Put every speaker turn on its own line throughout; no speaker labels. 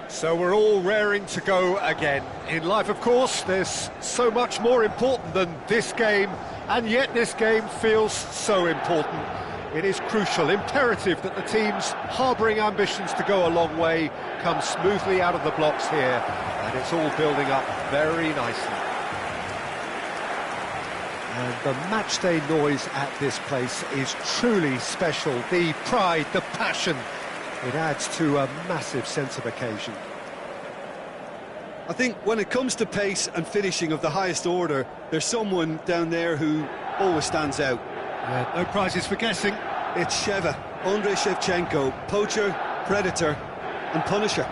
So we're all raring to go again. In life, of course, there's so much more important than this game, and yet this game feels so important. It is crucial, imperative that the teams harbouring ambitions to go a long way come smoothly out of the blocks here, and it's all building up very nicely. And the matchday noise at this place is truly special. The pride, the passion, it adds to a massive sense of occasion.
I think when it comes to pace and finishing of the highest order, there's someone down there who always stands out.
No prizes for guessing.
It's Sheva, Andrei Shevchenko, poacher, predator and punisher.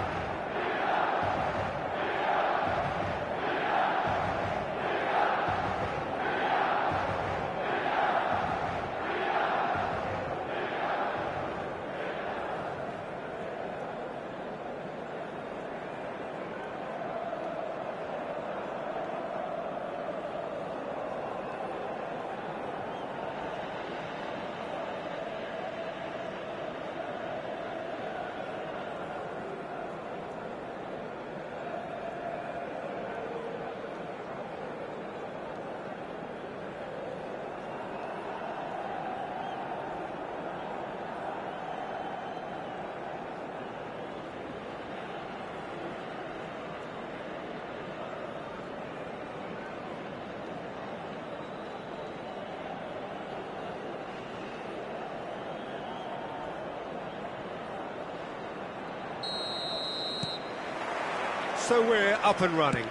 So we're up and running.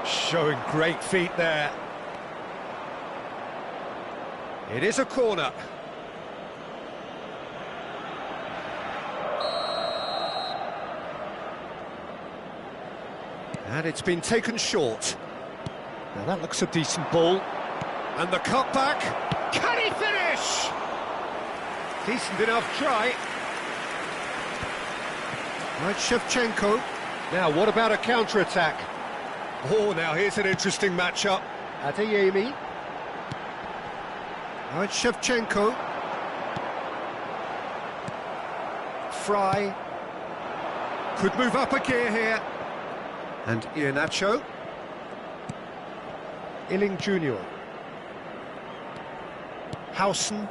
Showing great feet there. It is a corner. And it's been taken short. Now that looks a decent ball. And the cutback, can he finish? Decent enough try. Right, Shevchenko. Now, what about a counter-attack? Oh, now here's an interesting matchup. Adeyemi. Right, Shevchenko. Fry. Could move up a gear here. And Iheanacho. Illing Jr. Howson.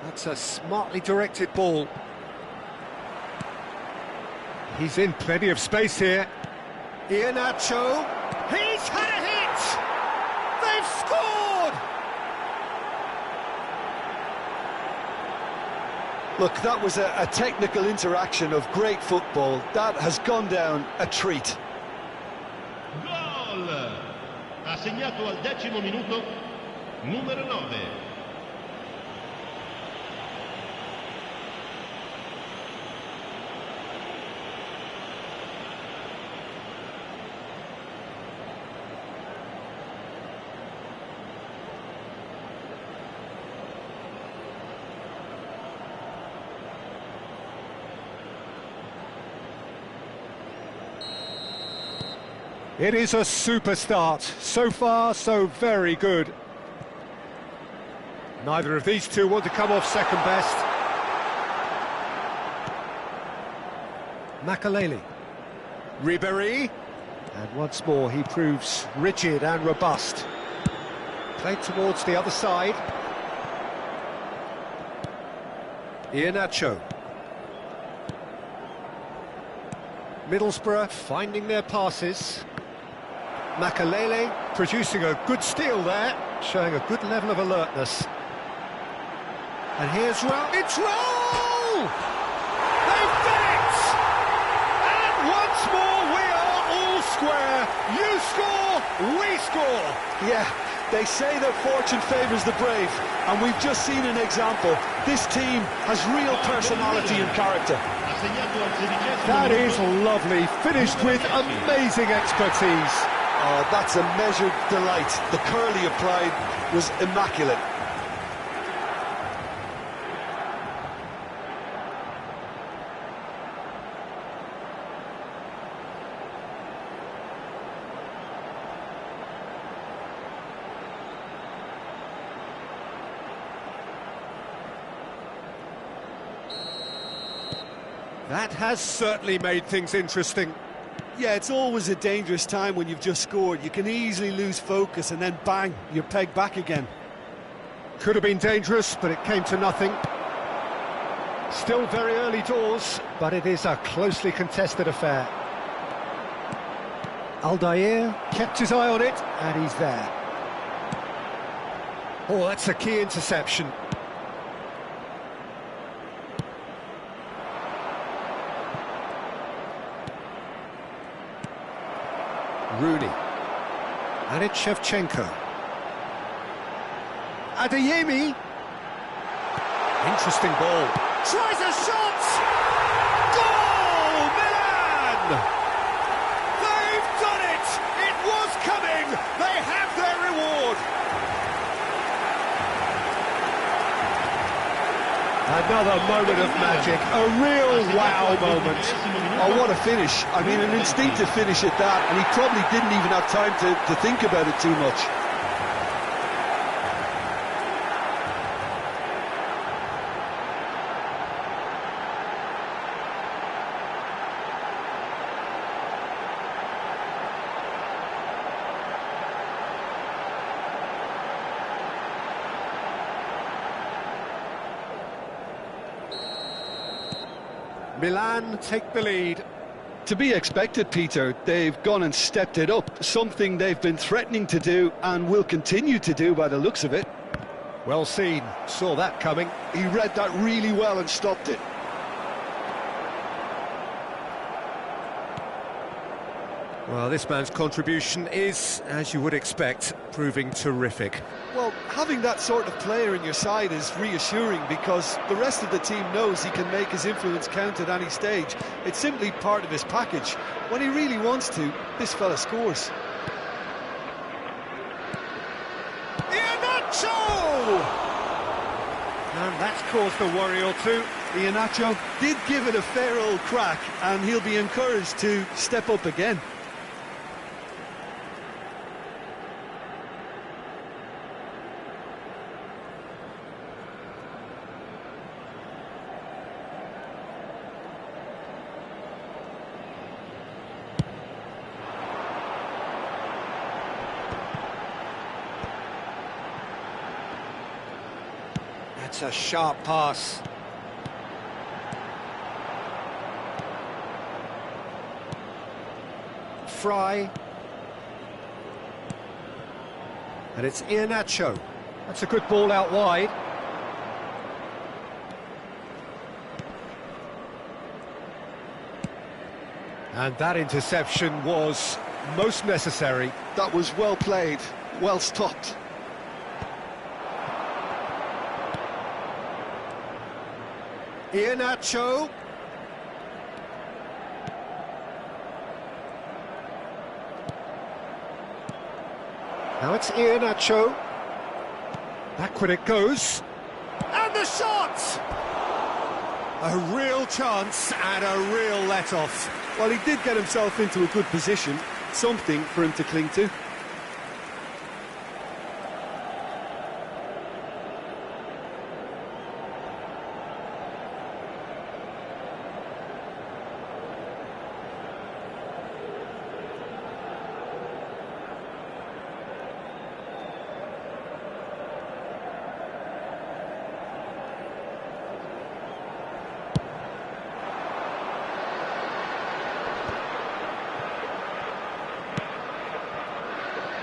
That's a smartly directed ball. He's in plenty of space here. Iheanacho. He's had a hit! They've scored!
Look, that was a technical interaction of great football. That has gone down a treat.
Gol! Ha segnato al 10° minuto numero 9.
It is a super start. So far, so very good. Neither of these two want to come off second best. Makaleli. Ribéry. And once more he proves rigid and robust. Played towards the other side. Iheanacho. Middlesbrough finding their passes. Makaleli producing a good steal there, showing a good level of alertness. And here's Raul. It's Raul! They've done it! And once more we are all square. You score, we score.
Yeah, they say that fortune favours the brave, and we've just seen an example. This team has real personality and character.
That is lovely, finished with amazing expertise.
Oh, that's a measured delight. The curl he applied was immaculate.
That has certainly made things interesting.
Yeah, it's always a dangerous time when you've just scored. You can easily lose focus and then bang, you're pegged back again.
Could have been dangerous, but it came to nothing. Still very early doors, but it is a closely contested affair. Aldair kept his eye on it, and he's there. Oh, that's a key interception. Rooney. And it's Shevchenko. Adeyemi. Interesting ball. Tries a shot! Goal! Milan! They've done it! It was coming! They have their reward! Another moment of magic, a real wow moment.
Oh, what a finish. I mean, an instinctive finish at that, and he probably didn't even have time to think about it too much.
Milan take the lead.
To be expected, Peter. They've gone and stepped it up, something they've been threatening to do and will continue to do by the looks of it.
Well seen, saw that coming.
He read that really well and stopped it.
Well, this man's contribution is, as you would expect, proving terrific.
Well, having that sort of player in your side is reassuring because the rest of the team knows he can make his influence count at any stage. It's simply part of his package. When he really wants to, this fella scores.
Iheanacho! And that's caused a worry or two.
Iheanacho did give it a fair old crack, and he'll be encouraged to step up again.
That's a sharp pass. Fry. And it's Iheanacho. That's a good ball out wide. And that interception was most necessary.
That was well played, well stopped.
Iheanacho. Now it's Iheanacho. Backward it goes. And the shot! A real chance and a real let-off.
Well, he did get himself into a good position, something for him to cling to.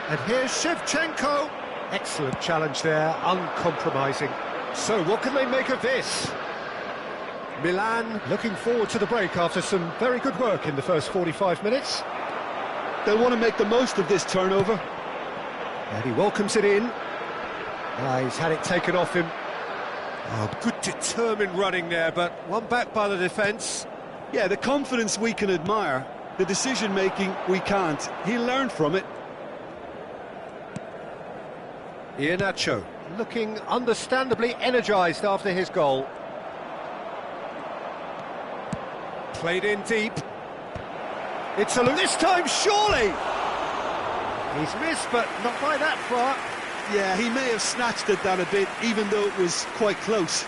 And here's Shevchenko. Excellent challenge there, uncompromising. So what can they make of this? Milan looking forward to the break after some very good work in the first 45 minutes.
They'll want to make the most of this turnover.
And he welcomes it in. He's had it taken off him. Oh, good determined running there, but one back by the defence.
Yeah, the confidence we can admire, the decision-making we can't. He'll learn from it.
Iheanacho looking understandably energised after his goal. Played in deep. It's a this time, surely! He's missed, but not by that far.
Yeah, he may have snatched at that a bit, even though it was quite close.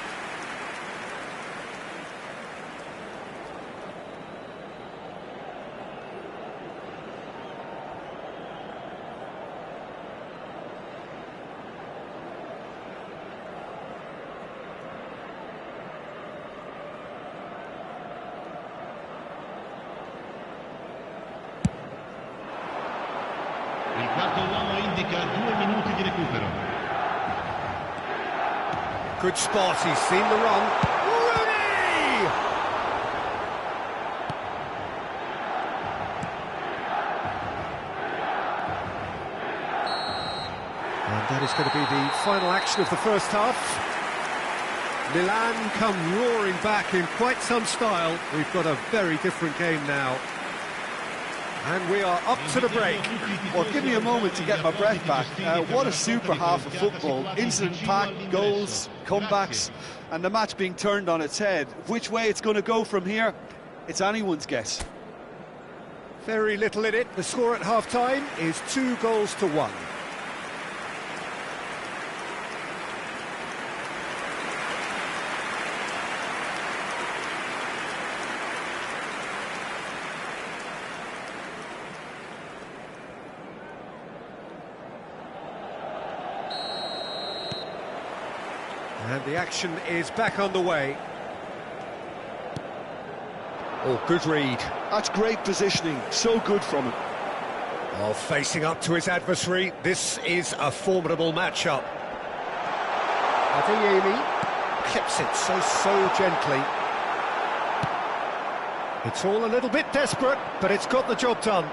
Good spot, he's seen the run. Rooney! And that is going to be the final action of the first half. Milan come roaring back in quite some style. We've got a very different game now. And we are up to the break.
Well, give me a moment to get my breath back. What a super half of football. Incident-packed, goals, comebacks, and the match being turned on its head. Which way it's going to go from here, it's anyone's guess.
Very little in it. The score at half-time is 2-1. And the action is back on the way. Oh, good read.
That's great positioning, so good from him.
Oh, facing up to his adversary, this is a formidable matchup. Adeyemi clips it so gently. It's all a little bit desperate, but it's got the job done.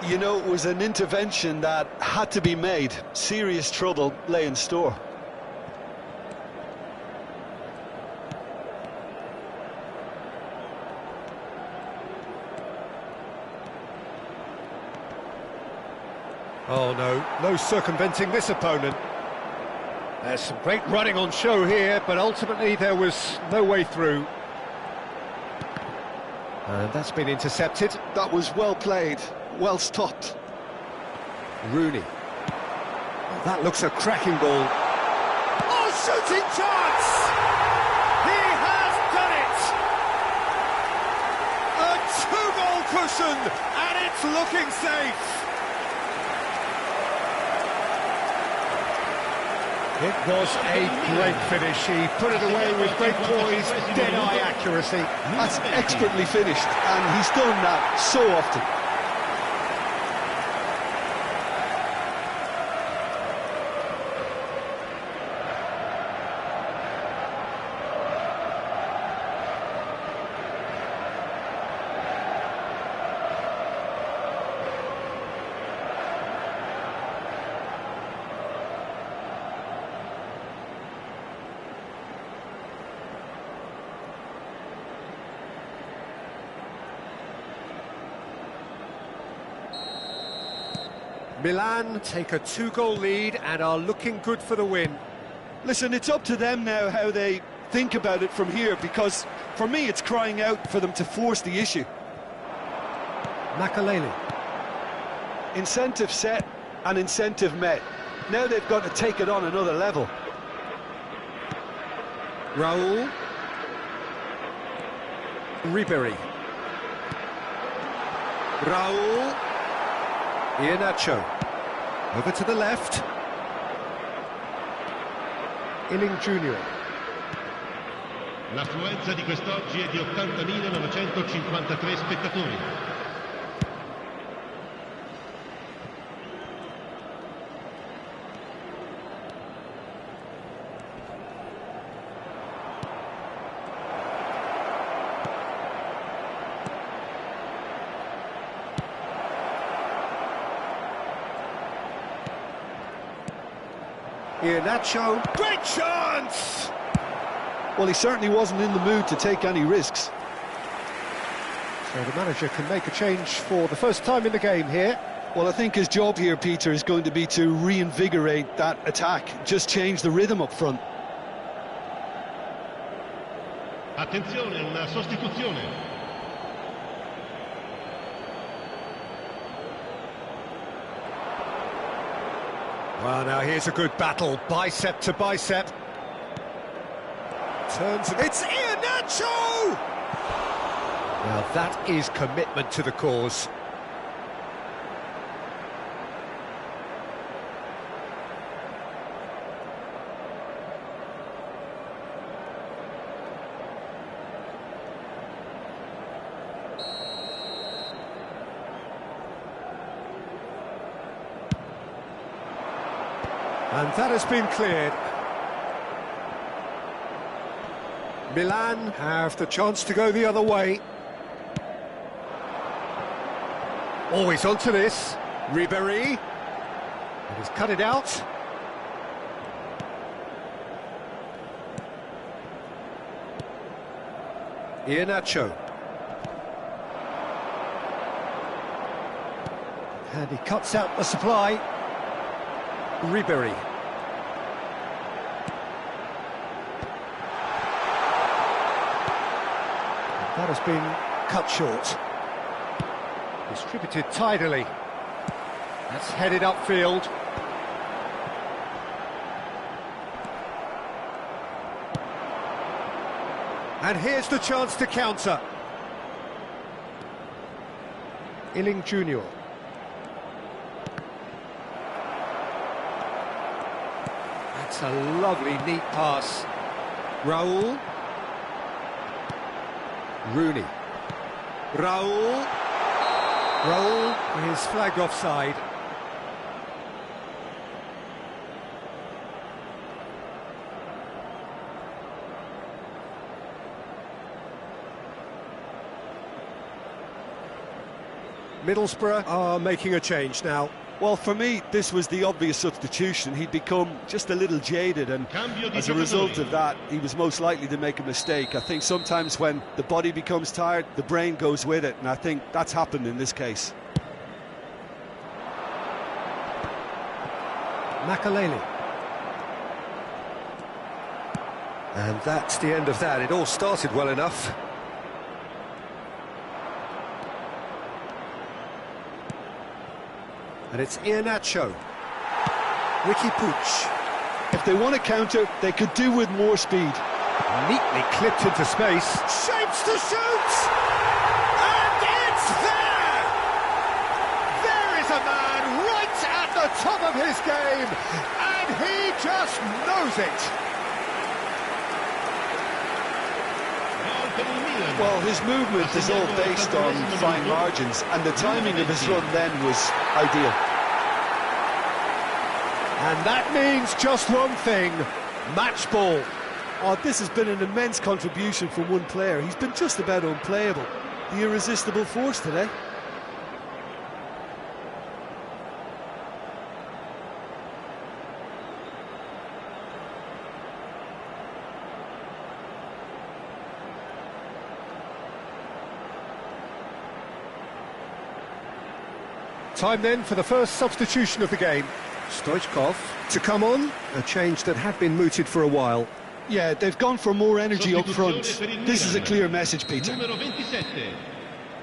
You know, it was an intervention that had to be made. Serious trouble lay in store.
Oh no circumventing this opponent. There's some great running on show here, but ultimately there was no way through. And that's been intercepted.
That was well played, well stopped.
Rooney. Oh, that looks a cracking ball. Oh, shooting chance! He has done it! A two-goal cushion, and it's looking safe. It was a great finish. He put it away with great poise, dead-eye accuracy.
That's expertly finished, and he's done that so often.
Milan take a 2-goal lead and are looking good for the win.
Listen, it's up to them now how they think about it from here, because for me it's crying out for them to force the issue.
Makalele.
Incentive set and incentive met. Now they've got to take it on another level.
Raul. Ribery. Raul. Iheanacho. Over to the left. Illing Jr.
L'affluenza di quest'oggi è di 80.953 spettatori.
Iheanacho, great chance!
Well, he certainly wasn't in the mood to take any risks.
So the manager can make a change for the first time in the game here.
Well, I think his job here, Peter, is going to be to reinvigorate that attack, just change the rhythm up front.
Attenzione, una sostituzione.
Well, now here's a good battle, bicep to bicep. Turns, it's Iheanacho! Now that is commitment to the cause. And that has been cleared. Milan have the chance to go the other way. Always onto this. Ribéry. And he's cut it out. Iheanacho. And he cuts out the supply. Ribéry. That has been cut short. Distributed tidily. That's headed upfield. And here's the chance to counter. Illing Jr. That's a lovely, neat pass. Raul. Rooney. Raul. Raul is flagged offside. Middlesbrough are making a change now.
Well, for me, this was the obvious substitution. He'd become just a little jaded, and as a result of that, he was most likely to make a mistake. I think sometimes when the body becomes tired, the brain goes with it, and I think that's happened in this case.
Makalele. And that's the end of that. It all started well enough. And it's Iheanacho. Ricky Puig.
If they want to counter, they could do with more speed.
Neatly clipped into space. Shapes to shoot! And it's there! There is a man right at the top of his game, and he just knows it.
Well, his movement is all based on fine margins, and the timing of his run then was ideal.
And that means just one thing, match ball.
Oh, this has been an immense contribution from one player. He's been just about unplayable. The irresistible force today.
Time then for the first substitution of the game. Stoichkov to come on, a change that had been mooted for a while.
Yeah, they've gone for more energy up front. This is a clear message, Peter.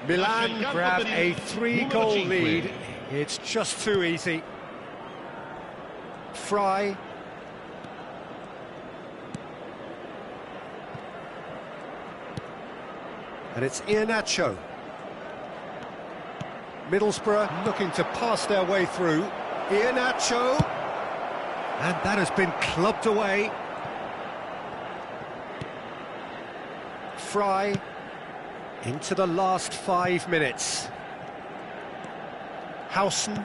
Milan grab a 3-goal lead. It's just too easy. Fry. And it's Iheanacho. Middlesbrough looking to pass their way through. Iheanacho. And that has been clubbed away. Fry into the last 5 minutes. Howson.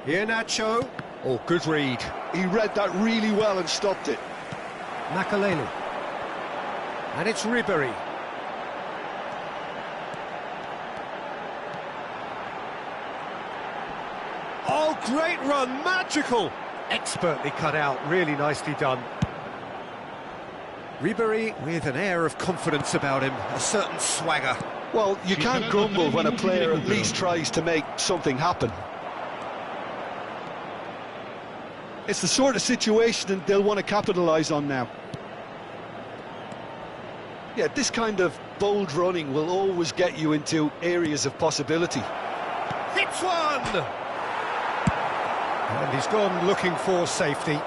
Iheanacho. Oh, good read.
He read that really well and stopped it.
Makalele. And it's Ribéry. Oh, great run, magical! Expertly cut out, really nicely done. Ribéry with an air of confidence about him, a certain swagger.
Well, you can't grumble when a player at least tries to make something happen. It's the sort of situation that they'll want to capitalise on now. Yeah, this kind of bold running will always get you into areas of possibility.
Hits one! And he's gone looking for safety.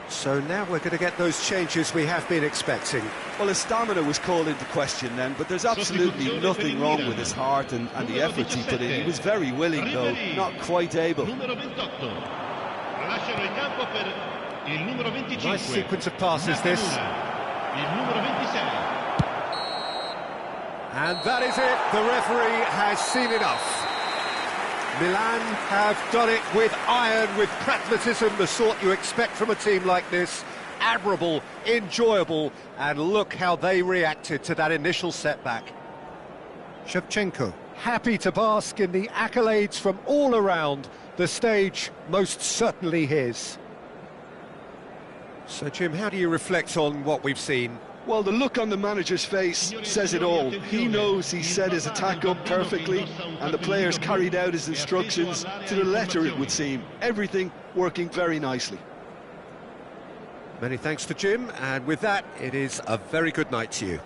So now we're going to get those changes we have been expecting.
Well, his stamina was called into question then, but there's absolutely nothing wrong with his heart and the efforts he put in. He was very willing, though, not quite able.
Nice sequence of passes, this. And that is it. The referee has seen enough. Milan have done it with iron, with pragmatism, the sort you expect from a team like this. admirable, enjoyable, and look how they reacted to that initial setback. Shevchenko, happy to bask in the accolades from all around, the stage most certainly his. So Jim, how do you reflect on what we've seen?
Well, the look on the manager's face says it all. He knows he set his attack up perfectly, and the players carried out his instructions to the letter, it would seem. Everything working very nicely.
Many thanks to Jim, and with that, it is a very good night to you.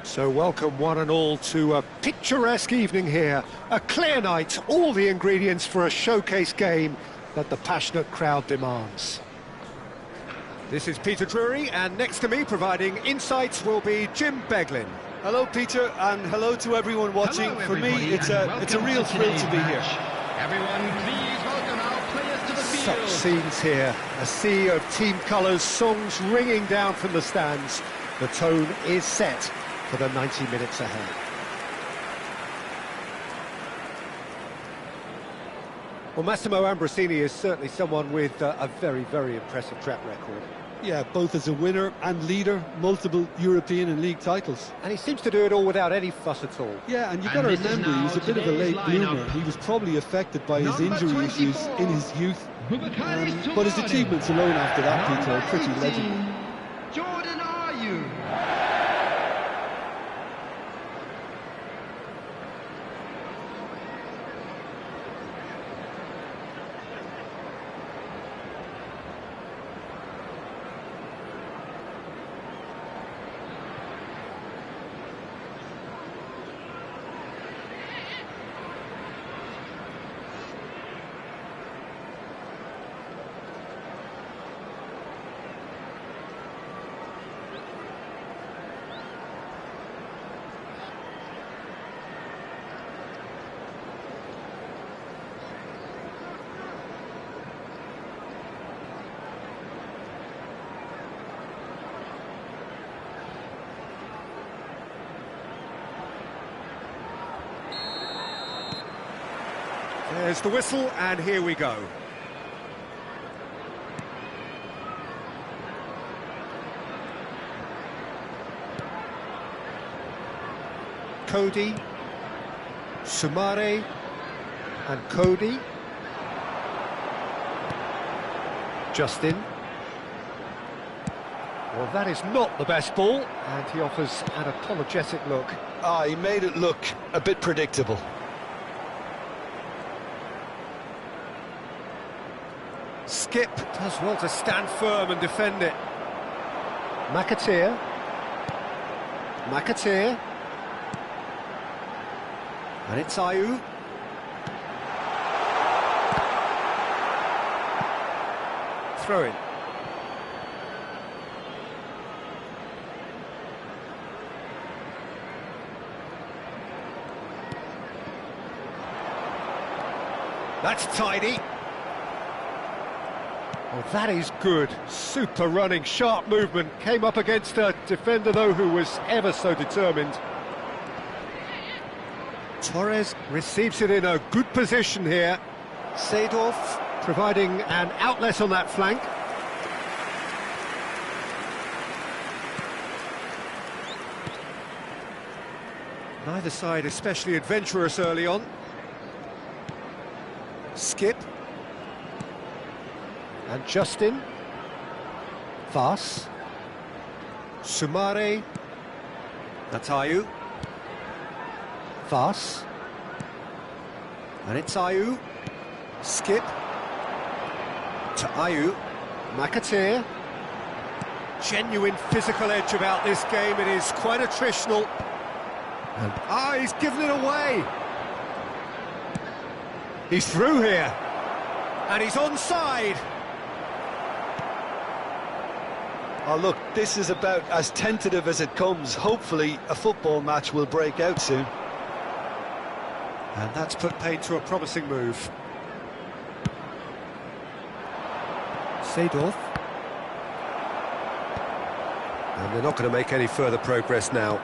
So welcome one and all to a picturesque evening here. A clear night, all the ingredients for a showcase game that the passionate crowd demands. This is Peter Drury, and next to me providing insights will be Jim Beglin.
Hello, Peter, and hello to everyone watching.
Hello,
for me, it's a real thrill to be here.
Everyone, please welcome our players to the
Such
field.
scenes here, a sea of team colours, songs ringing down from the stands. The tone is set for the 90 minutes ahead. Well, Massimo Ambrosini is certainly someone with a very, very impressive track record.
Yeah, both as a winner and leader, multiple European and league titles.
And he seems to do it all without any fuss at all.
Yeah, and you've
And
got to
this is
remember, he was a
now
bit of a late
today's
bloomer.
lineup.
He was probably affected by his
Number
injury issues
24,
in his youth.
Bubakari
But his
Tsubasa.
achievements alone after that, Peter, are pretty
Number 18,
legendary.
Jordan Ayew.
There's the whistle, and here we go. Cody, Sumare, and Cody. Justin. Well, that is not the best ball, and he offers an apologetic look.
Ah, he made it look a bit predictable.
Skip does well to stand firm and defend it. McAteer. McAteer. And it's Ayew. Throw in. That's tidy. Oh, that is good. Super running, sharp movement. Came up against a defender, though, who was ever so determined. Torres receives it in a good position here. Seedorf providing an outlet on that flank. Neither side especially adventurous early on. Skip. And Justin. Vas. Sumare. That's Ayew. Vas. And it's Ayew. Skip. To Ayew. McAteer. Genuine physical edge about this game. It is quite attritional. And he's given it away. He's through here. And he's onside.
Oh, look, this is about as tentative as it comes. Hopefully, a football match will break out soon.
And that's put paid to a promising move. Seedorf. And they're not going to make any further progress now.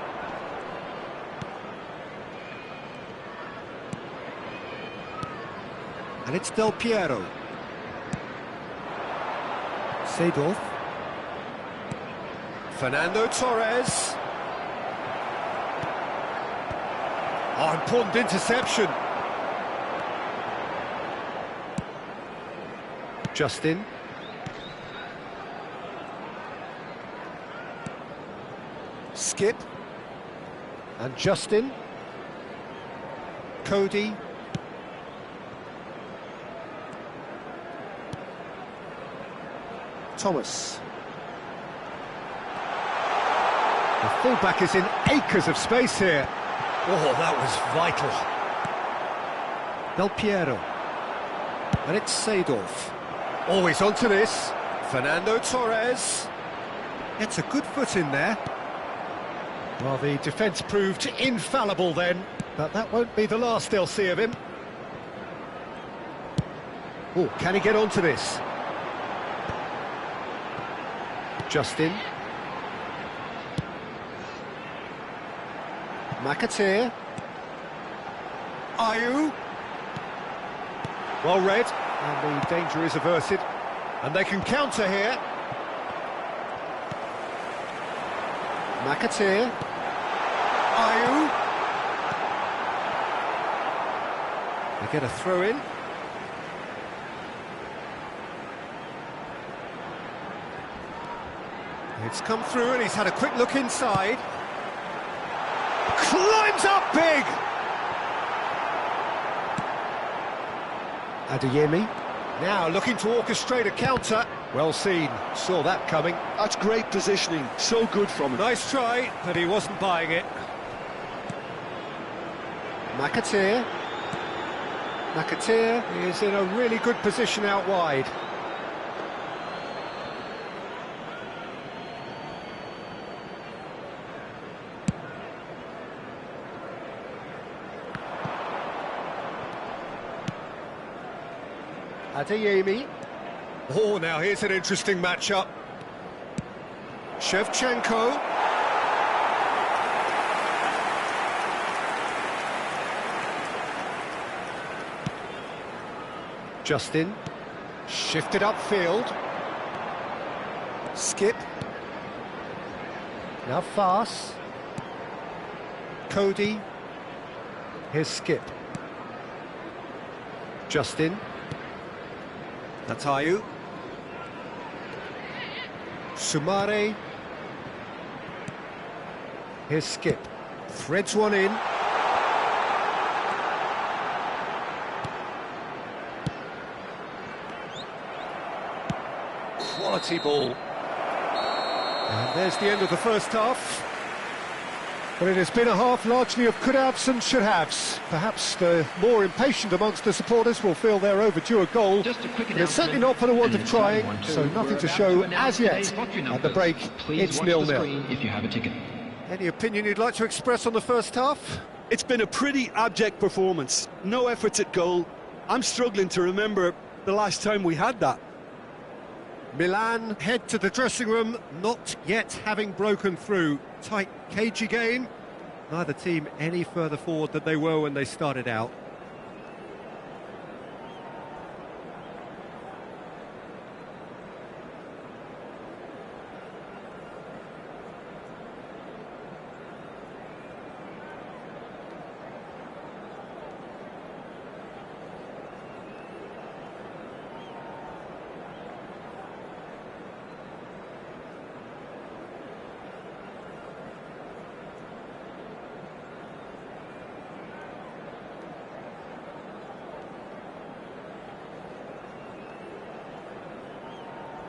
And it's Del Piero. Seedorf. Fernando Torres. Oh, important interception. Justin. Skip. And Justin. Cody. Thomas. The fullback is in acres of space here. Oh, that was vital. Del Piero. And it's Seedorf. Always onto this. Fernando Torres. Gets a good foot in there. Well, the defence proved infallible then, but that won't be the last they'll see of him. Oh, can he get onto this? Justin. McAteer. Ayew. Well read, and the danger is averted. And they can counter here. McAteer. Ayew. They get a throw in. It's come through and he's had a quick look inside. Climbs up big! Adeyemi. Now looking to orchestrate a counter. Well seen, saw that coming.
That's great positioning, so good from him.
Nice try, but he wasn't buying it. McAteer. McAteer is in a really good position out wide. Adeyemi. Oh, now here's an interesting matchup. Shevchenko. Justin. Shifted upfield. Skip. Now Fast. Cody. Here's Skip. Justin. That's Ayu. Sumare. Here's Skip. Threads one in. Quality ball. And there's the end of the first half. But it has been a half largely of could-haves and should-haves. Perhaps the more impatient amongst the supporters will feel they're overdue a goal. But it's certainly not for the want of trying, so nothing to show as yet. At the break, it's 0-0.
If you have a ticket.
Any opinion you'd like to express on the first half?
It's been a pretty abject performance. No efforts at goal. I'm struggling to remember the last time we had that.
Milan head to the dressing room, not yet having broken through. Tight, cagey game. Neither team any further forward than they were when they started out.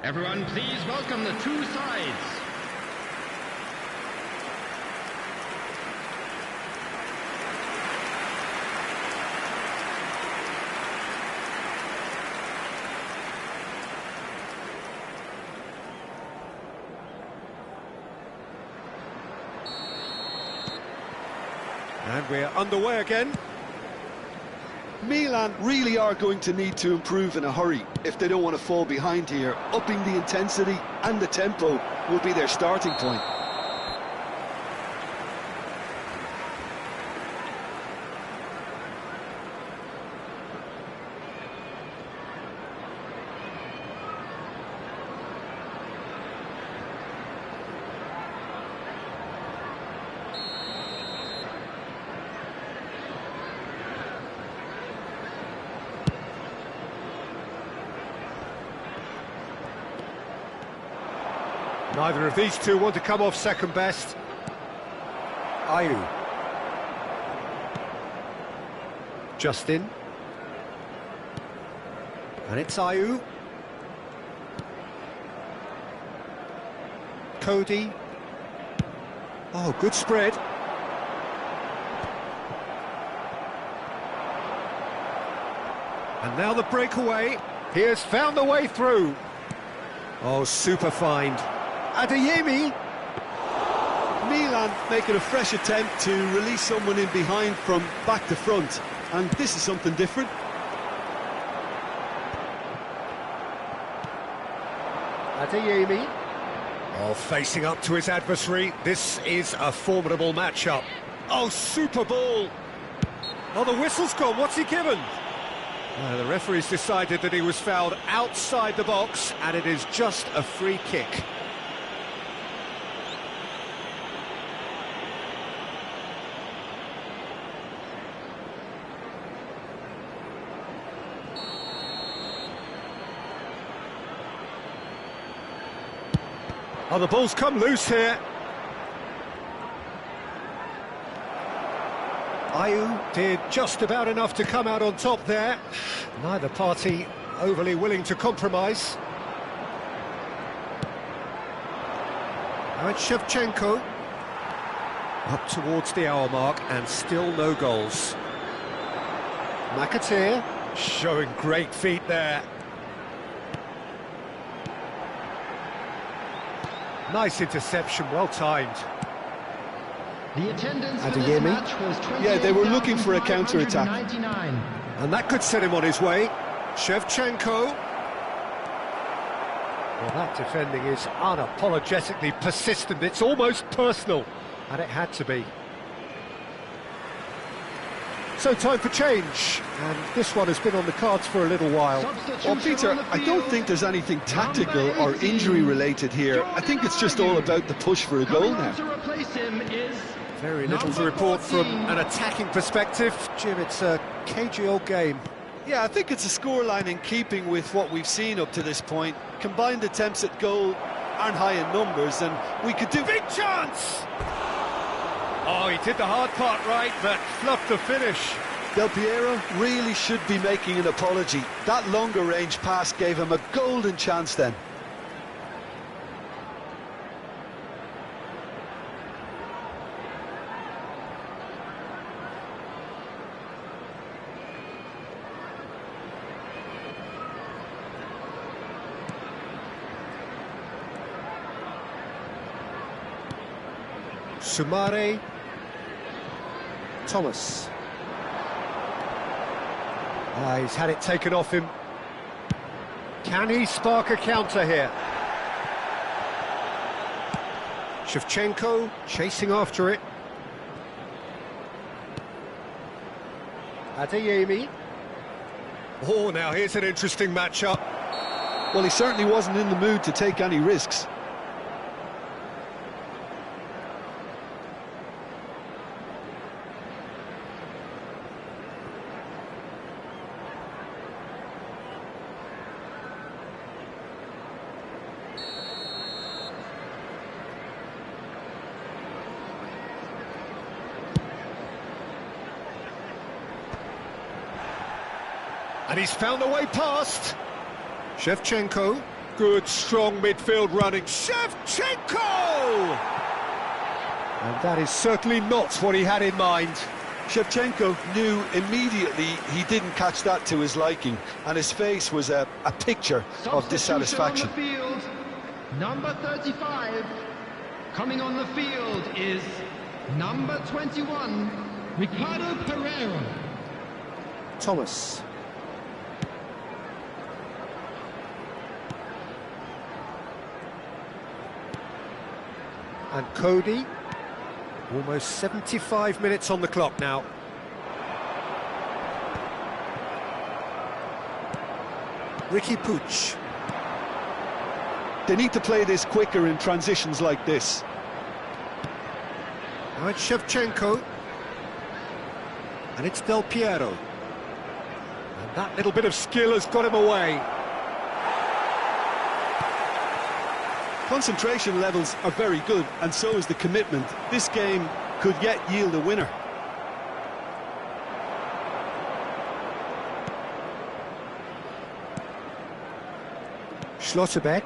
Everyone, please welcome the two sides.
And we're underway again.
Milan really are going to need to improve in a hurry if they don't want to fall behind here. Upping the intensity and the tempo will be their starting point.
Neither of these two want to come off second best. Ayu. Justin. And it's Ayu. Cody. Oh, good spread. And now the breakaway. He has found the way through. Oh, super find. Adeyemi.
Milan making a fresh attempt to release someone in behind from back to front, and this is something different.
Adeyemi. Oh, facing up to his adversary. This is a formidable matchup. Oh, super ball. Oh, the whistle's gone. What's he given? The referee's decided that he was fouled outside the box, and it is just a free kick. Oh, the ball's come loose here. Ayu did just about enough to come out on top there. Neither party overly willing to compromise. Now it's Shevchenko. Up towards the hour mark and still no goals. McAteer showing great feet there. Nice interception, well timed.
The attendance for
Adeyemi.
this match was 28,599.
Yeah, they were looking for a counter-attack.
And that could set him on his way. Shevchenko. Well, that defending is unapologetically persistent. It's almost personal, and it had to be. So time for change, and this one has been on the cards for a little while.
Well, Peter, I don't think there's anything tactical or injury related here. I think it's just all about the push for a goal now.
To replace him is
Very little to
Number
report from
14.
an attacking perspective. Jim, it's a cagey old game.
Yeah, I think it's a scoreline in keeping with what we've seen up to this point. Combined attempts at goal aren't high in numbers, and we could do...
Big chance! Oh, he did the hard part right, but fluffed the finish.
Del Piero really should be making an apology. That longer range pass gave him a golden chance then.
Sumare. Thomas. He's had it taken off him. Can he spark a counter here? Shevchenko chasing after it. Adeyemi. Oh, now here's an interesting matchup.
Well, he certainly wasn't in the mood to take any risks.
And he's found a way past. Shevchenko. Good, strong midfield running. Shevchenko! And that is certainly not what he had in mind.
Shevchenko knew immediately he didn't catch that to his liking, and his face was a picture of dissatisfaction.
On the field, number 35. Coming on the field is number 21, Ricardo Pereira.
Thomas. And Cody, almost 75 minutes on the clock now. Ricky Puig.
They need to play this quicker in transitions like this.
Now it's Shevchenko. And it's Del Piero. And that little bit of skill has got him away.
Concentration levels are very good, and so is the commitment. This game could yet yield a winner.
Schlotterbeck.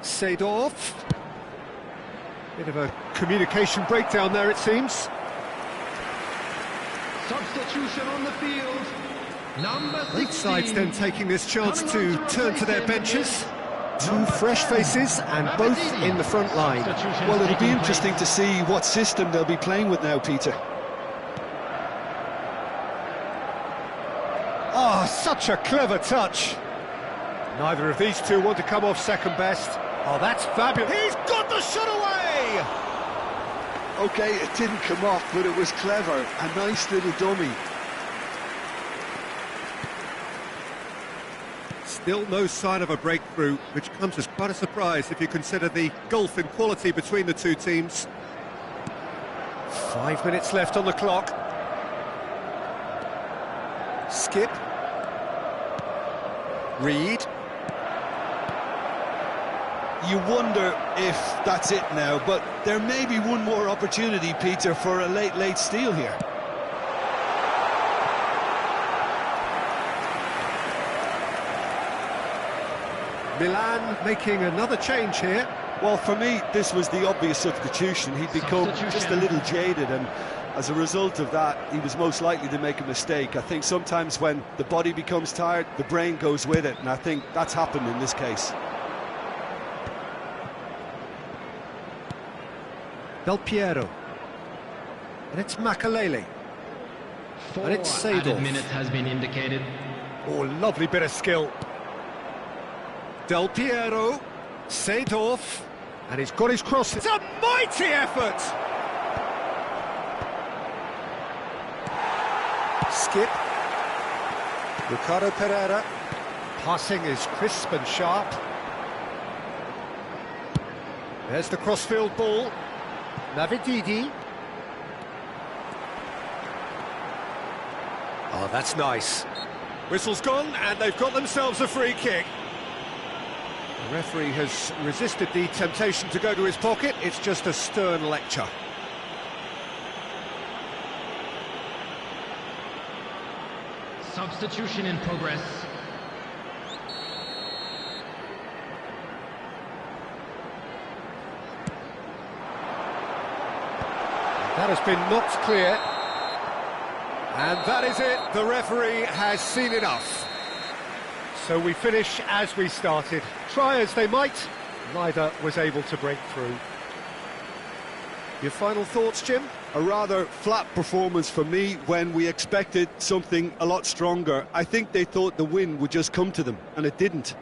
Seedorf. Bit of a communication breakdown there, it seems.
Substitution on the field. Number 16.
Both sides then taking this chance to turn to their benches. Two fresh faces and both in the front line.
Well, it'll be interesting to see what system they'll be playing with now, Peter.
Oh, such a clever touch. Neither of these two want to come off second best. Oh, that's fabulous. He's got the shot away!
OK, it didn't come off, but it was clever. A nice little dummy.
Still no sign of a breakthrough, which comes as quite a surprise if you consider the gulf in quality between the two teams. 5 minutes left on the clock. Skip. Reed.
You wonder if that's it now, but there may be one more opportunity, Peter, for a late steal here.
Milan making another change here.
Well, for me, this was the obvious substitution. He'd become just a little jaded, and as a result of that, he was most likely to make a mistake. I think sometimes when the body becomes tired, the brain goes with it, and I think that's happened in this case.
Del Piero. And it's Makalele. And it's Seedorf.
Added minutes has been indicated.
Oh, lovely bit of skill. Del Piero, Seedorf, and he's got his cross. It's a mighty effort! Skip. Ricardo Pereira. Passing is crisp and sharp. There's the crossfield ball. Navididi. Oh, that's nice. Whistle's gone, and they've got themselves a free kick. The referee has resisted the temptation to go to his pocket. It's just a stern lecture.
Substitution in progress.
That has been knocked clear. And that is it. The referee has seen enough. So we finish as we started. Try as they might, neither was able to break through. Your final thoughts, Jim?
A rather flat performance for me when we expected something a lot stronger. I think they thought the win would just come to them, and it didn't.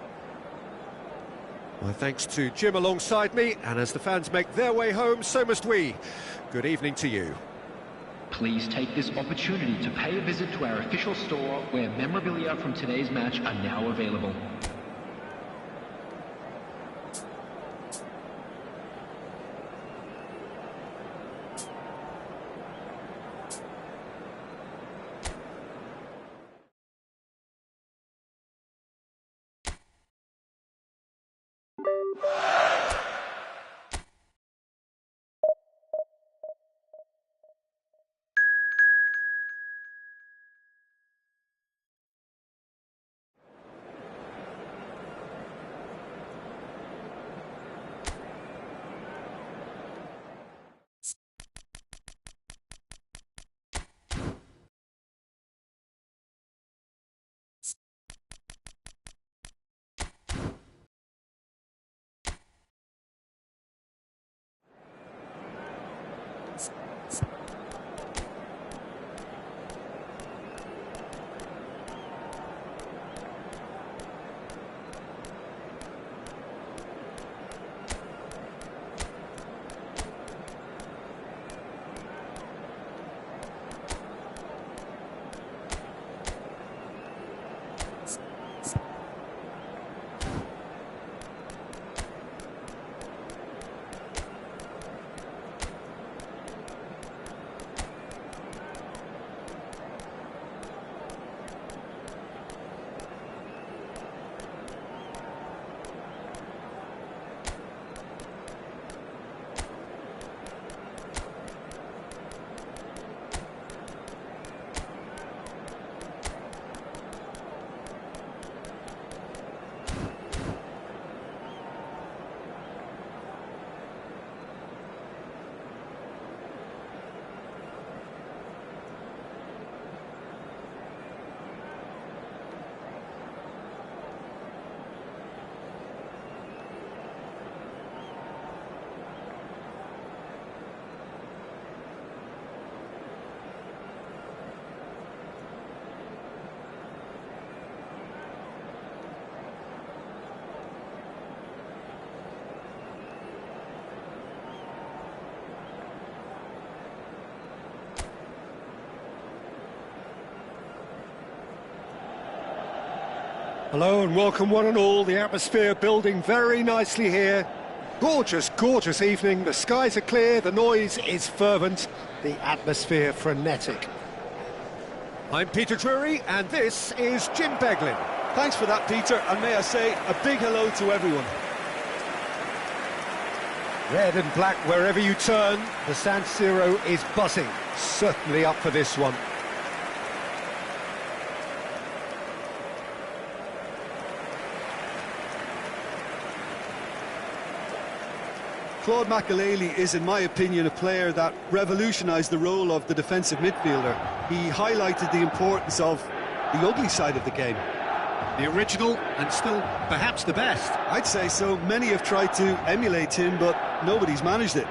My thanks to Jim alongside me, and as the fans make their way home, so must we. Good evening to you.
Please take this opportunity to pay a visit to our official store where memorabilia from today's match are now available.
Hello and welcome one and all. The atmosphere building very nicely here. Gorgeous, gorgeous evening. The skies are clear, the noise is fervent, the atmosphere frenetic. I'm Peter Drury and this is Jim Beglin.
Thanks for that, Peter, and may I say a big hello to everyone.
Red and black wherever you turn, the San Siro is buzzing. Certainly up for this one.
Claude Makelele is, in my opinion, a player that revolutionised the role of the defensive midfielder. He highlighted the importance of the ugly side of the game.
The original and still perhaps the best.
I'd say so. Many have tried to emulate him, but nobody's managed it.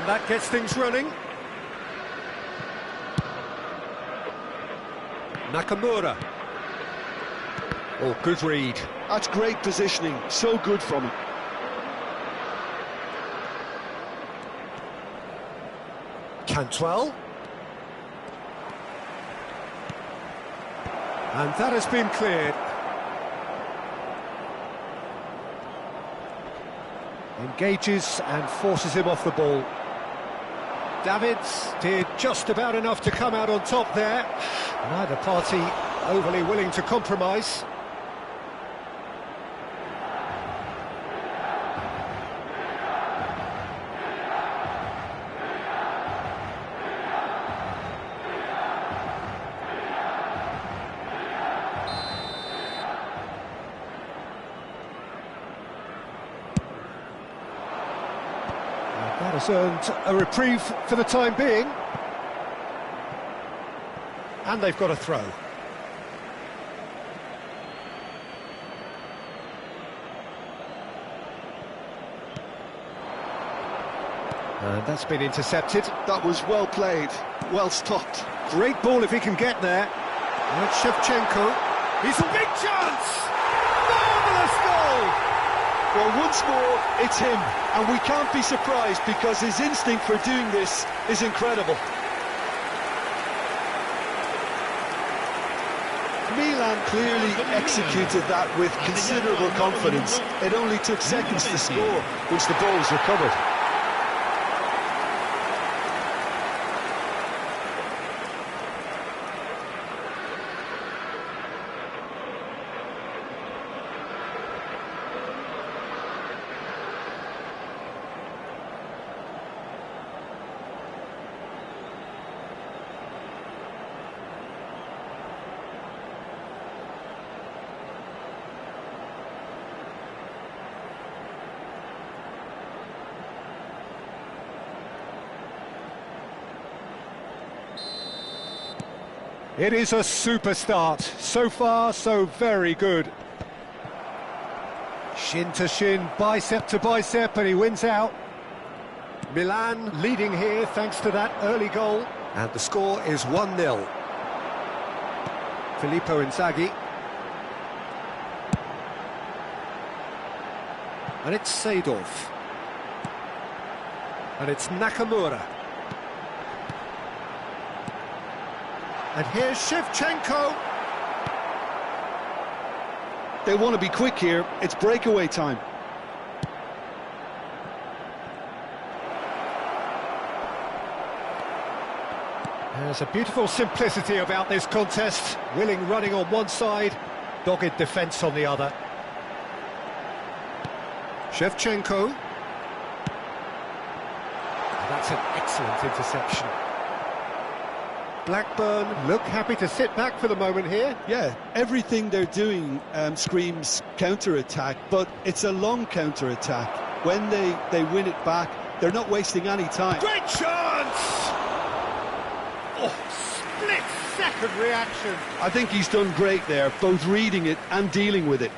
And that gets things running. Nakamura. Oh, good read.
That's great positioning, so good from him.
Cantwell. And that has been cleared. Engages and forces him off the ball. Davids did just about enough to come out on top there. Neither party overly willing to compromise. That has earned a reprieve for the time being. And they've got a throw. And that's been intercepted.
That was well played, well stopped.
Great ball if he can get there. And Shevchenko. He's a big chance! Marvellous goal!
Well, once more, it's him, and we can't be surprised because his instinct for doing this is incredible. Milan clearly executed that with considerable confidence. It only took seconds to score once the ball was recovered.
It is a super start. So far, so very good. Shin to shin, bicep to bicep, and he wins out. Milan leading here thanks to that early goal. And the score is 1-0. Filippo Inzaghi. And it's Seedorf. And it's Nakamura. And here's Shevchenko.
They want to be quick here. It's breakaway time.
There's a beautiful simplicity about this contest. Willing running on one side, dogged defence on the other. Shevchenko. That's an excellent interception. Blackburn look happy to sit back for the moment here.
Yeah, everything they're doing screams counter-attack, but it's a long counter-attack. When they win it back, they're not wasting any time.
Great chance! Oh, split-second reaction.
I think he's done great there, both reading it and dealing with it.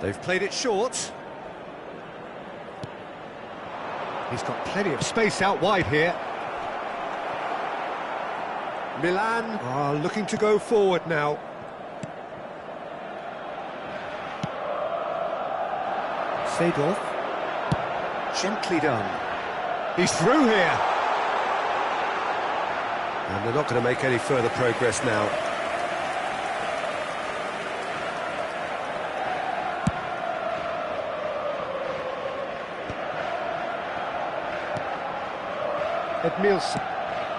They've played it short. He's got plenty of space out wide here. Milan are looking to go forward now. Seedorf. Gently done. He's through here. And they're not going to make any further progress now. Edmilson.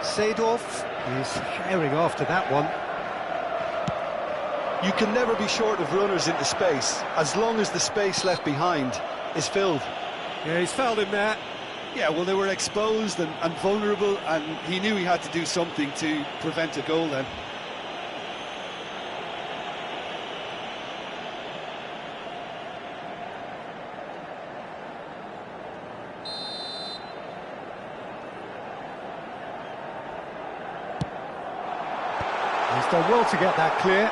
Seedorf is herring after that one.
You can never be short of runners into space, as long as the space left behind is filled.
Yeah, he's fouled him there.
Yeah, well, they were exposed and vulnerable, and he knew he had to do something to prevent a goal then.
He's done well to get that clear.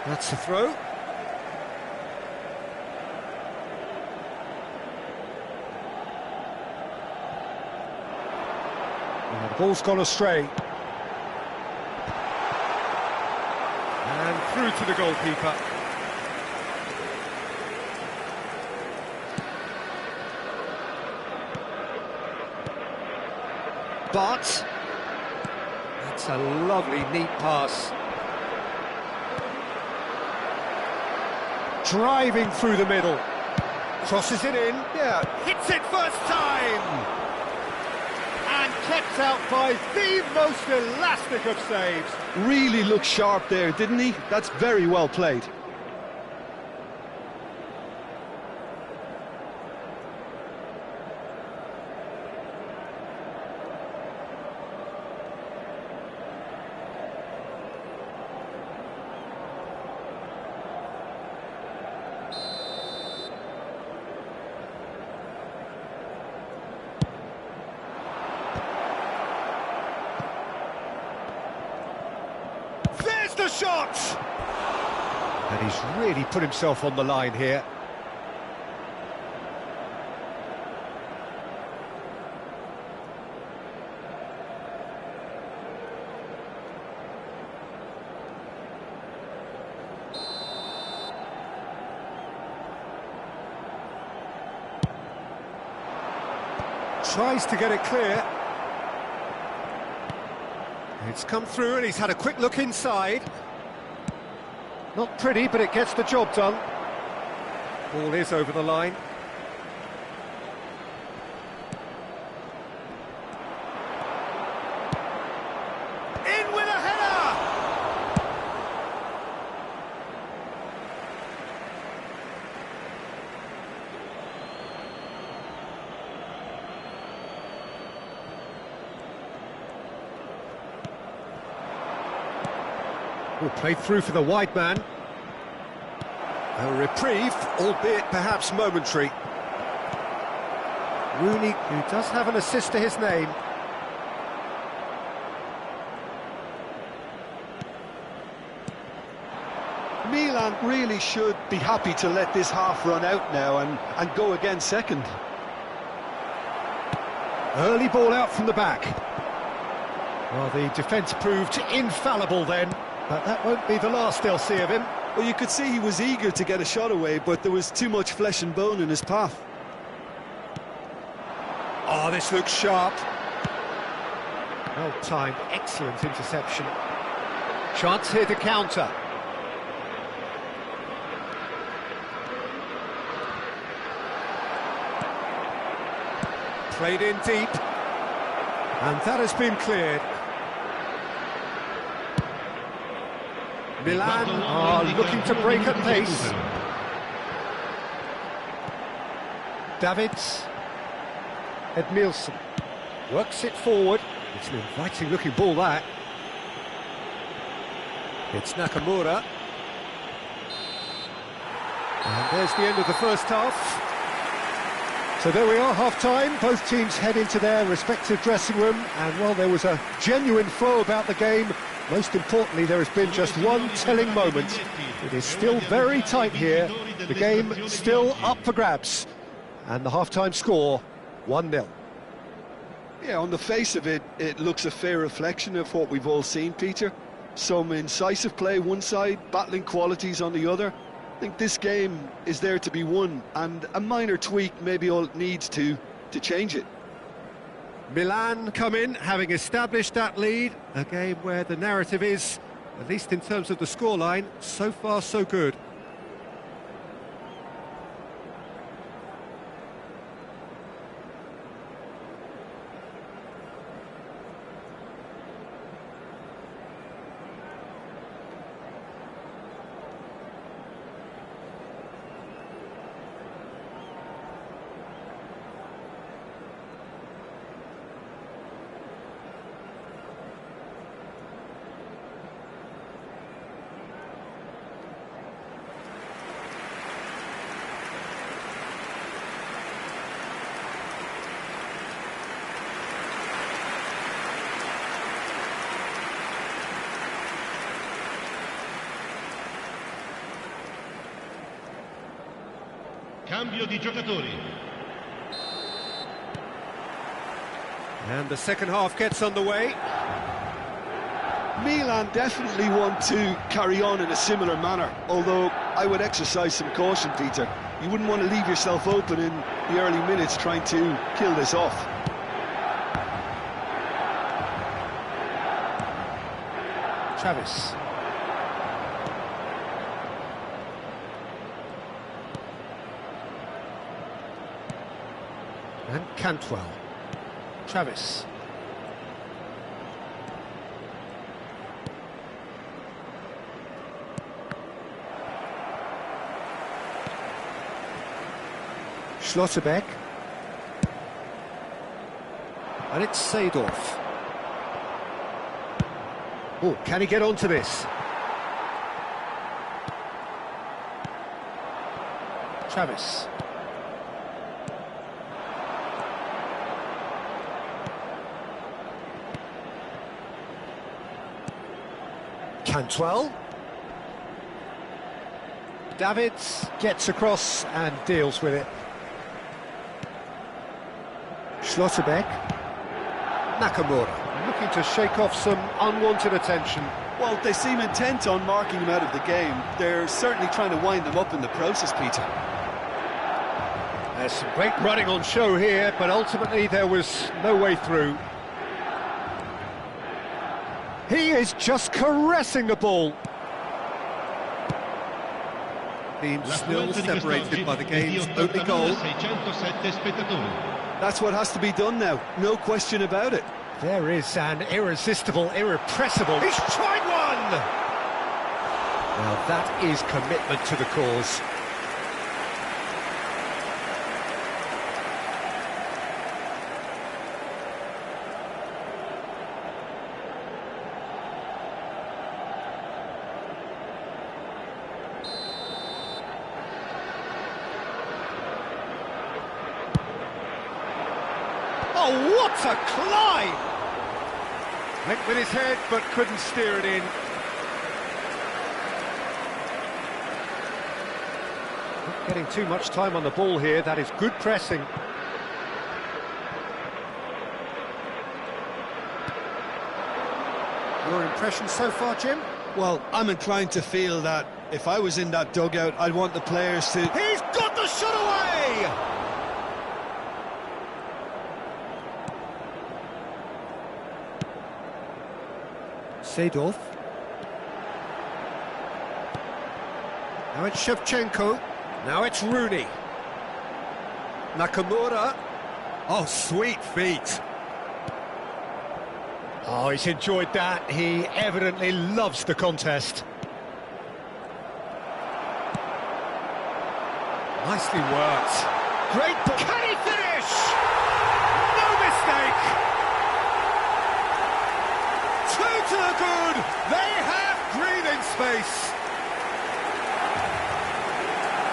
That's the throw. And the ball's gone astray. And through to the goalkeeper. But that's a lovely, neat pass. Driving through the middle. Crosses it in.
Yeah,
Hits it first time! And kept out by the most elastic of saves.
really looked sharp there, didn't he? That's very well played.
There's the shot! And he's really put himself on the line here. Tries to get it clear. It's come through and he's had a quick look inside. Not pretty, but it gets the job done. Ball is over the line. In with a header! Played through for the wide man. A reprieve, albeit perhaps momentary. Rooney, who does have an assist to his name.
Milan really should be happy to let this half run out now and go again second.
Early ball out from the back. Well, the defence proved infallible then, but that won't be the last they'll see of him.
Well, you could see he was eager to get a shot away, but there was too much flesh and bone in his path.
Oh, this looks sharp. Well timed, excellent interception. Chance here to counter. Played in deep. And that has been cleared. Milan are looking to break at pace. Davids. Edmilson works it forward. It's an inviting looking ball, that. It's Nakamura. And there's the end of the first half. So there we are, half-time. Both teams head into their respective dressing room, and well, there was a genuine flow about the game. Most importantly, there has been just one telling moment. It is still very tight here. The game still up for grabs. And the half-time score, 1-0.
Yeah, on the face of it, it looks a fair reflection of what we've all seen, Peter. Some incisive play one side, battling qualities on the other. I think this game is there to be won, and a minor tweak maybe all it needs to change it.
Milan come in, having established that lead. A game where the narrative is, at least in terms of the scoreline, so far so good.
Cambio di giocatori.
And the second half gets underway.
Milan definitely want to carry on in a similar manner, although I would exercise some caution, Peter. You wouldn't want to leave yourself open in the early minutes trying to kill this off.
Travis. And Cantwell. Travis. Schlotterbeck. And it's Seedorf. Oh, can he get onto this? Travis. Cantwell. Davids gets across and deals with it. Schlotterbeck. Nakamura looking to shake off some unwanted attention.
Well, they seem intent on marking him out of the game. They're certainly trying to wind them up in the process, Peter.
There's some great running on show here, but ultimately there was no way through. He is just caressing the ball. Teams still separated by the game's only goal.
That's what has to be done now, no question about it.
There is an irresistible, irrepressible... He's tried one! Now that is commitment to the cause. Oh, what a climb! Went with his head, but couldn't steer it in. Not getting too much time on the ball here, that is good pressing. Your impression so far, Jim?
Well, I'm inclined to feel that if I was in that dugout, I'd want the players to...
He's got the shot away! Seedorf. Now it's Shevchenko. Now it's Rooney. Nakamura. Oh, sweet feet. Oh, he's enjoyed that. He evidently loves the contest. Nicely worked. Great. Can he finish? No mistake. To the good, they have breathing space.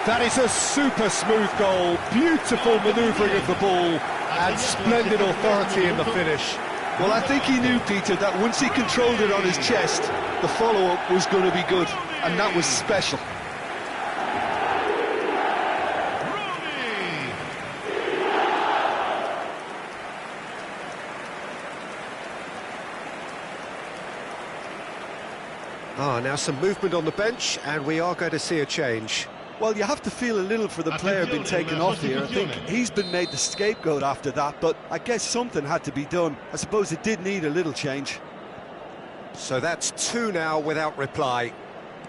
That is a super smooth goal, beautiful manoeuvring of the ball, and splendid authority in the finish.
Well, I think he knew, Peter, that once he controlled it on his chest, the follow-up was going to be good, and that was special.
Now some movement on the bench, and we are going to see a change.
Well, you have to feel a little for the player being taken off here. I think he's been made the scapegoat after that, but I guess something had to be done. I suppose it did need a little change.
So that's two now without reply.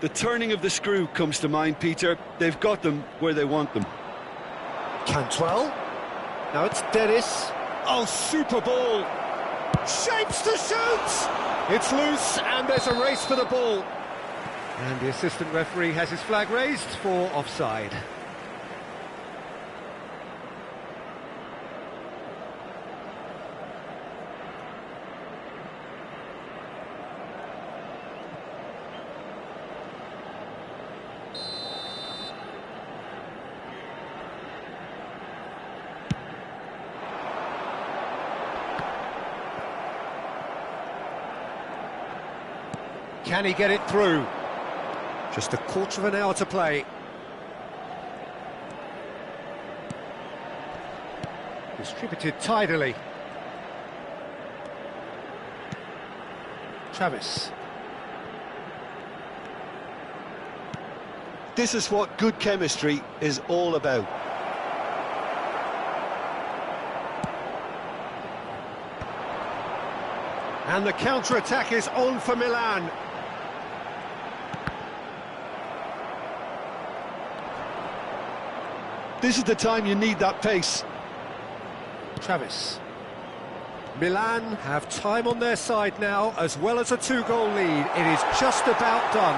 The turning of the screw comes to mind, Peter. They've got them where they want them.
Cantwell. Now it's Dennis. Oh, super ball. Shapes to shoot. It's loose, and there's a race for the ball. And the assistant referee has his flag raised for offside. Can he get it through? Just a quarter of an hour to play. Distributed tidily. Travis.
This is what good chemistry is all about.
And the counter-attack is on for Milan.
This is the time you need that pace.
Travis. Milan have time on their side now, as well as a 2-goal lead. It is just about done.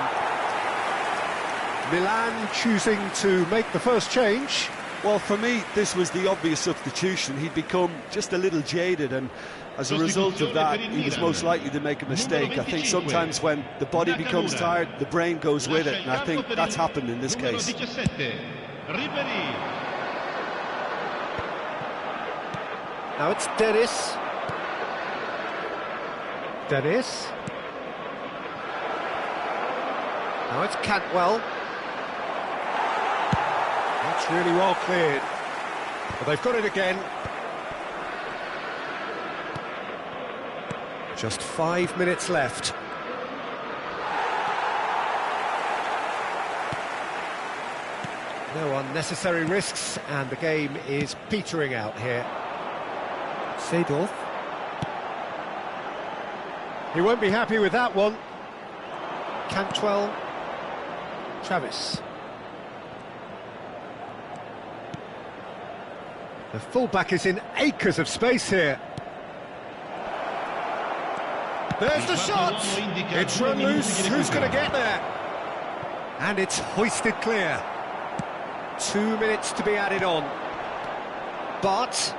Milan choosing to make the first change.
Well, for me, this was the obvious substitution. He'd become just a little jaded, and as a result of that, he was most likely to make a mistake. I think sometimes when the body becomes tired, the brain goes with it, and I think that's happened in this case.
Now it's Dennis. Dennis. Now it's Cantwell. That's really well cleared. But they've got it again. Just 5 minutes left. No unnecessary risks, and the game is petering out here. Seedorf. He won't be happy with that one. Cantwell. Travis. The fullback is in acres of space here. There's the shot! It's run loose. Who's going to get there? And it's hoisted clear. 2 minutes to be added on. But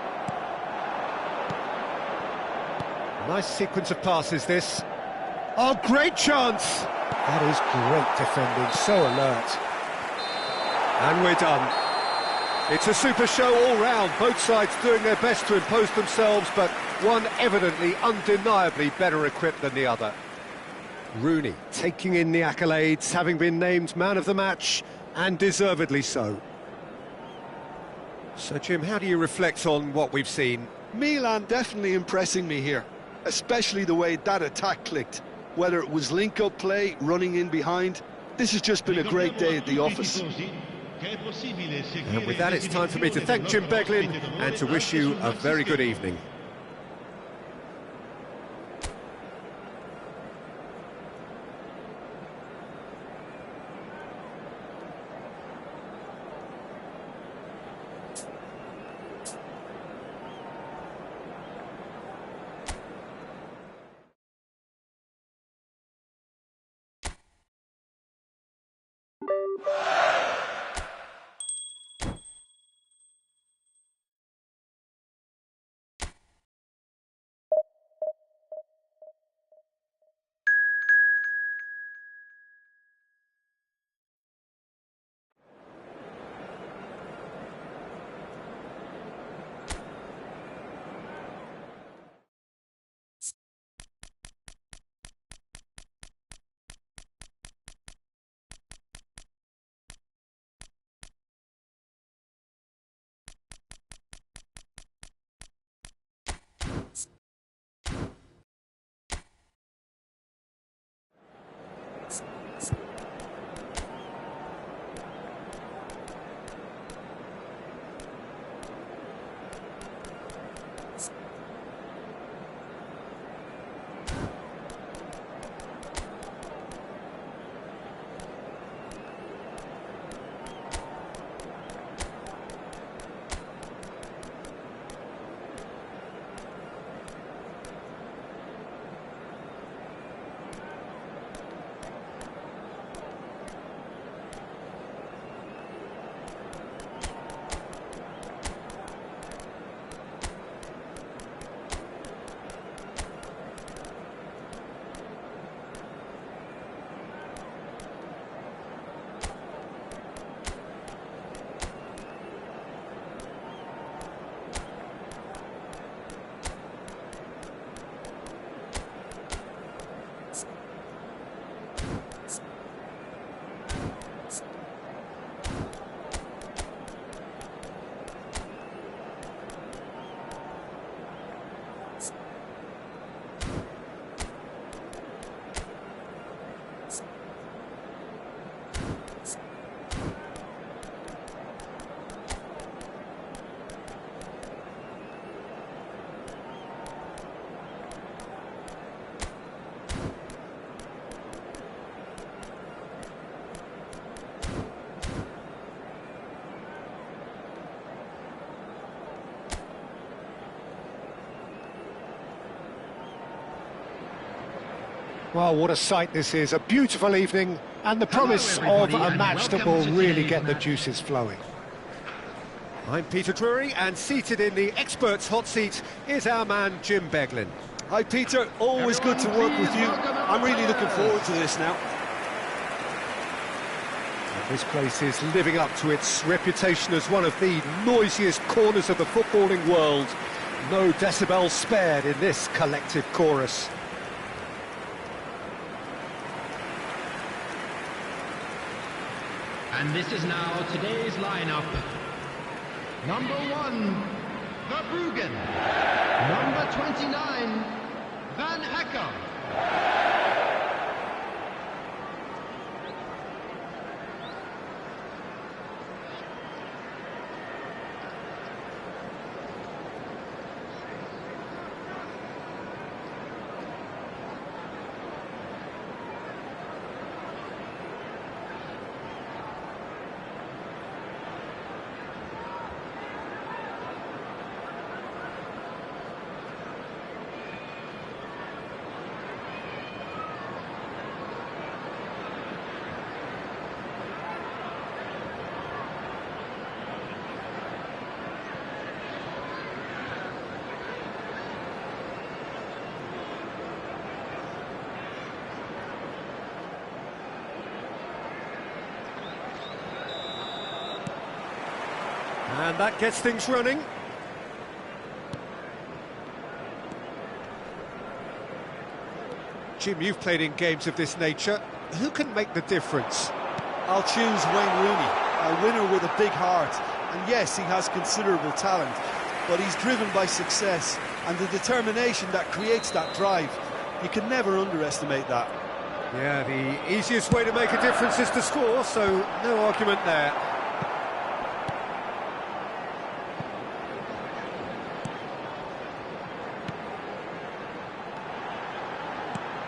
nice sequence of passes, this. Oh, great chance! That is great defending, so alert. And we're done. It's a super show all round, both sides doing their best to impose themselves, but one evidently, undeniably better equipped than the other. Rooney taking in the accolades, having been named man of the match, and deservedly so. So, Jim, how do you reflect on what we've seen?
Milan definitely impressing me here, especially the way that attack clicked. Whether it was link-up play, running in behind, this has just been a great day at the office.
And with that, it's time for me to thank Jim Beglin and to wish you a very good evening. Well, what a sight this is. A beautiful evening and the
Hello,
promise of
everybody,
a
and
match that
welcome
will
to
really
today's
get the
match.
juices flowing. I'm Peter Drury, and seated in the experts' hot seat is our man Jim Beglin.
Hi Peter, always good to work with you. I'm really looking forward to this now.
This place is living up to its reputation as one of the noisiest corners of the footballing world. No decibels spared in this collective chorus.
And this is now today's lineup. Number 1, Verbruggen. Number 29, Van Hecker.
And that gets things running. Jim, you've played in games of this nature. Who can make the difference?
I'll choose Wayne Rooney, a winner with a big heart. And yes, he has considerable talent, but he's driven by success and the determination that creates that drive. You can never underestimate that.
Yeah, the easiest way to make a difference is to score, so no argument there.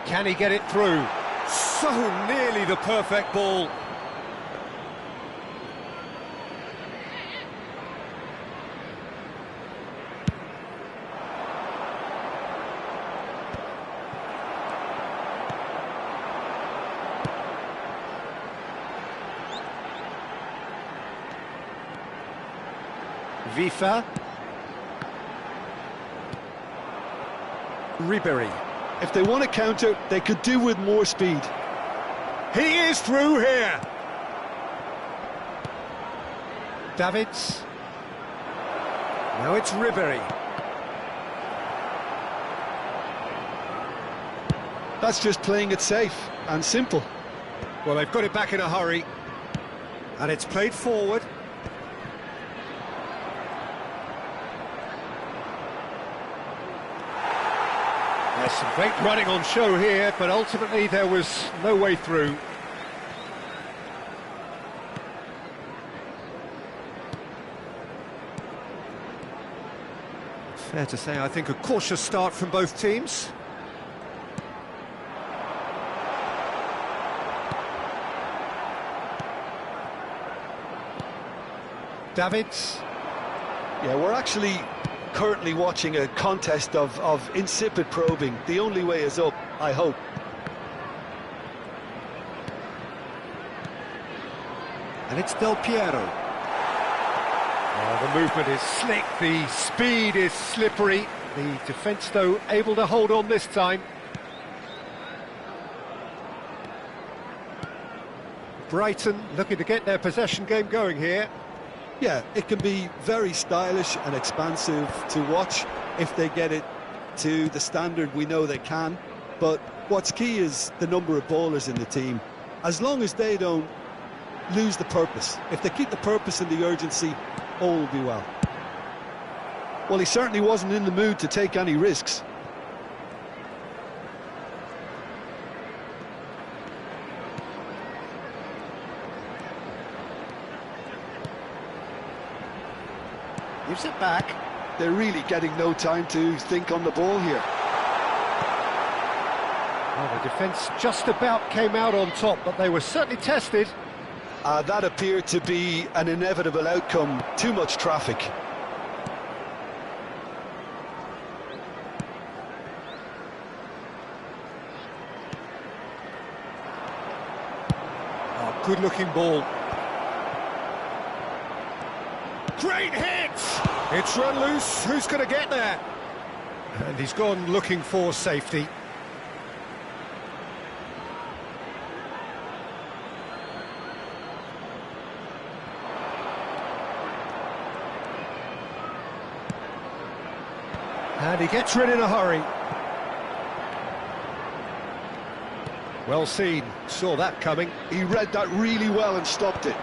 Can he get it through? So nearly the perfect ball. Vifa. Ribery.
If they want to counter, they could do with more speed.
He is through here. Davids. Now it's Ribery.
That's just playing it safe and simple.
Well, they've got it back in a hurry. And it's played forward. There's some great running on show here, but ultimately there was no way through. Fair to say, I think a cautious start from both teams. Davids.
Yeah, we're actually currently watching a contest of insipid probing. The only way is up, I hope.
And it's Del Piero. Oh, the movement is slick, the speed is slippery. The defence, though, able to hold on this time. Brighton looking to get their possession game going here.
Yeah, it can be very stylish and expansive to watch if they get it to the standard we know they can. But what's key is the number of ballers in the team. As long as they don't lose the purpose, if they keep the purpose and the urgency, all will be well. Well, he certainly wasn't in the mood to take any risks.
Gives it back.
They're really getting no time to think on the ball here.
Well, the defence just about came out on top, but they were certainly tested.
That appeared to be an inevitable outcome. Too much traffic.
good-looking ball. Great hit! It's run loose, who's going to get there? And he's gone looking for safety. And he gets rid in a hurry. Well seen, saw that coming.
He read that really well and stopped it.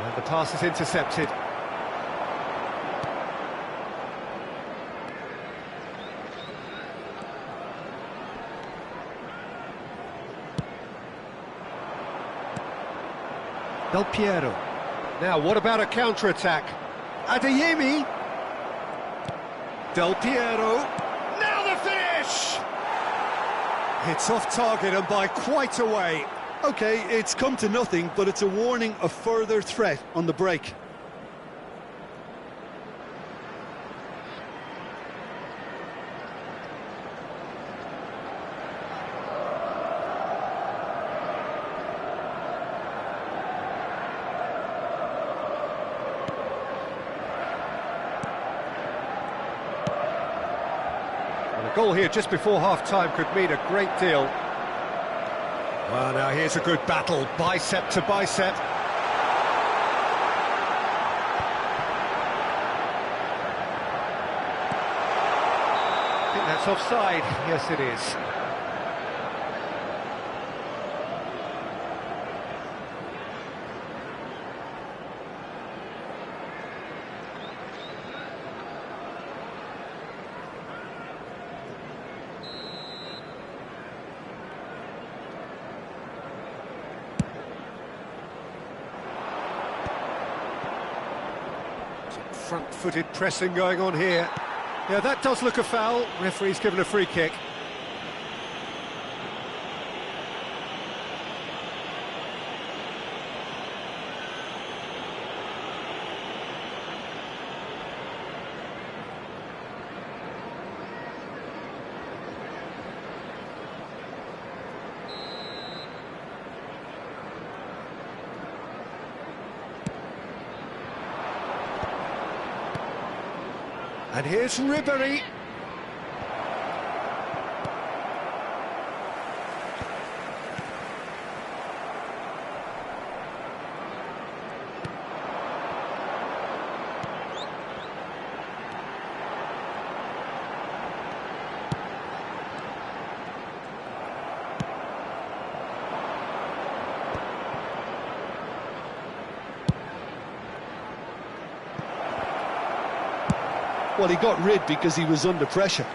And the pass is intercepted. Del Piero. Now, what about a counter-attack? Adeyemi. Del Piero. Now the finish! It's off target and by quite a way.
OK, it's come to nothing, but it's a warning of further threat on the break.
A goal here just before half-time could mean a great deal. Well, now here's a good battle, bicep to bicep. I think that's offside. Yes, it is. Front-footed pressing going on here. Yeah, that does look a foul. Referee's given a free kick. And here's Ribery.
Well, he got rid because he was under pressure.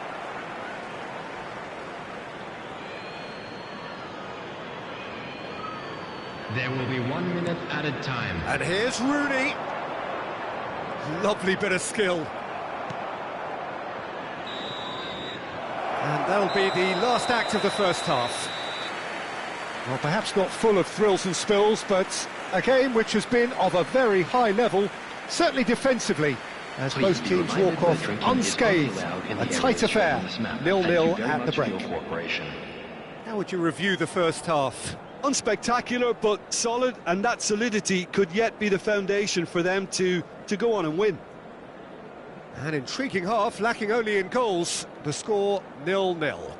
There will be 1 minute added time.
And here's Rooney. Lovely bit of skill. And that'll be the last act of the first half. Well, perhaps not full of thrills and spills, but a game which has been of a very high level, certainly defensively, as both teams walk off unscathed. A tight affair, 0-0 at the break. How would you review the first half?
Unspectacular, but solid, and that solidity could yet be the foundation for them to go on and win.
An intriguing half, lacking only in goals. The score 0-0.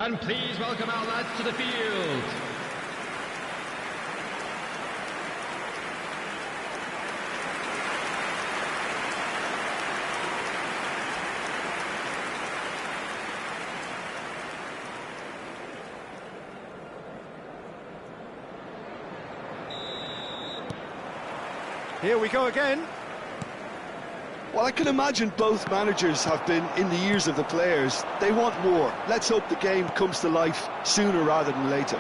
And please welcome our lads to the field.
Here we go again.
Well, I can imagine both managers have been in the ears of the players. They want more. Let's hope the game comes to life sooner rather than later.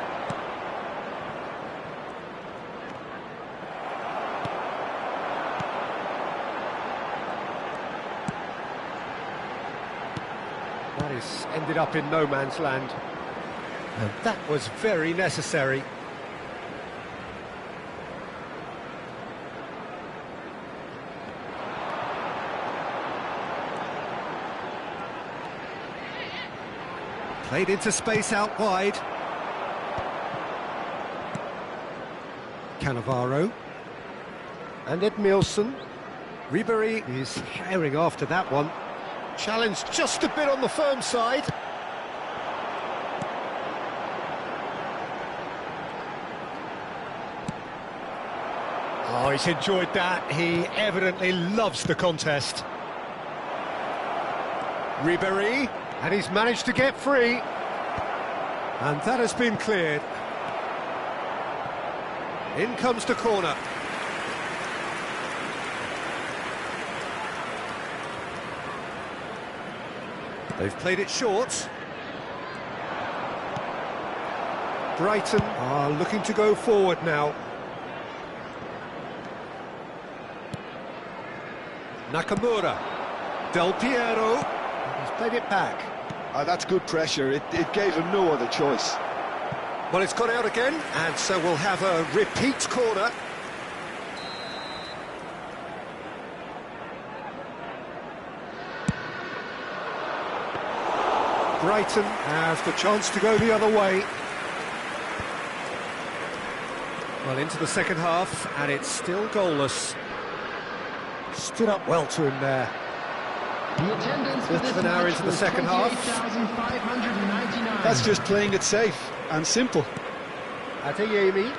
That is ended up in no man's land. And that was very necessary. Played into space out wide. Cannavaro. And Edmilson. Ribéry is herring after that one. Challenge just a bit on the firm side. Oh, he's enjoyed that. He evidently loves the contest. Ribéry. And he's managed to get free. And that has been cleared. In comes the corner. They've played it short. Brighton are looking to go forward now. Nakamura. Del Piero. He's played it back.
That's good pressure. It gave him no other choice.
Well, it's gone out again, and so we'll have a repeat corner. Brighton has the chance to go the other way. Well, into the second half, and it's still goalless. Stood up well to him there.
The attendance for
Fifth
this
of an hour
match
into the
was
second half.
28,599.
That's just playing it safe and simple.
Adeyemi.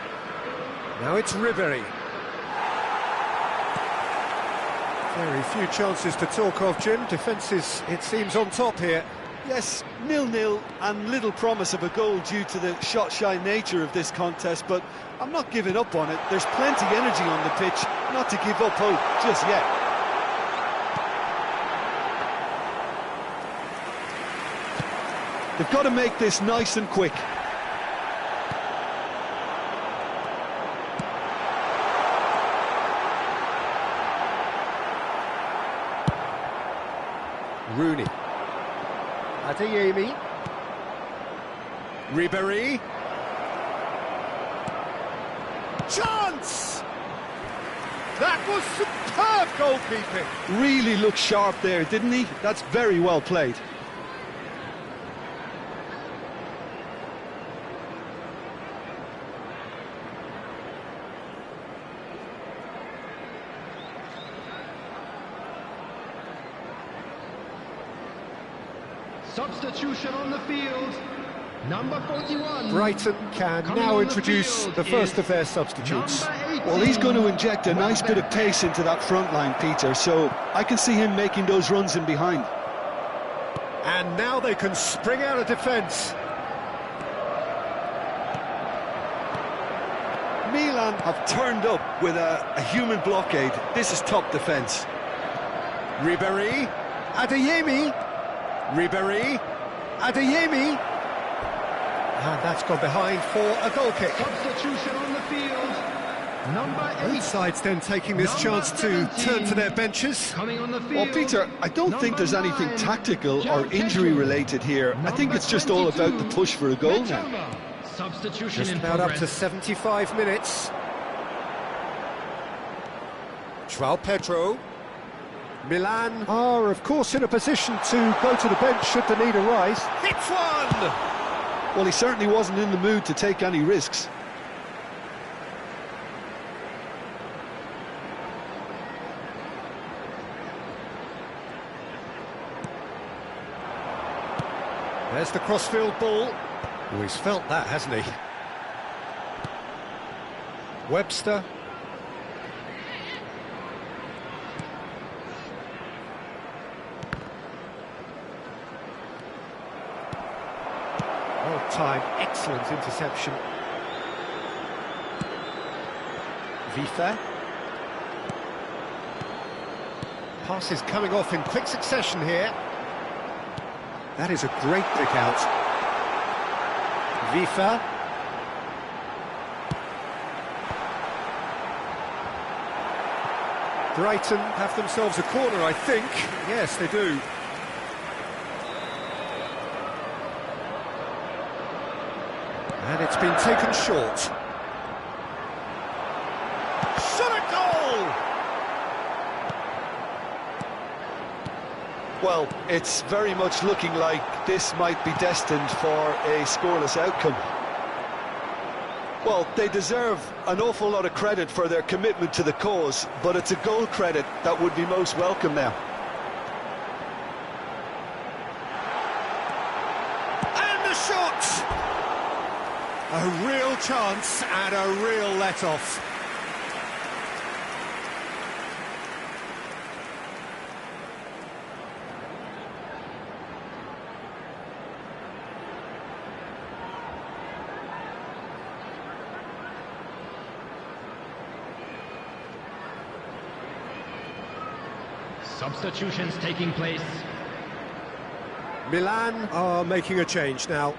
Now it's Ribéry. Very few chances to talk of, Jim. Defence is, it seems, on top here.
Yes, 0-0 and little promise of a goal due to the shot-shy nature of this contest, but I'm not giving up on it. There's plenty energy on the pitch, not to give up hope just yet. They've got to make this nice and quick.
Rooney. Adeyemi. Ribéry. Chance! That was superb goalkeeping.
Really looked sharp there, didn't he? That's very well played.
Substitution on the field. Number 41.
Brighton can now introduce the first of their substitutes.
Well, he's going to inject a nice bit of pace into that front line, Peter, so I can see him making those runs in behind.
And now they can spring out of defence.
Milan have turned up with a human blockade. This is top defence.
Ribéry. Adeyemi. Ribéry. Adeyemi. And that's gone behind for a goal kick.
Substitution on the field. Number 8.
Both sides then taking this chance to turn to their benches.
Coming on the field.
Well, Peter, I don't think there's anything tactical or injury-related here. I think it's just all about the push for a goal now.
Substitution
Just
in
about up to
progress.
75 minutes. João Pedro. Milan are, of course, in a position to go to the bench should the need arise. Hits one!
Well, he certainly wasn't in the mood to take any risks.
There's the crossfield ball. Oh, he's felt that, hasn't he? Webster. Well-timed, excellent interception. Vifa. Passes coming off in quick succession here. That is a great pick out. Vifa. Brighton have themselves a corner, I think. Yes, they do. And it's been taken short. Shot a goal!
Well, it's very much looking like this might be destined for a scoreless outcome. Well, they deserve an awful lot of credit for their commitment to the cause, but it's a goal credit that would be most welcome now.
And the shot! A real chance and a real let-off.
Substitutions taking place.
Milan are making a change now.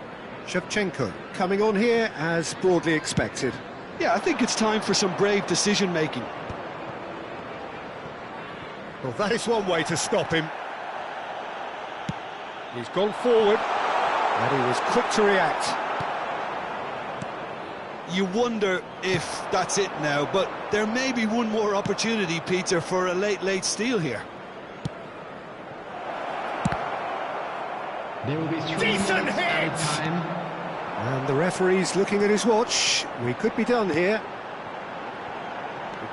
Shevchenko coming on here as broadly expected.
Yeah, I think it's time for some brave decision-making.
Well, that is one way to stop him. He's gone forward, and he was quick to react.
You wonder if that's it now, but there may be one more opportunity, Peter, for a late steal here.
There will be 3
Decent
minutes
hit!
added time.
And the referee's looking at his watch. We could be done here.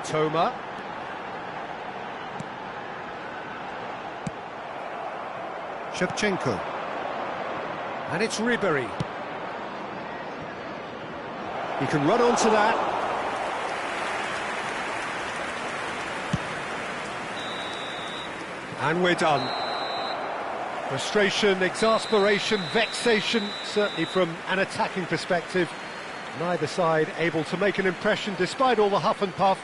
Toma. Shevchenko. And it's Ribery. He can run onto that. And we're done. Frustration, exasperation, vexation, certainly from an attacking perspective. Neither side able to make an impression despite all the huff and puff.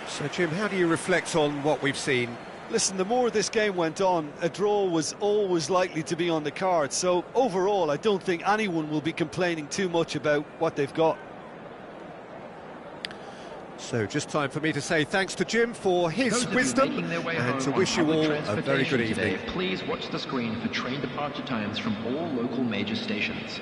So, Jim, how do you reflect on what we've seen?
Listen, the more this game went on, a draw was always likely to be on the card. So, overall, I don't think anyone will be complaining too much about what they've got.
So, just time for me to say thanks to Jim for his
Those of you
wisdom
making their way
and
home
to
on
wish you
public
all a very good
transportation
evening.
today, please watch the screen for train departure times from all local major stations.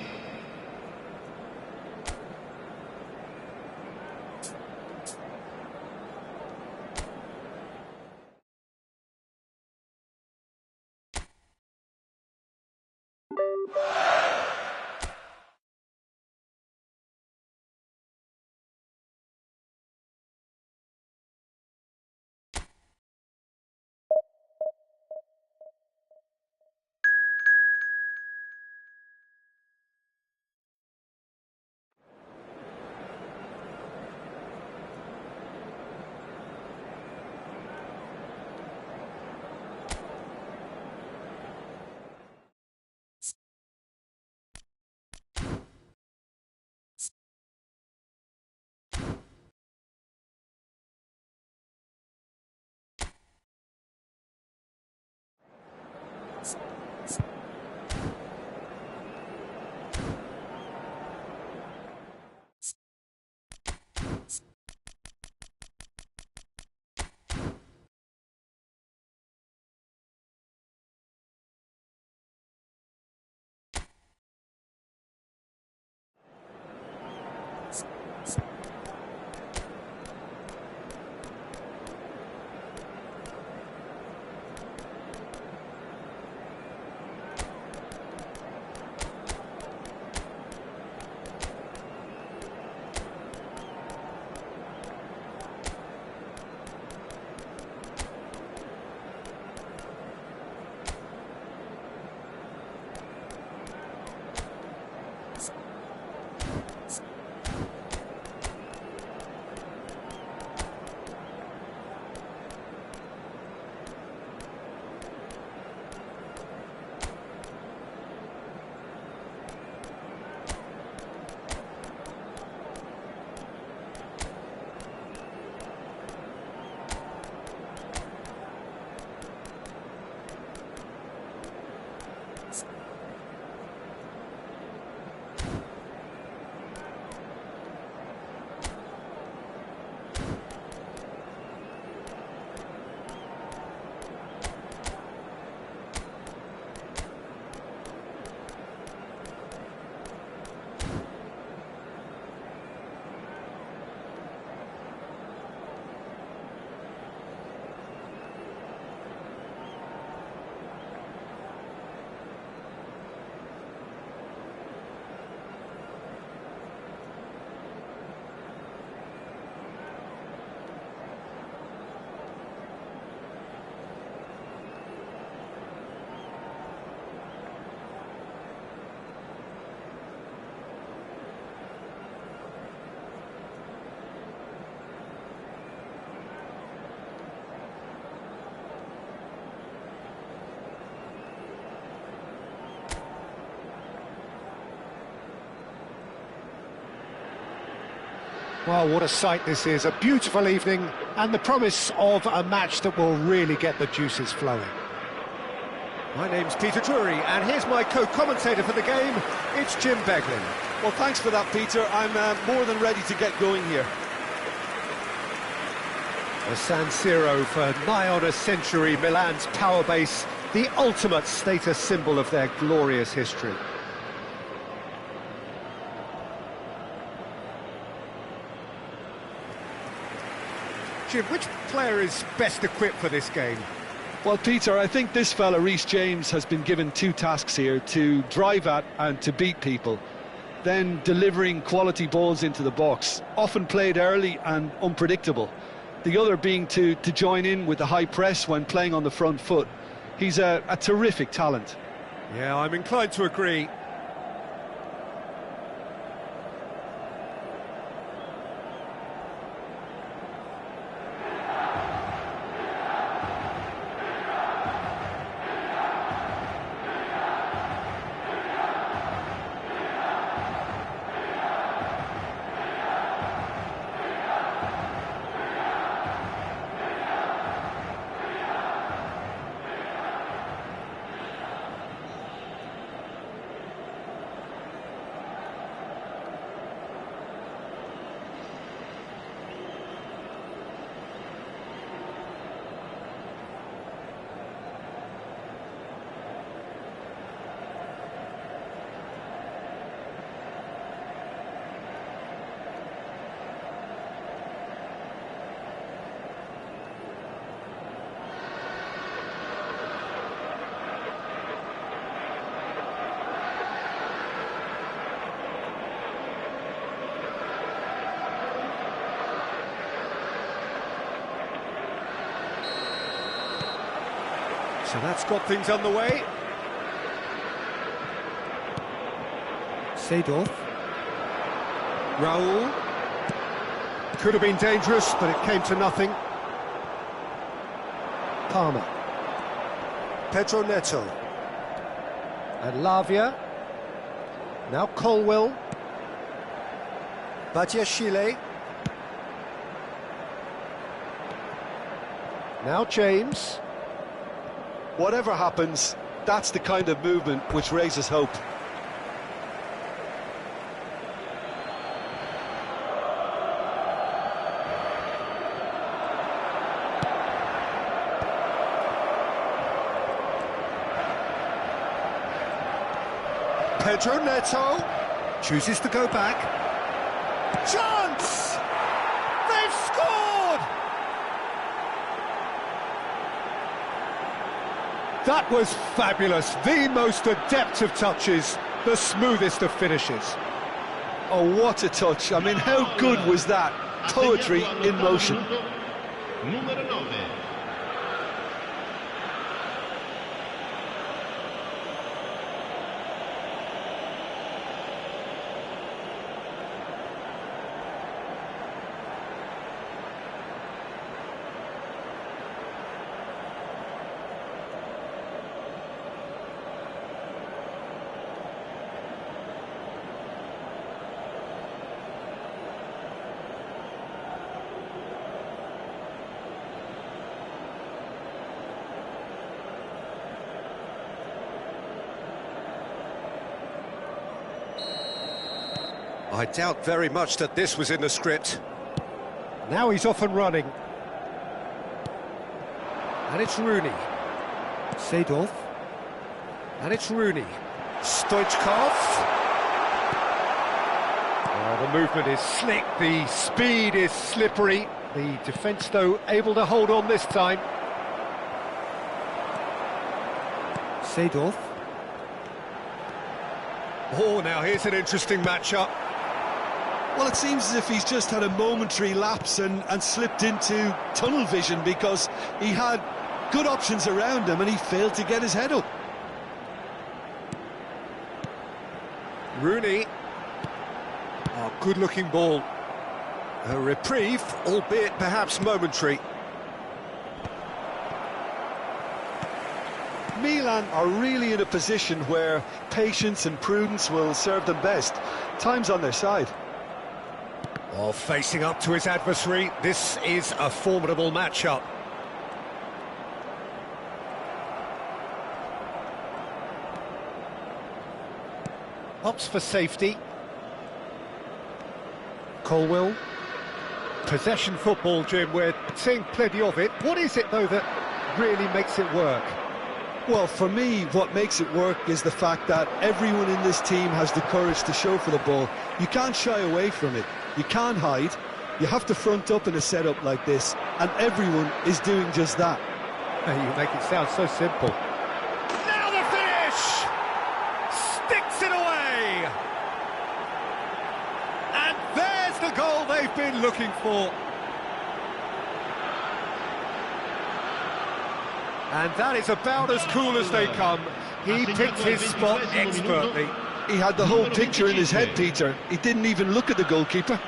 Well, what a sight this is. A beautiful evening and the promise of a match that will really get the juices flowing. My name's Peter Drury, and here's my co-commentator for the game. It's Jim Beglin.
Well, thanks for that, Peter. I'm more than ready to get going here.
The San Siro for nigh on a century, Milan's power base, the ultimate status symbol of their glorious history. Jim, which player is best equipped for this game?
Well, Peter, I think this fella, Reece James, has been given two tasks here: to drive at and to beat people, then delivering quality balls into the box, often played early and unpredictable. The other being to join in with the high press when playing on the front foot. He's a terrific talent.
Yeah, I'm inclined to agree. So that's got things underway. Seedorf. Raul. Could have been dangerous, but it came to nothing. Palmer. Pedro Neto. And Lavia. Now Colwell. Badiashile. Now James.
Whatever happens, that's the kind of movement which raises hope.
Pedro Neto chooses to go back. Chance! They've scored! That was fabulous. The most adept of touches, the smoothest of finishes.
Oh, what a touch. I mean, how good was that? Poetry in motion.
Numero 9.
I doubt very much that this was in the script. Now he's off and running. And it's Rooney. Seedorf. And it's Rooney. Stoichkov. Oh, the movement is slick, the speed is slippery. The defence, though, able to hold on this time. Seedorf. Oh, now here's an interesting matchup.
Well, it seems as if he's just had a momentary lapse and slipped into tunnel vision, because he had good options around him and he failed to get his head up.
Rooney. Oh, good-looking ball. A reprieve, albeit perhaps momentary.
Milan are really in a position where patience and prudence will serve them best. Time's on their side.
Oh, facing up to his adversary, this is a formidable matchup. Opts for safety. Colwill. Possession football, Jim, we're seeing plenty of it. What is it, though, that really makes it work?
Well, for me, what makes it work is the fact that everyone in this team has the courage to show for the ball. You can't shy away from it. You can't hide. You have to front up in a setup like this, and everyone is doing just that.
You make it sound so simple. Now the finish! Sticks it away! And there's the goal they've been looking for. And that is about as cool as they come. He picked his spot expertly.
He had the whole picture in his head, Peter. He didn't even look at the goalkeeper.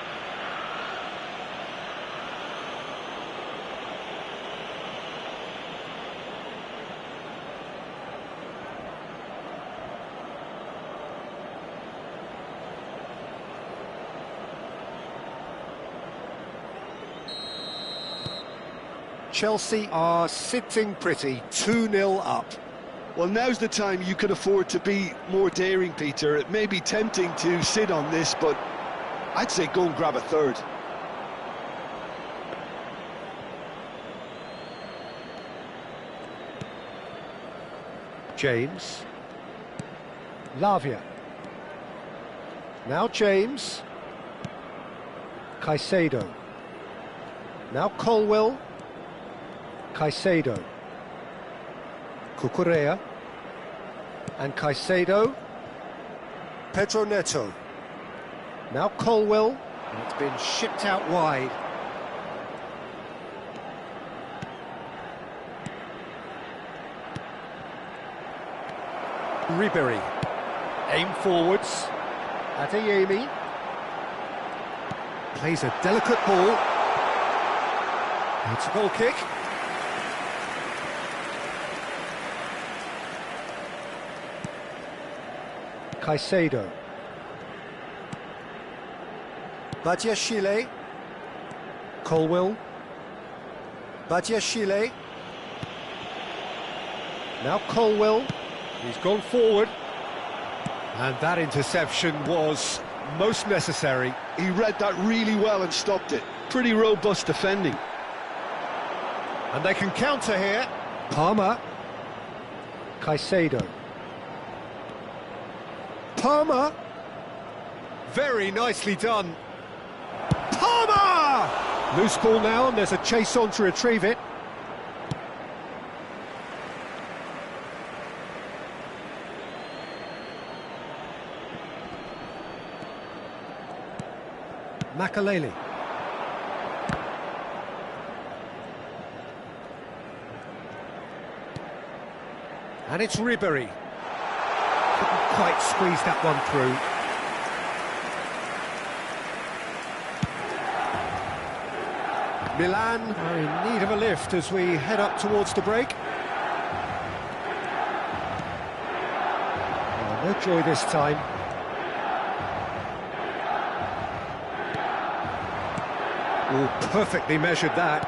Chelsea are sitting pretty, 2-0 up.
Well, now's the time you can afford to be more daring, Peter. It may be tempting to sit on this, but I'd say go and grab a third.
James. Lavia. Now James. Caicedo. Now Colwill. Caicedo. Cucurella. And Caicedo. Pedro Neto. Now Colwill. And it's been shipped out wide. Ribery. Aim forwards. Adeyemi. Plays a delicate ball. It's a goal kick. Caicedo. Badiashile. Colwill. Badiashile. Now Colwill. He's gone forward. And that interception was most necessary.
He read that really well and stopped it. Pretty robust defending.
And they can counter here. Palmer. Caicedo. Palmer. Very nicely done. Palmer! Loose ball now, and there's a chase on to retrieve it. Makalele. And it's Ribery. Couldn't quite squeeze that one through. Milan are in need of a lift as we head up towards the break. Oh, no joy this time. Oh, perfectly measured that.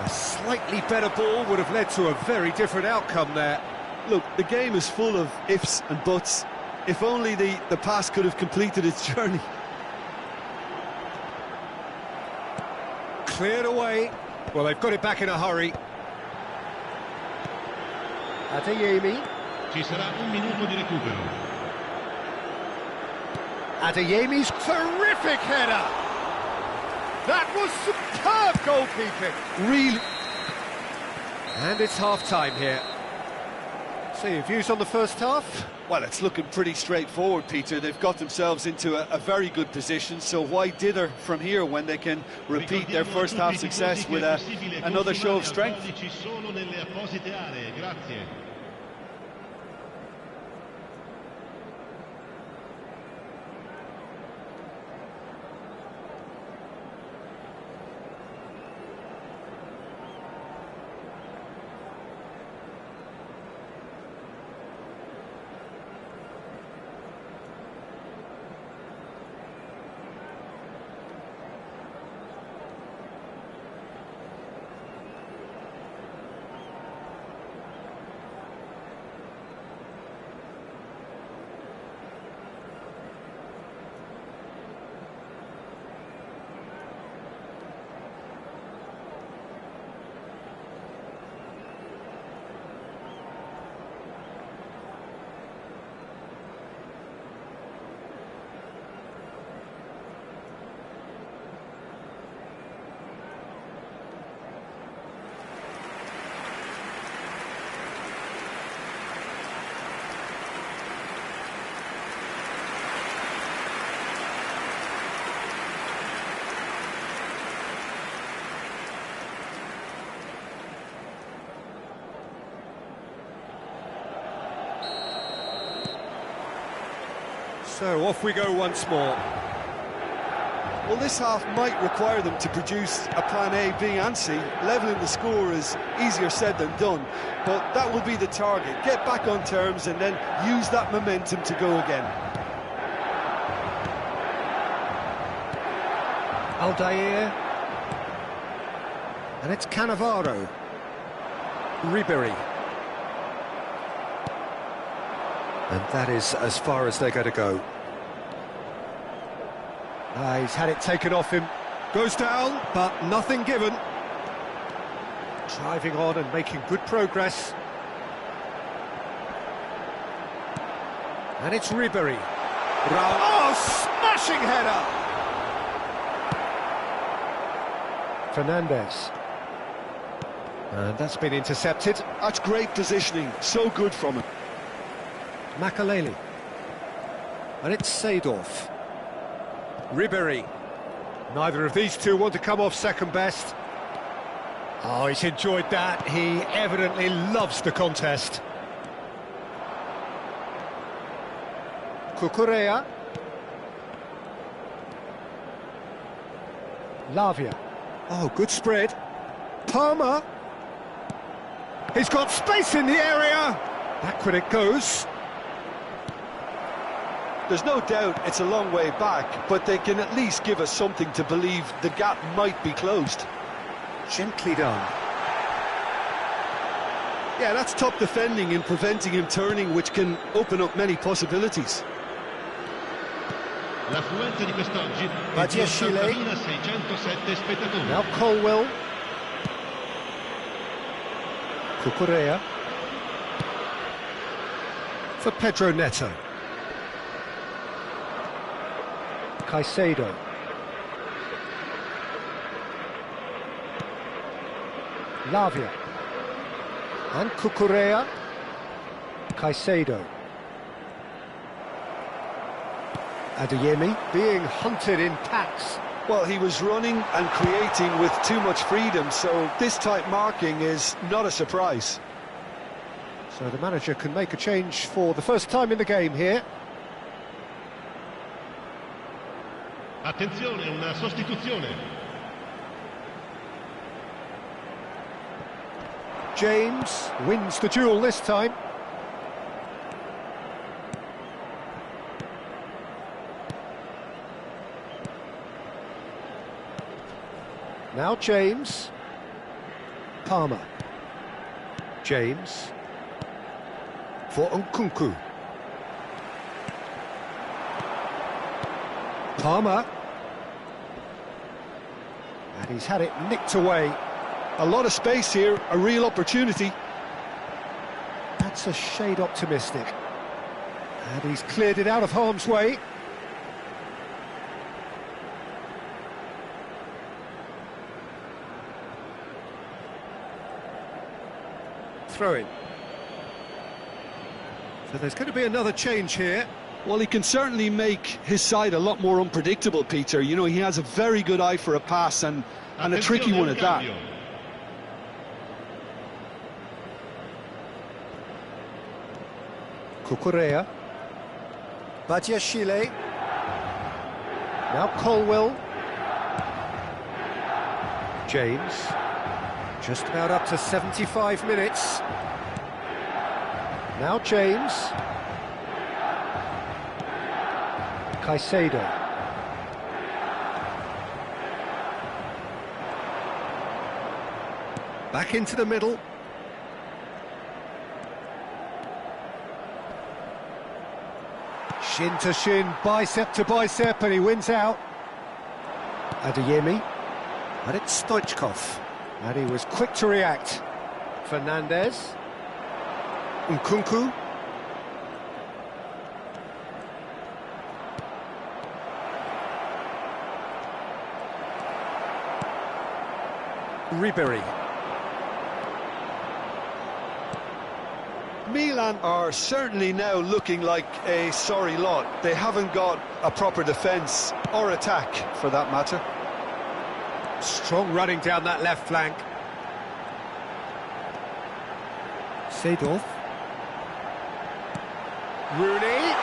A slightly better ball would have led to a very different outcome there.
Look, the game is full of ifs and buts. If only the pass could have completed its journey.
Cleared away. Well, they've got it back in a hurry. Adeyemi.
Ci sarà un minuto di recupero.
Adeyemi's terrific header. That was superb goalkeeping.
Really.
And it's half-time here. So your views on the first half?
Well, it's looking pretty straightforward, Peter. They've got themselves into a very good position, so why dither from here when they can repeat their first half success with another show of strength?
So off we go once more.
Well, this half might require them to produce a plan A, B and C. Levelling the score is easier said than done, but that will be the target. Get back on terms and then use that momentum to go again.
Aldair. And it's Cannavaro. Ribery. And that is as far as they're going to go. He's had it taken off him. Goes down, but nothing given. Driving on and making good progress. And it's Ribery. Oh, smashing header! Fernandez. And that's been intercepted.
That's great positioning, so good from him.
Makalele. And it's Seedorf. Ribery. Neither of these two want to come off second best. Oh, he's enjoyed that. He evidently loves the contest. Cucurella. Lavia. Oh, good spread. Palmer. He's got space in the area. Back when it goes.
There's no doubt it's a long way back, but they can at least give us something to believe the gap might be closed.
Gently done.
Yeah, that's top defending and preventing him turning, which can open up many possibilities.
L'affluenza di quest'oggi è di
Badiashile.
80.607 spettatori.
Now Colwell. Cucurella. For Pedro Neto. Caicedo. Lavia. And Cucurella. Caicedo. Adeyemi being hunted in packs.
Well, he was running and creating with too much freedom, so this type marking is not a surprise.
So the manager can make a change for the first time in the game here.
Attenzione, una sostituzione.
James wins the duel this time. Now James. Palmer. James. For Nkunku. Palmer. And he's had it nicked away.
A lot of space here, a real opportunity.
That's a shade optimistic. And he's cleared it out of harm's way. Throw in. So there's going to be another change here.
Well, he can certainly make his side a lot more unpredictable, Peter. You know, he has a very good eye for a pass and a tricky one at that.
Cucurella. Badiashile. Now Colwell. James. Just about up to 75 minutes. Now James. Caicedo. Back into the middle. Shin to shin, bicep to bicep, and he wins out. Adeyemi. And it's Stoichkov. And he was quick to react. Fernandez. Nkunku. Ribery.
Milan are certainly now looking like a sorry lot. They haven't got a proper defence or attack, for that matter.
Strong running down that left flank. Seedorf. Rooney.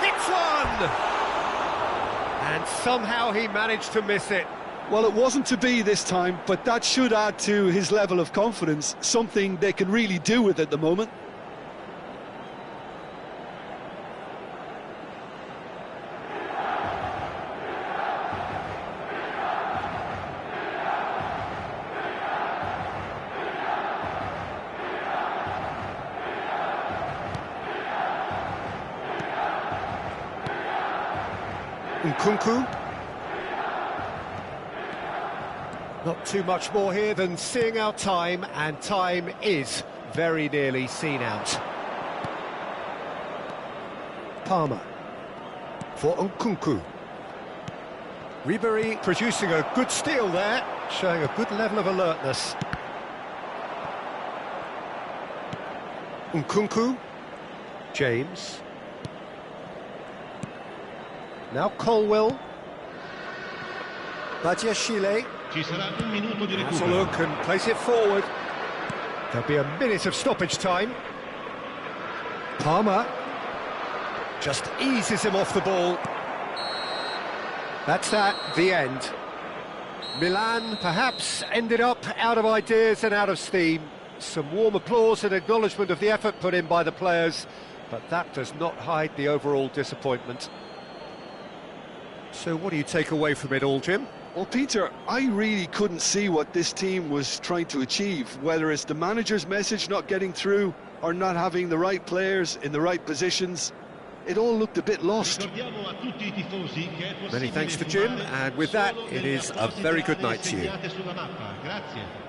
Hits That's one! And somehow he managed to miss it.
Well, it wasn't to be this time, but that should add to his level of confidence, something they can really do with at the moment.
Nkunku. Not too much more here than seeing out time, and time is very nearly seen out. Palmer for Nkunku. Ribery producing a good steal there, showing a good level of alertness. Nkunku. James. Now Colwell. Badiashile.
Ci sarà un minuto di
Has a
recupero.
look and place it forward. There'll be a minute of stoppage time. Palmer just eases him off the ball. That's the end. Milan perhaps ended up out of ideas and out of steam. Some warm applause and acknowledgement of the effort put in by the players, but that does not hide the overall disappointment. So what do you take away from it all, Jim?
Well, Peter, I really couldn't see what this team was trying to achieve, whether it's the manager's message not getting through or not having the right players in the right positions. It all looked a bit lost.
Ricordiamo a tutti i tifosi che è
Many
possibile
thanks to Jim,
fumare
and with that,
solo
it
nelle
is a
apposite
very good
aree
night to you.
segnate sulla mappa. Grazie.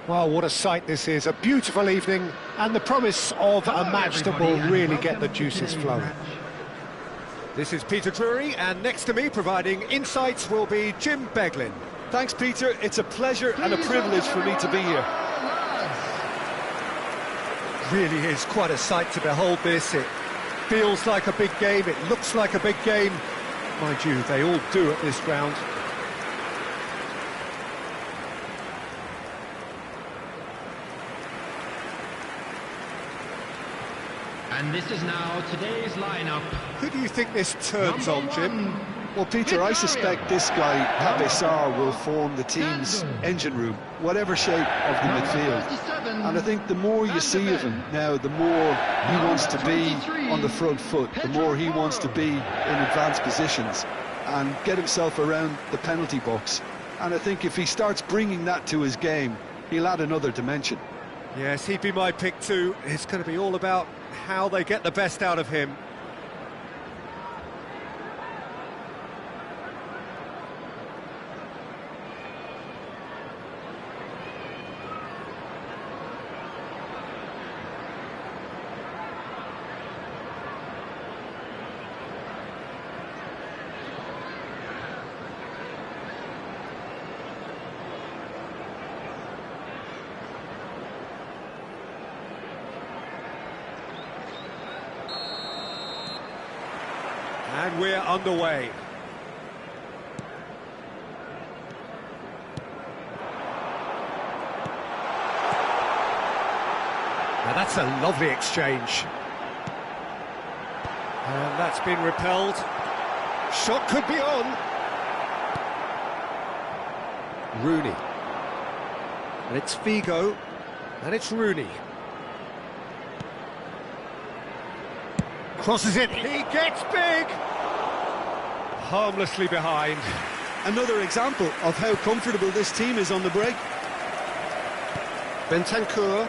Well, what a sight this is, a beautiful evening, and the promise of a match that will really get the juices flowing. This is Peter Drury, and next to me, providing insights, will be Jim Beglin.
Thanks, Peter. It's a pleasure and a privilege for me to be here.
Really is quite a sight to behold this. It feels like a big game, it looks like a big game. Mind you, they all do at this round.
And this is now today's lineup.
Who do you think this turns on, Jim?
Well, Peter, I suspect this guy, Tsubasa, will form the team's engine room, whatever shape of the midfield. And I think the more you see of him now, the more he wants to be on the front foot, the more he wants to be in advanced positions and get himself around the penalty box. And I think if he starts bringing that to his game, he'll add another dimension.
Yes, he'd be my pick too. It's going to be all about how they get the best out of him. And we're underway. Now that's a lovely exchange. And that's been repelled. Shot could be on. Rooney. And it's Figo. And it's Rooney. Crosses it. He gets big. Harmlessly behind.
Another example of how comfortable this team is on the break.
Bentancur.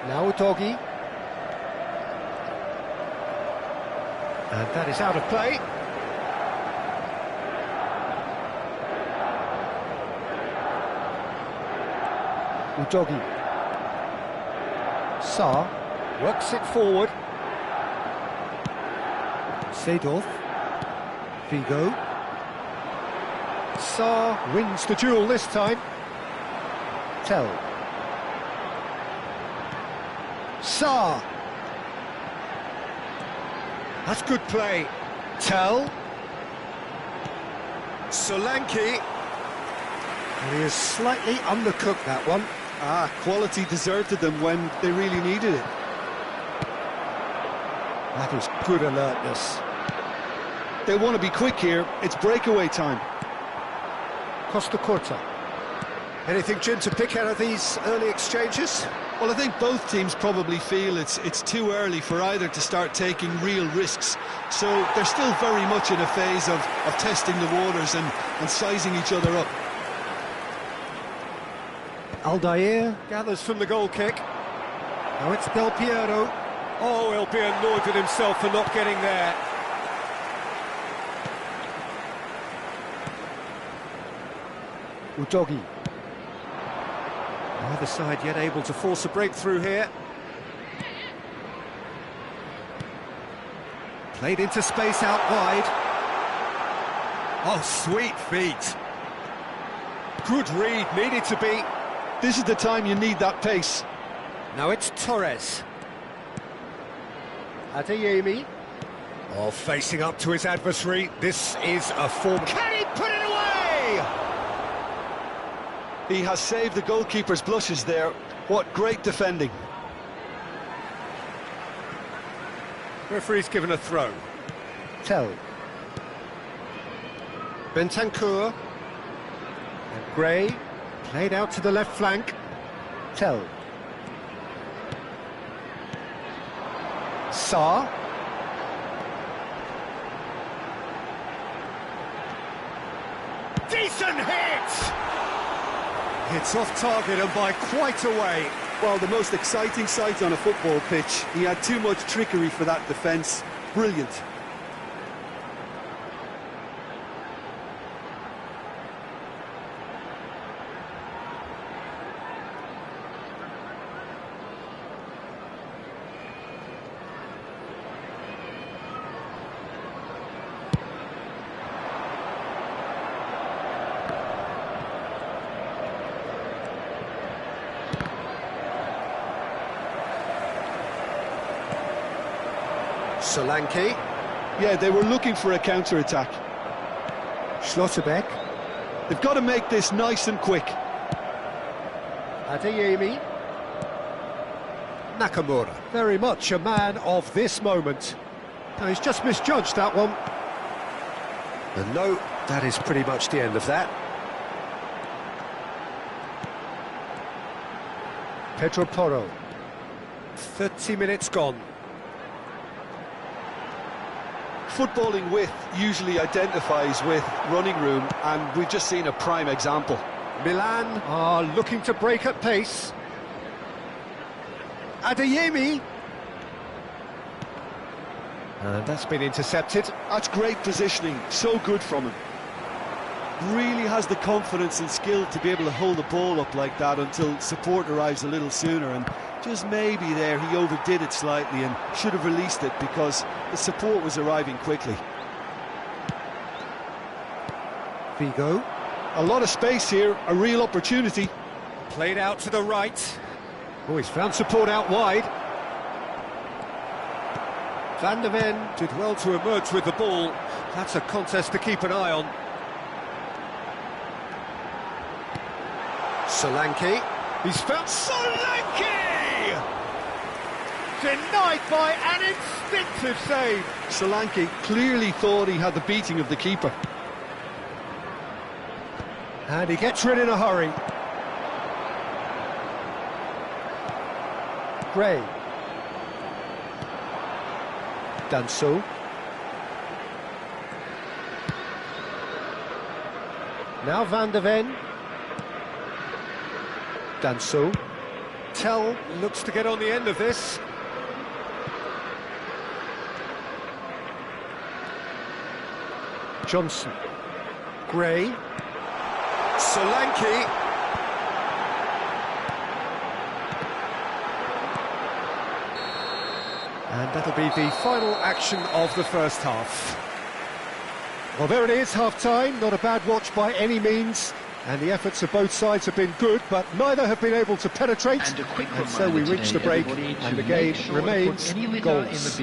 Now Udogi. And that is out of play. Udogi. Sarr works it forward. Seedorf. Figo. Sarr wins the duel this time. Tell. Sarr. That's good play. Tell. Solanke. And he has slightly undercooked that one.
Quality deserted them when they really needed it.
That is good alertness.
They want to be quick here. It's breakaway time.
Costa Curta. Anything, Jim, to pick out of these early exchanges?
Well, I think both teams probably feel it's too early for either to start taking real risks. So they're still very much in a phase of testing the waters and sizing each other up.
Aldair gathers from the goal kick. Now it's Del Piero. Oh, he'll be annoyed with himself for not getting there. Udogi. Neither side yet able to force a breakthrough here. Played into space out wide. Oh, sweet feet. Good read, needed to be.
This is the time you need that pace.
Now it's Torres. Adeyemi. Oh, facing up to his adversary. This is a form. Can he put it away?
He has saved the goalkeeper's blushes there. What great defending.
Referee's given a throw. Tell. Bentancur. And Gray. Played out to the left flank. Tell. Sarr. Decent hit! It's off target and by quite a way.
Well, the most exciting sight on a football pitch. He had too much trickery for that defence. Brilliant.
Solanke.
Yeah, they were looking for a counter-attack.
Schlotterbeck.
They've got to make this nice and quick.
Adeyemi. Nakamura. Very much a man of this moment. No, he's just misjudged that one. And no, that is pretty much the end of that. Pedro Porro. 30 minutes gone.
Footballing width usually identifies with running room, and we've just seen a prime example.
Milan are looking to break at pace. Adeyemi. And that's been intercepted.
That's great positioning, so good from him. Really has the confidence and skill to be able to hold the ball up like that until support arrives a little sooner, and just maybe there he overdid it slightly and should have released it because the support was arriving quickly.
Vigo.
A lot of space here, a real opportunity.
Played out to the right. Oh, he's found support out wide. Van der Ven did well to emerge with the ball. That's a contest to keep an eye on. Solanke. He's found Solanke! Denied by an instinctive save.
Solanke clearly thought he had the beating of the keeper.
And he gets rid in a hurry. Gray. Danso. Now Van der Ven. Danso. Tell looks to get on the end of this. Johnson. Gray. Solanke. And that'll be the final action of the first half. Well, there it is, half-time. Not a bad watch by any means. And the efforts of both sides have been good, but neither have been able to penetrate.
And
so we reach the break, and the game remains goalless.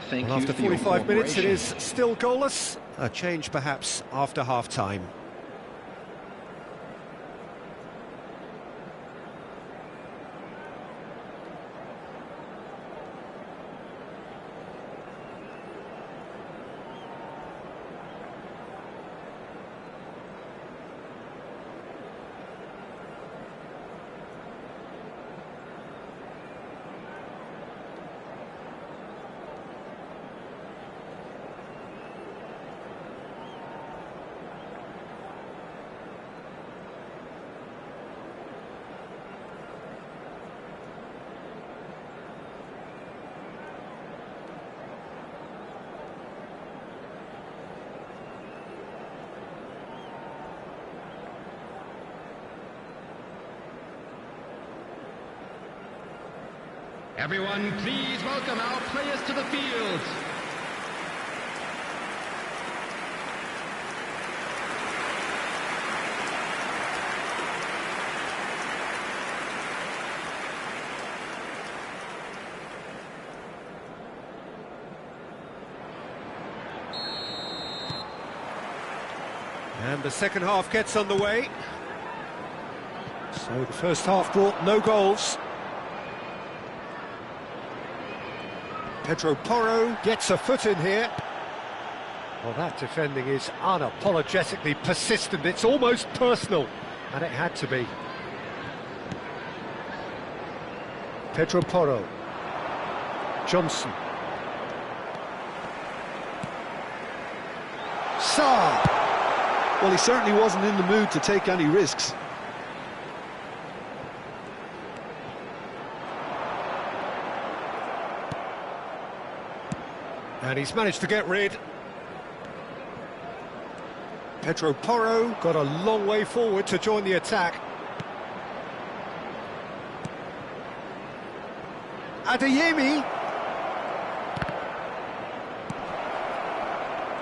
Thank
Well,
you
after
for your
45 minutes, it
cooperation.
is still goalless. A change, perhaps, after half-time.
Everyone, please welcome our players to the field.
And the second half gets underway. So the first half brought no goals. Pedro Porro gets a foot in here. Well, that defending is unapologetically persistent. It's almost personal, and it had to be. Pedro Porro. Johnson. Sarr.
Well, he certainly wasn't in the mood to take any risks.
And he's managed to get rid. Pedro Porro got a long way forward to join the attack. Adeyemi.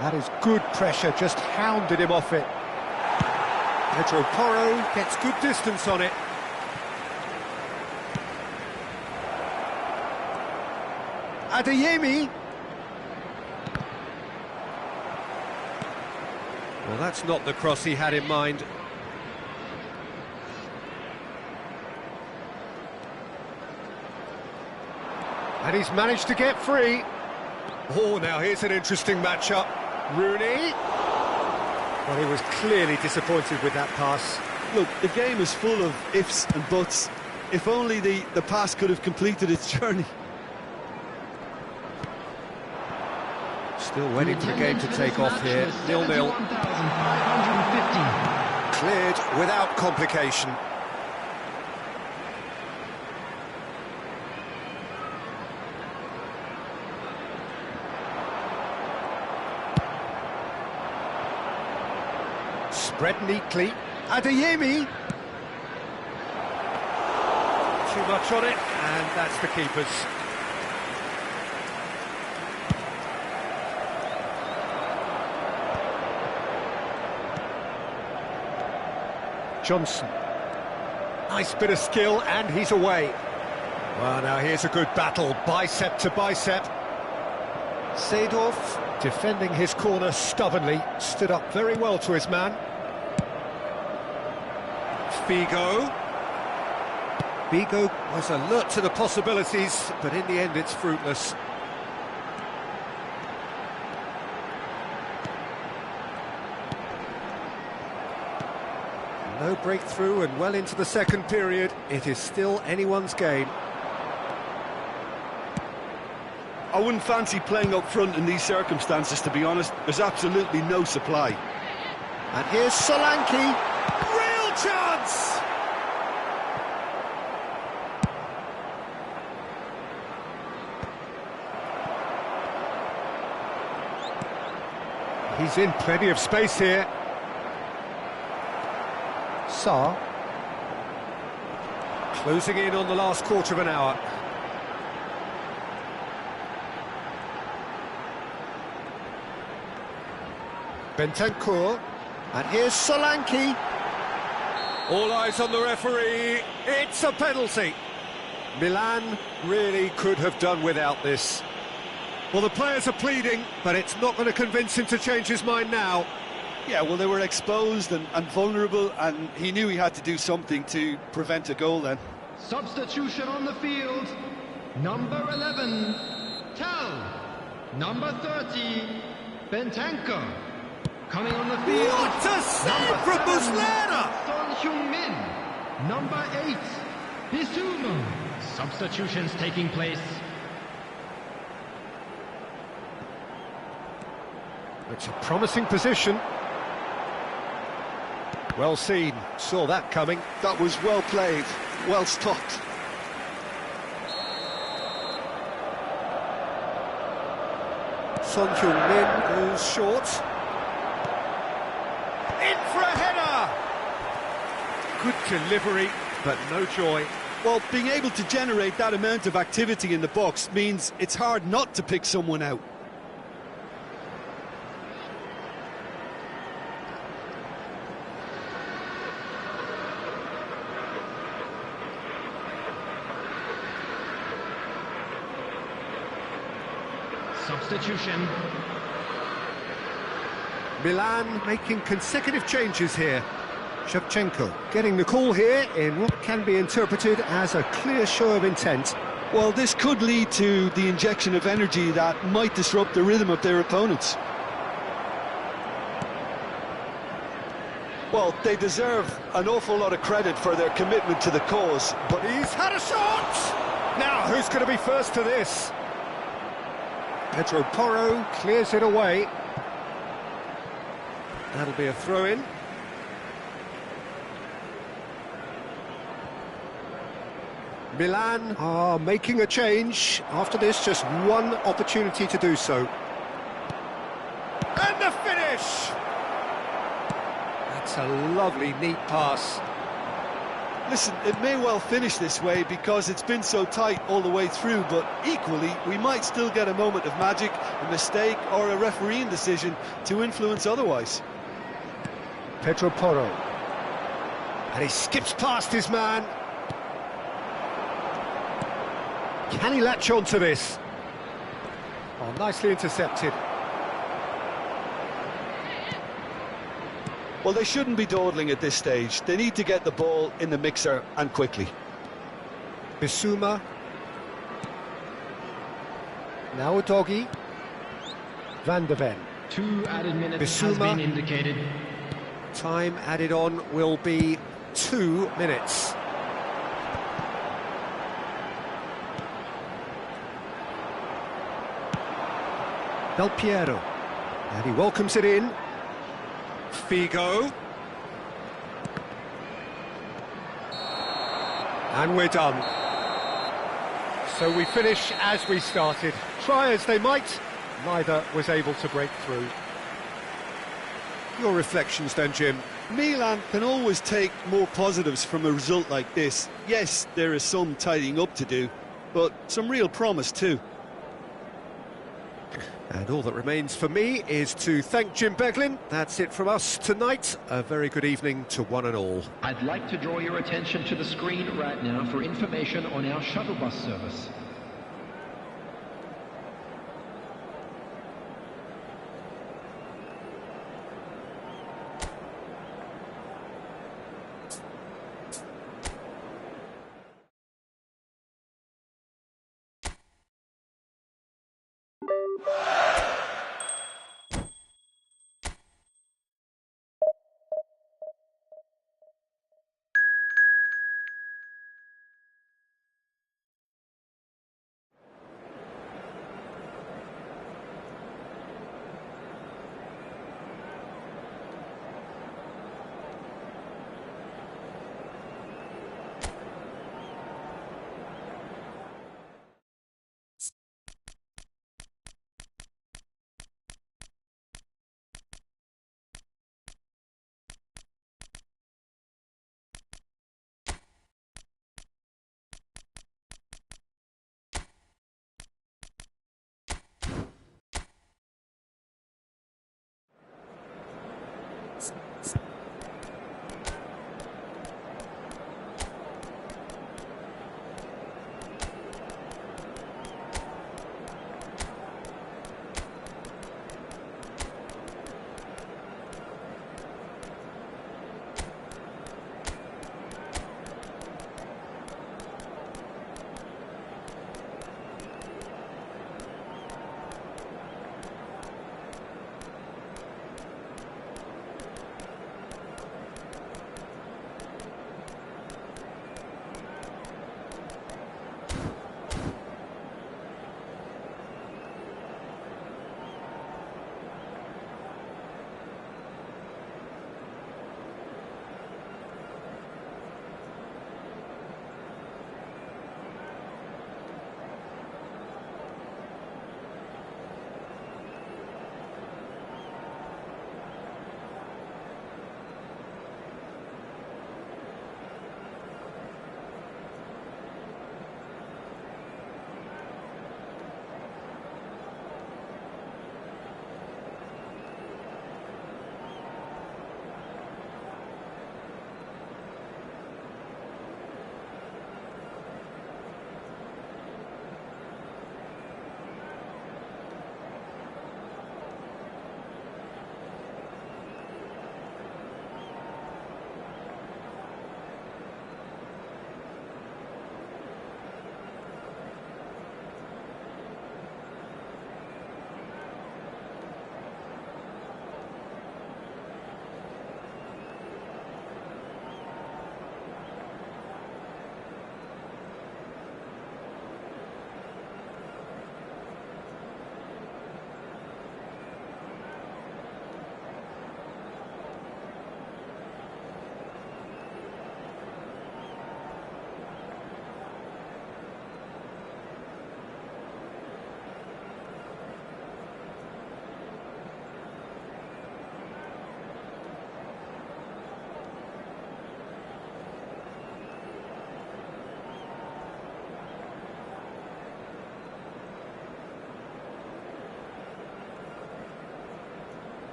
That is good pressure, just hounded him off it. Pedro Porro gets good distance on it. Adeyemi. Well, that's not the cross he had in mind. And he's managed to get free. Oh, now here's an interesting matchup. Rooney. Well, he was clearly disappointed with that pass.
Look, the game is full of ifs and buts. If only the pass could have completed its journey.
Still waiting for the game to take off here. 0-0. Cleared without complication. Spread neatly. Adeyemi. Too much on it, and that's the keeper's. Johnson. Nice bit of skill, and he's away. Well, now here's a good battle, bicep to bicep. Seedorf, defending his corner stubbornly, stood up very well to his man. Figo. Figo was alert to the possibilities, but in the end it's fruitless. No breakthrough and well into the second period. It is still anyone's game.
I wouldn't fancy playing up front in these circumstances, to be honest. There's absolutely no supply.
And here's Solanke. Real chance! He's in plenty of space here. Sarr. Closing in on the last quarter of an hour. Bentancur. And here's Solanke. All eyes on the referee. It's a penalty. Milan really could have done without this. Well, the players are pleading, but it's not going to convince him to change his mind now.
Yeah, well, they were exposed and vulnerable, and he knew he had to do something to prevent a goal then.
Substitution on the field. Number 11, Tel. Number 30, Bentancur. Coming on the field.
What a save from Muslera!
Son Heung-min. Number 8, Bissouma. Substitutions taking place.
It's a promising position. Well seen, saw that coming.
That was well played, well stopped.
Son Heung-min goes short. In for a header! Good delivery, but no joy.
Well, being able to generate that amount of activity in the box means it's hard not to pick someone out.
Substitution.
Milan making consecutive changes here. Shevchenko getting the call here in what can be interpreted as a clear show of intent.
Well, this could lead to the injection of energy that might disrupt the rhythm of their opponents. Well, they deserve an awful lot of credit for their commitment to the cause, but
He's had a shot! Now, who's going to be first to this? Pedro Porro clears it away. That'll be a throw-in. Milan are making a change. After this, just one opportunity to do so. And the finish! That's a lovely, neat pass.
listen, it may well finish this way because it's been so tight all the way through, but equally, we might still get a moment of magic, a mistake or a refereeing decision to influence otherwise.
Pedro Porro. And he skips past his man. Can he latch on to this? Oh, nicely intercepted.
Well, they shouldn't be dawdling at this stage. They need to get the ball in the mixer and quickly.
Bissouma. Now Udogi. Van de Ven.
2 added minutes has
Bissouma.
been indicated.
Time added on will be 2 minutes. Del Piero. And he welcomes it in. Figo. And we're done. So we finish as we started. Try as they might, neither was able to break through. Your reflections then, Jim?
Milan can always take more positives from a result like this. Yes, there is some tidying up to do, but some real promise too.
And all that remains for me is to thank Jim Beglin. That's it from us tonight. A very good evening to one and all.
I'd like to draw your attention to the screen right now for information on our shuttle bus service.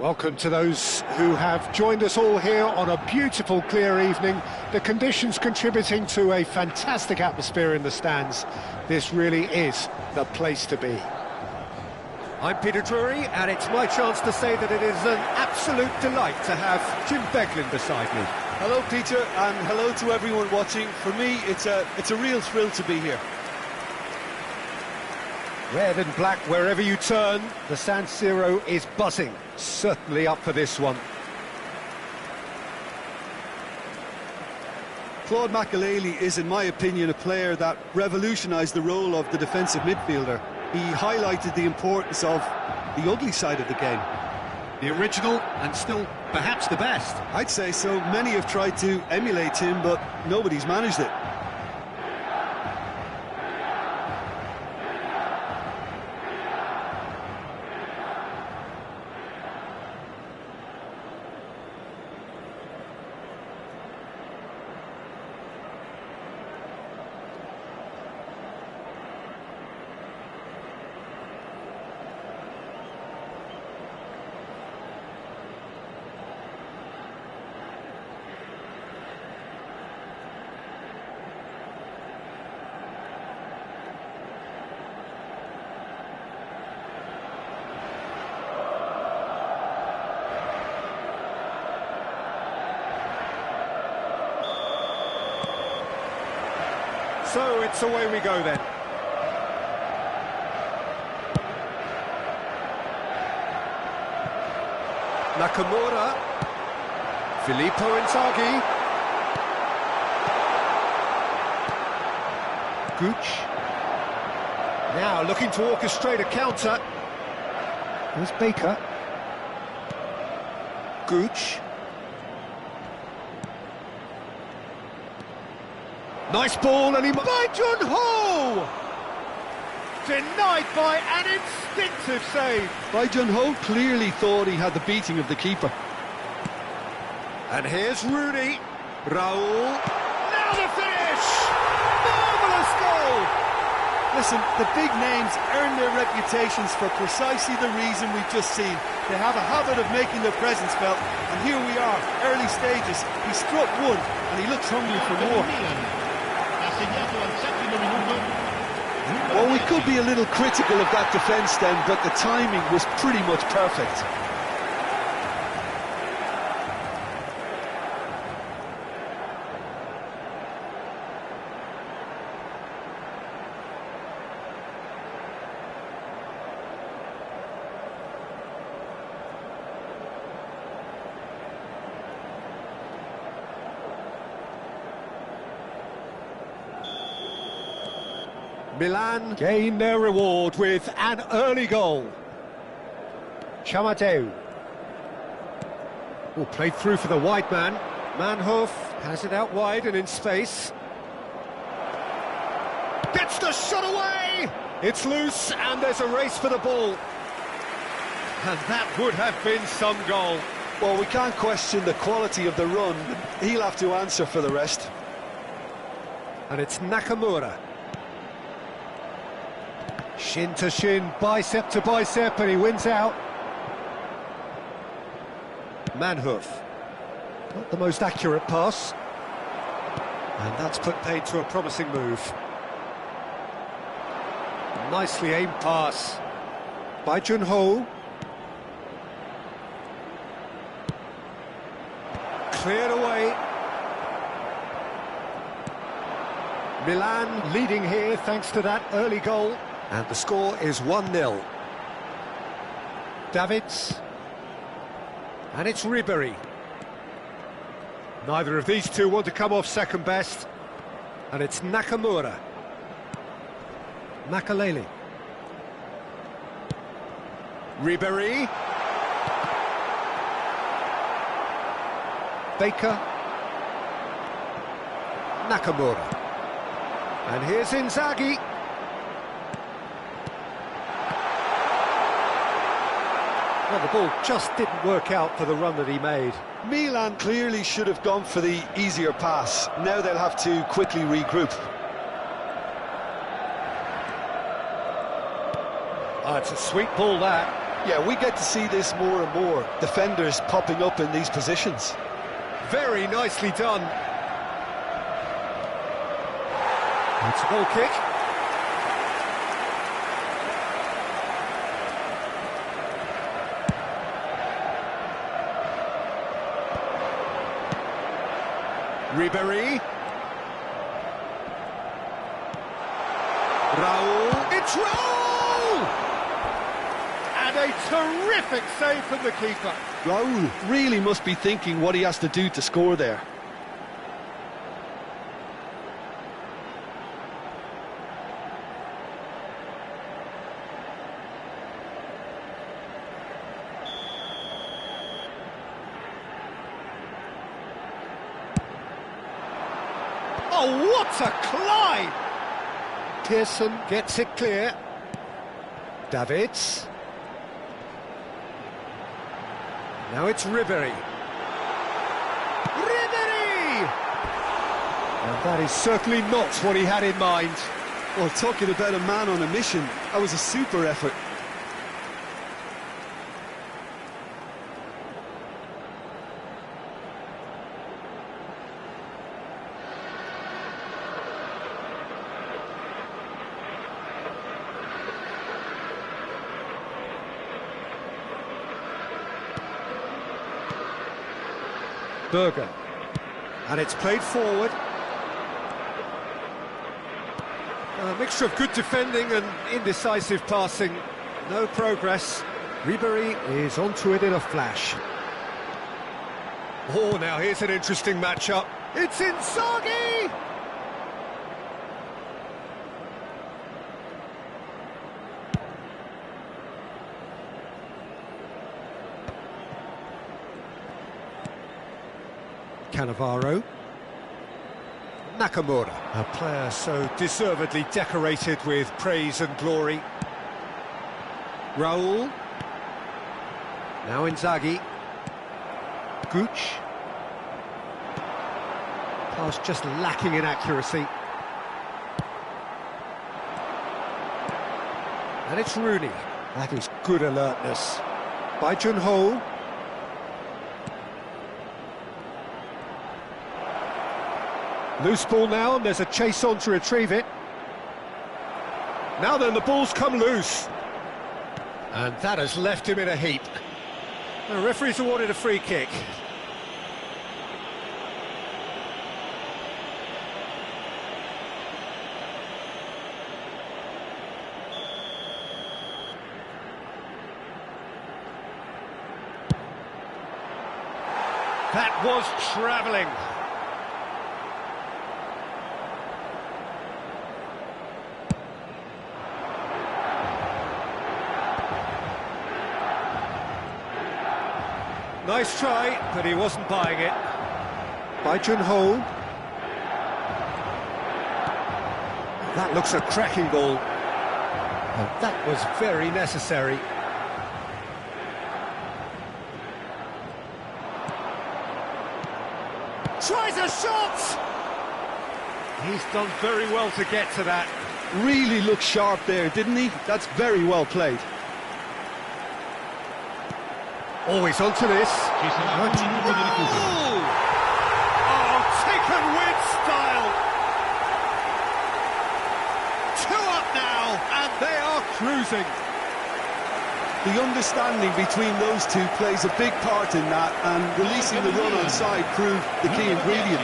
Welcome to those who have joined us all here on a beautiful, clear evening. The conditions contributing to a fantastic atmosphere in the stands. This really is the place to be. I'm Peter Drury, and it's my chance to say that it is an absolute delight to have Jim Beglin beside me.
Hello, Peter, and hello to everyone watching. For me, it's a real thrill to be here.
Red and black wherever you turn, the San Siro is buzzing. Certainly up for this one.
Claude Makelele is, in my opinion, a player that revolutionised the role of the defensive midfielder. He highlighted the importance of the ugly side of the game.
The original, and still perhaps the best.
I'd say so. Many have tried to emulate him, but nobody's managed it.
So it's away we go then. Nakamura, Filippo Inzaghi, Gooch, now looking to orchestrate a counter. There's Baker, Gooch. Nice ball, and he... By Jun-ho! Denied by an instinctive save.
Bai Jun-ho clearly thought he had the beating of the keeper.
And here's Rooney. Raul. Now the finish! Marvellous goal!
Listen, the big names earn their reputations for precisely the reason we've just seen. They have a habit of making their presence felt, and here we are, early stages. He struck one, and he looks hungry for more. Well, we could be a little critical of that defence then, but the timing was pretty much perfect.
Milan gain their reward with an early goal. Chamadeu. Oh, played through for the wide man. Manhoef has it out wide and in space. Gets the shot away! It's loose and there's a race for the ball. And that would have been some goal.
Well, we can't question the quality of the run. He'll have to answer for the rest.
And it's Nakamura. Shin to shin, bicep to bicep, and he wins out. Manhoef. Not the most accurate pass. And that's put paid to a promising move. Nicely aimed pass by Jun-ho. Cleared away. Milan leading here thanks to that early goal. And the score is 1-0. Davids. And it's Ribéry. Neither of these two want to come off second best. And it's Nakamura. Makelele. Ribéry. Baker. Nakamura. And here's Inzaghi. Well, the ball just didn't work out for the run that he made.
Milan clearly should have gone for the easier pass. Now they'll have to quickly regroup.
Oh, it's a sweet ball, that.
Yeah, we get to see this more and more. Defenders popping up in these positions.
Very nicely done. It's a goal kick. Ribéry. Raul. It's Raul! And a terrific save from the keeper.
Raul really must be thinking what he has to do to score there.
Oh, what a climb! Pearson gets it clear. Davids. Now it's Ribéry. Ribéry! And that is certainly not what he had in mind.
Well, talking about a man on a mission, that was a super effort.
Berger. And it's played forward. A mixture of good defending and indecisive passing. No progress. Ribéry is onto it in a flash. Oh, now here's an interesting matchup. It's Inzaghi! Cannavaro. Nakamura, a player so deservedly decorated with praise and glory. Raul. Now Inzaghi. Gooch. Pass just lacking in accuracy. And it's Rooney. That is good alertness. By Junho. Loose ball now, and there's a chase on to retrieve it. Now then, the ball's come loose. And that has left him in a heap. The referee's awarded a free kick. That was travelling. Nice try, but he wasn't buying it. By Junho. That looks a cracking ball. And that was very necessary. Tries a shot! He's done very well to get to that.
Really looked sharp there, didn't he? That's very well played.
Always onto this.
Ci sarà un minuto di recupero.
Oh, taken with style. 2 up now, and they are cruising.
The understanding between those two plays a big part in that, and releasing the run on side proved the key ingredient.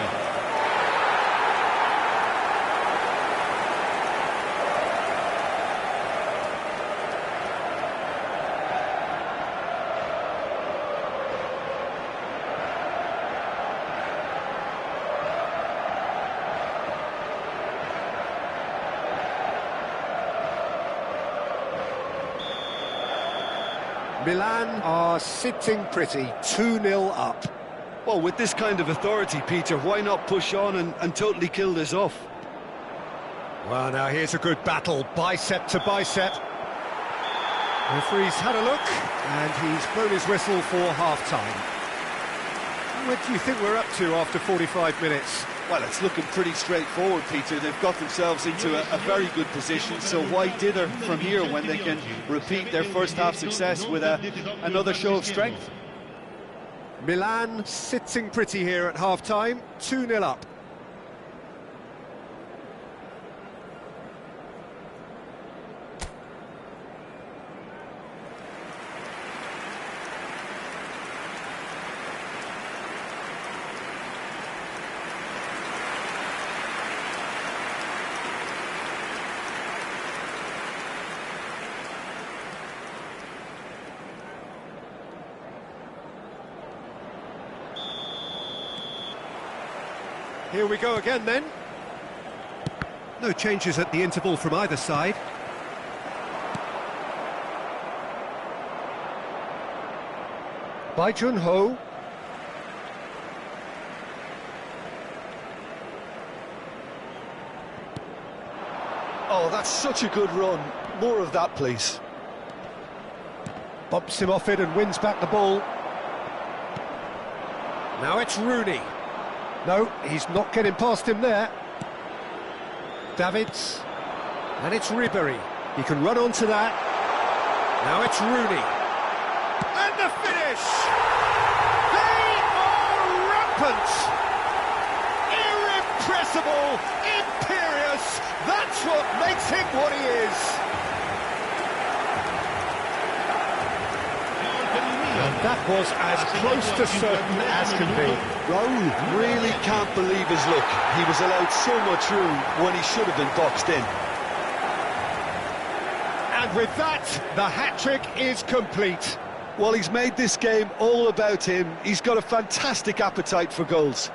Milan are sitting pretty, 2-0 up.
Well, with this kind of authority, Peter, why not push on and totally kill this off?
Well, now here's a good battle, bicep to bicep. Referee's had a look, and he's blown his whistle for half-time. What do you think we're up to after 45 minutes?
Well, it's looking pretty straightforward, Peter. They've got themselves into a very good position, so why dither from here when they can repeat their first half success with another show of strength?
Milan sitting pretty here at half-time, 2-0 up. Here we go again then. No changes at the interval from either side. By Jun-ho.
Oh, that's such a good run. More of that, please.
Bumps him off it and wins back the ball. Now it's Rooney. No, he's not getting past him there. Davids. And it's Ribery. He can run onto that. Now it's Rooney. And the finish! They are rampant! Irrepressible! Imperious! That's what makes him what he is! And that was as close to certain as can be.
Raul really can't believe his luck. He was allowed so much room when he should have been boxed in.
And with that, the hat-trick is complete.
Well, he's made this game all about him. He's got a fantastic appetite for goals.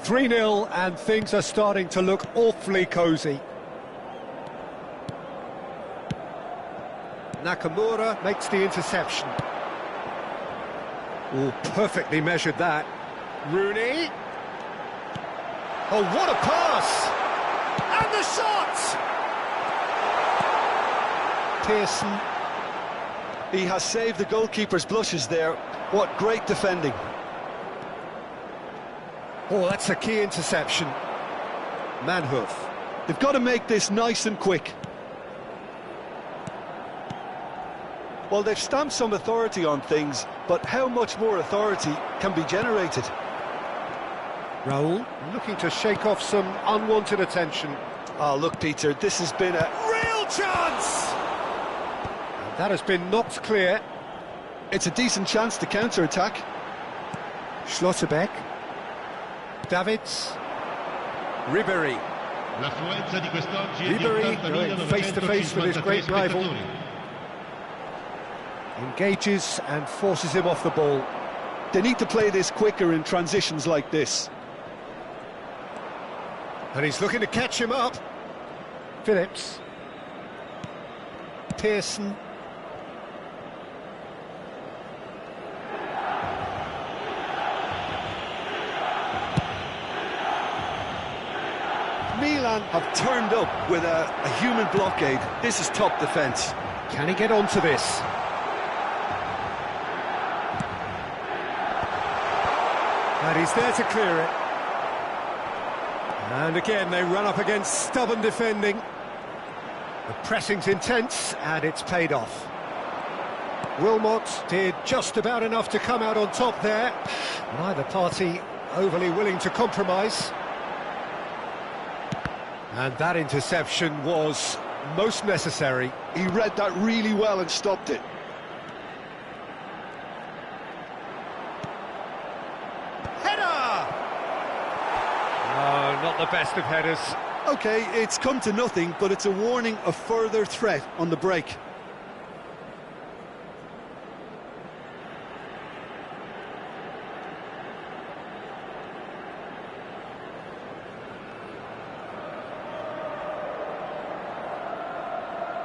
(3-0) and things are starting to look awfully cosy. Nakamura makes the interception. Oh, perfectly measured that. Rooney. Oh, what a pass! And the shot! Pearson.
He has saved the goalkeeper's blushes there. What great defending.
Oh, that's a key interception. Manhoof.
They've got to make this nice and quick. Well, they've stamped some authority on things, but how much more authority can be generated?
Raul looking to shake off some unwanted attention.
Oh, look, Peter, this has been a
real chance! And that has been knocked clear.
It's a decent chance to counter-attack.
Schlotterbeck. Davids. Ribery. Ribery going face-to-face with his great rival. Engages and forces him off the ball.
They need to play this quicker in transitions like this.
And he's looking to catch him up. Phillips. Pearson.
Milan have turned up with a human blockade. This is top defence.
Can he get onto this? And he's there to clear it. And again, they run up against stubborn defending. The pressing's intense, and it's paid off. Wilmot did just about enough to come out on top there. Neither party overly willing to compromise. And that interception was most necessary.
He read that really well and stopped it.
Header! Oh, not the best of headers.
OK, it's come to nothing, but it's a warning of further threat on the break.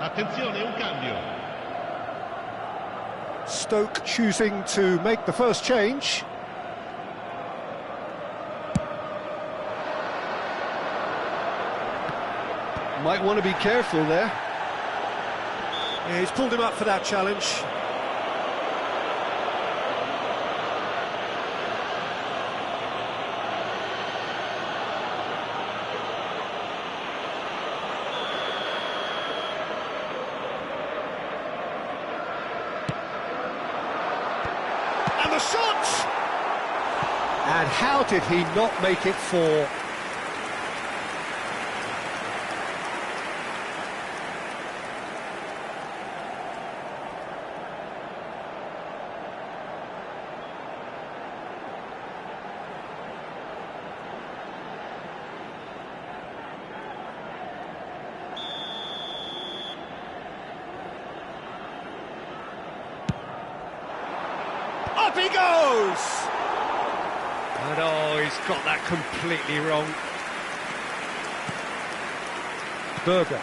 Attenzione, un cambio.
Stoke choosing to make the first change.
Might want to be careful there.
Yeah, he's pulled him up for that challenge. And the shot! And how did he not make it four? Up he goes! And oh, he's got that completely wrong. Berger.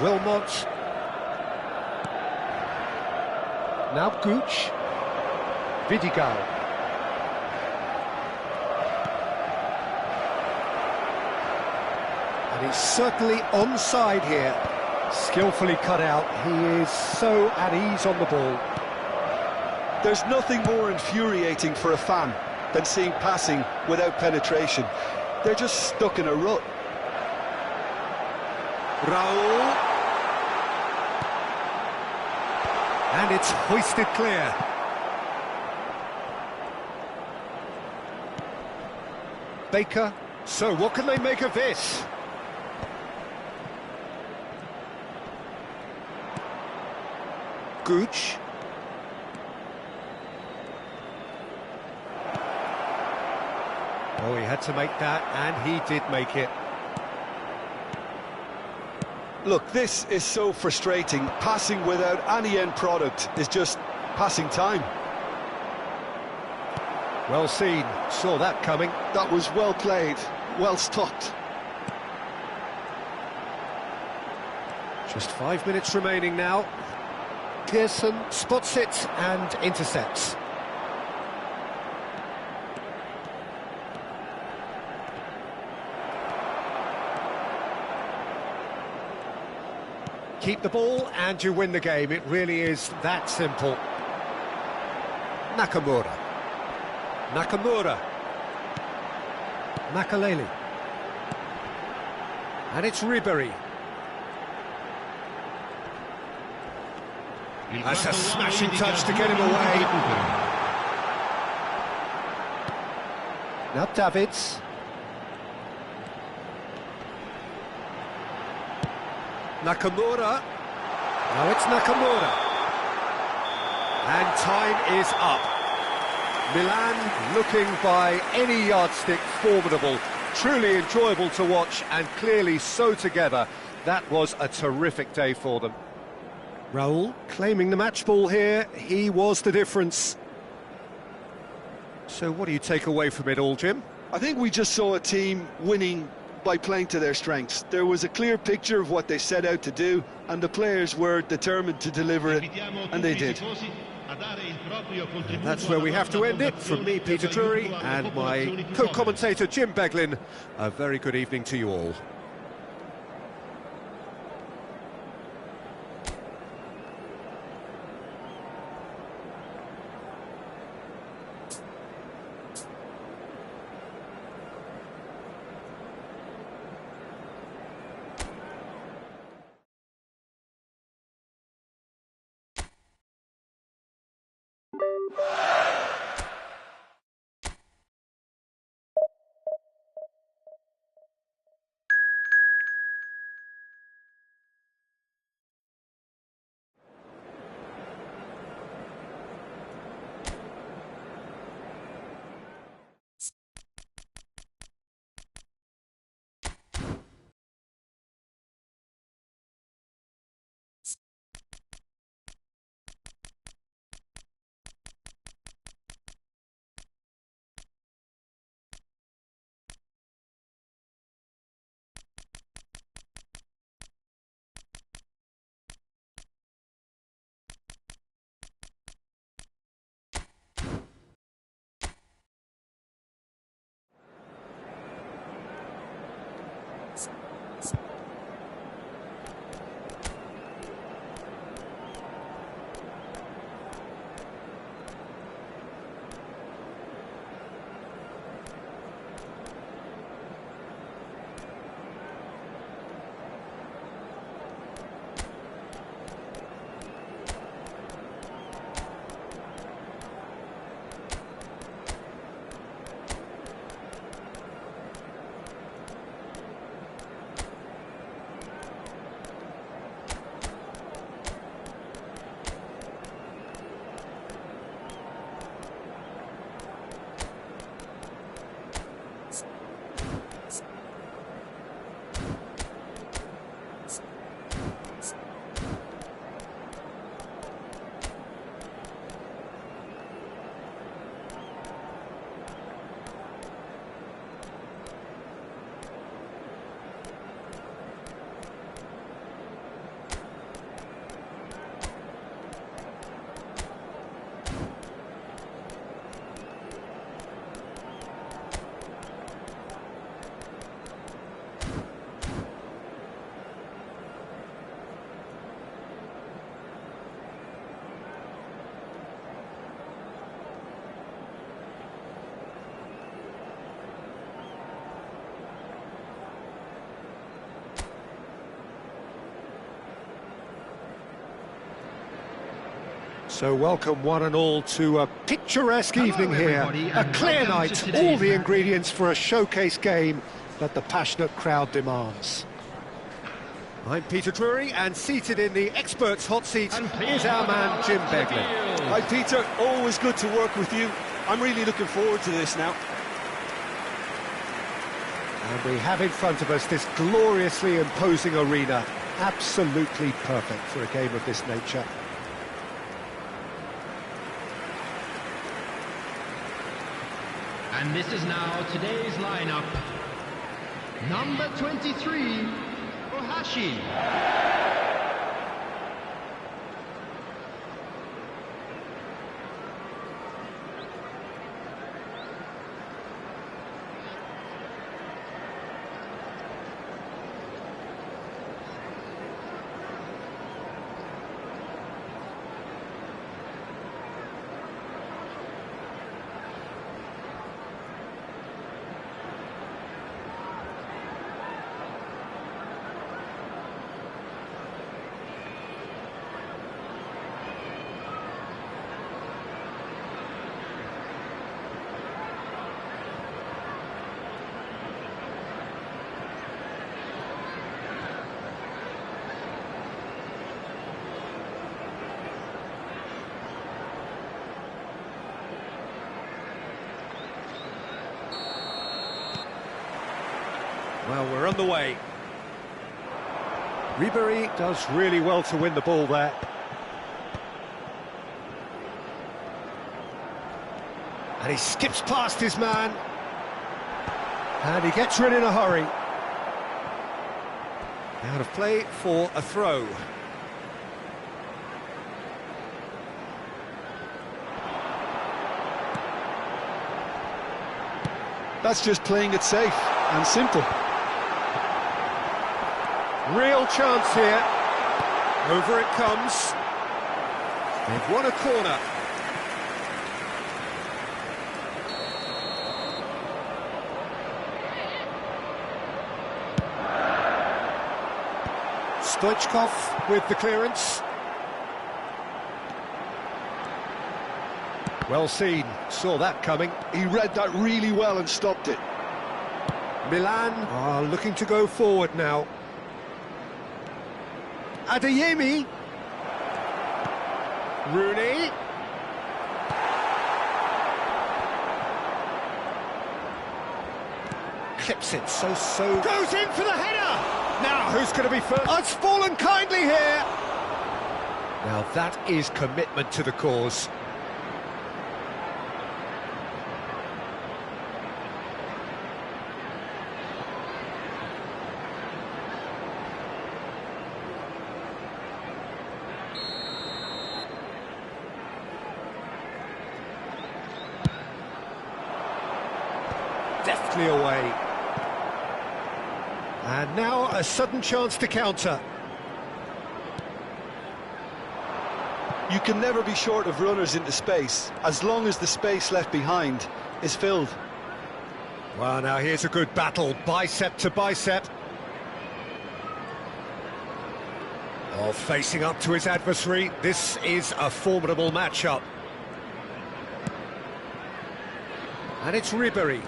Wilmot. Now Gooch. Vidigal. And he's certainly onside here. Skillfully cut out, he is so at ease on the ball.
There's nothing more infuriating for a fan than seeing passing without penetration. They're just stuck in a rut.
Raul. And it's hoisted clear. Baker. So what can they make of this? Gooch. Oh, he had to make that, and he did make it.
Look, this is so frustrating. Passing without any end product is just passing time.
Well seen, saw that coming.
That was well played, well stopped.
Just 5 minutes remaining now. Pearson spots it and intercepts. Keep the ball and you win the game. It really is that simple. Nakamura. Nakamura. Makaleli. And it's Ribery. That's a smashing touch to get him away. Now Davids. Nakamura. Now it's Nakamura. And time is up. Milan looking by any yardstick formidable. Truly enjoyable to watch and clearly so together. That was a terrific day for them. Raul claiming the match ball here, he was the difference. So what do you take away from it all, Jim?
I think we just saw a team winning by playing to their strengths. There was a clear picture of what they set out to do, and the players were determined to deliver it, and they did.
And that's where we have to end it. From me, Peter Drury, and my co-commentator, Jim Beglin, a very good evening to you all. So welcome one and all to a picturesque evening here.
everybody,
A
and
clear
welcome
night,
to
all
today's
the
match.
ingredients for a showcase game that the passionate crowd demands. I'm Peter Drury, and seated in the experts' hot seat
And
is our man Jim Begley.
Hi, Peter. Always good to work with you. I'm really looking forward to this now.
And we have in front of us this gloriously imposing arena, absolutely perfect for a game of this nature.
And this is now today's lineup. Number 23, Ohashi.
Well, we're on the way. Ribery does really well to win the ball there. And he skips past his man. And he gets rid in a hurry. Out of play for a throw.
That's just playing it safe and simple.
Real chance here. Over it comes. They've won a corner. Stoichkov with the clearance. Well seen, saw that coming.
He read that really well and stopped it.
Milan are looking to go forward now. Adeyemi. Rooney. Clips it so. Goes in for the header! Now, who's going to be first? Oh, it's fallen kindly here! Now, that is commitment to the cause. Deftly away. And now a sudden chance to counter.
You can never be short of runners into space, as long as the space left behind is filled.
Well, now here's a good battle, bicep to bicep. Oh, facing up to his adversary, this is a formidable matchup. And it's Ribery.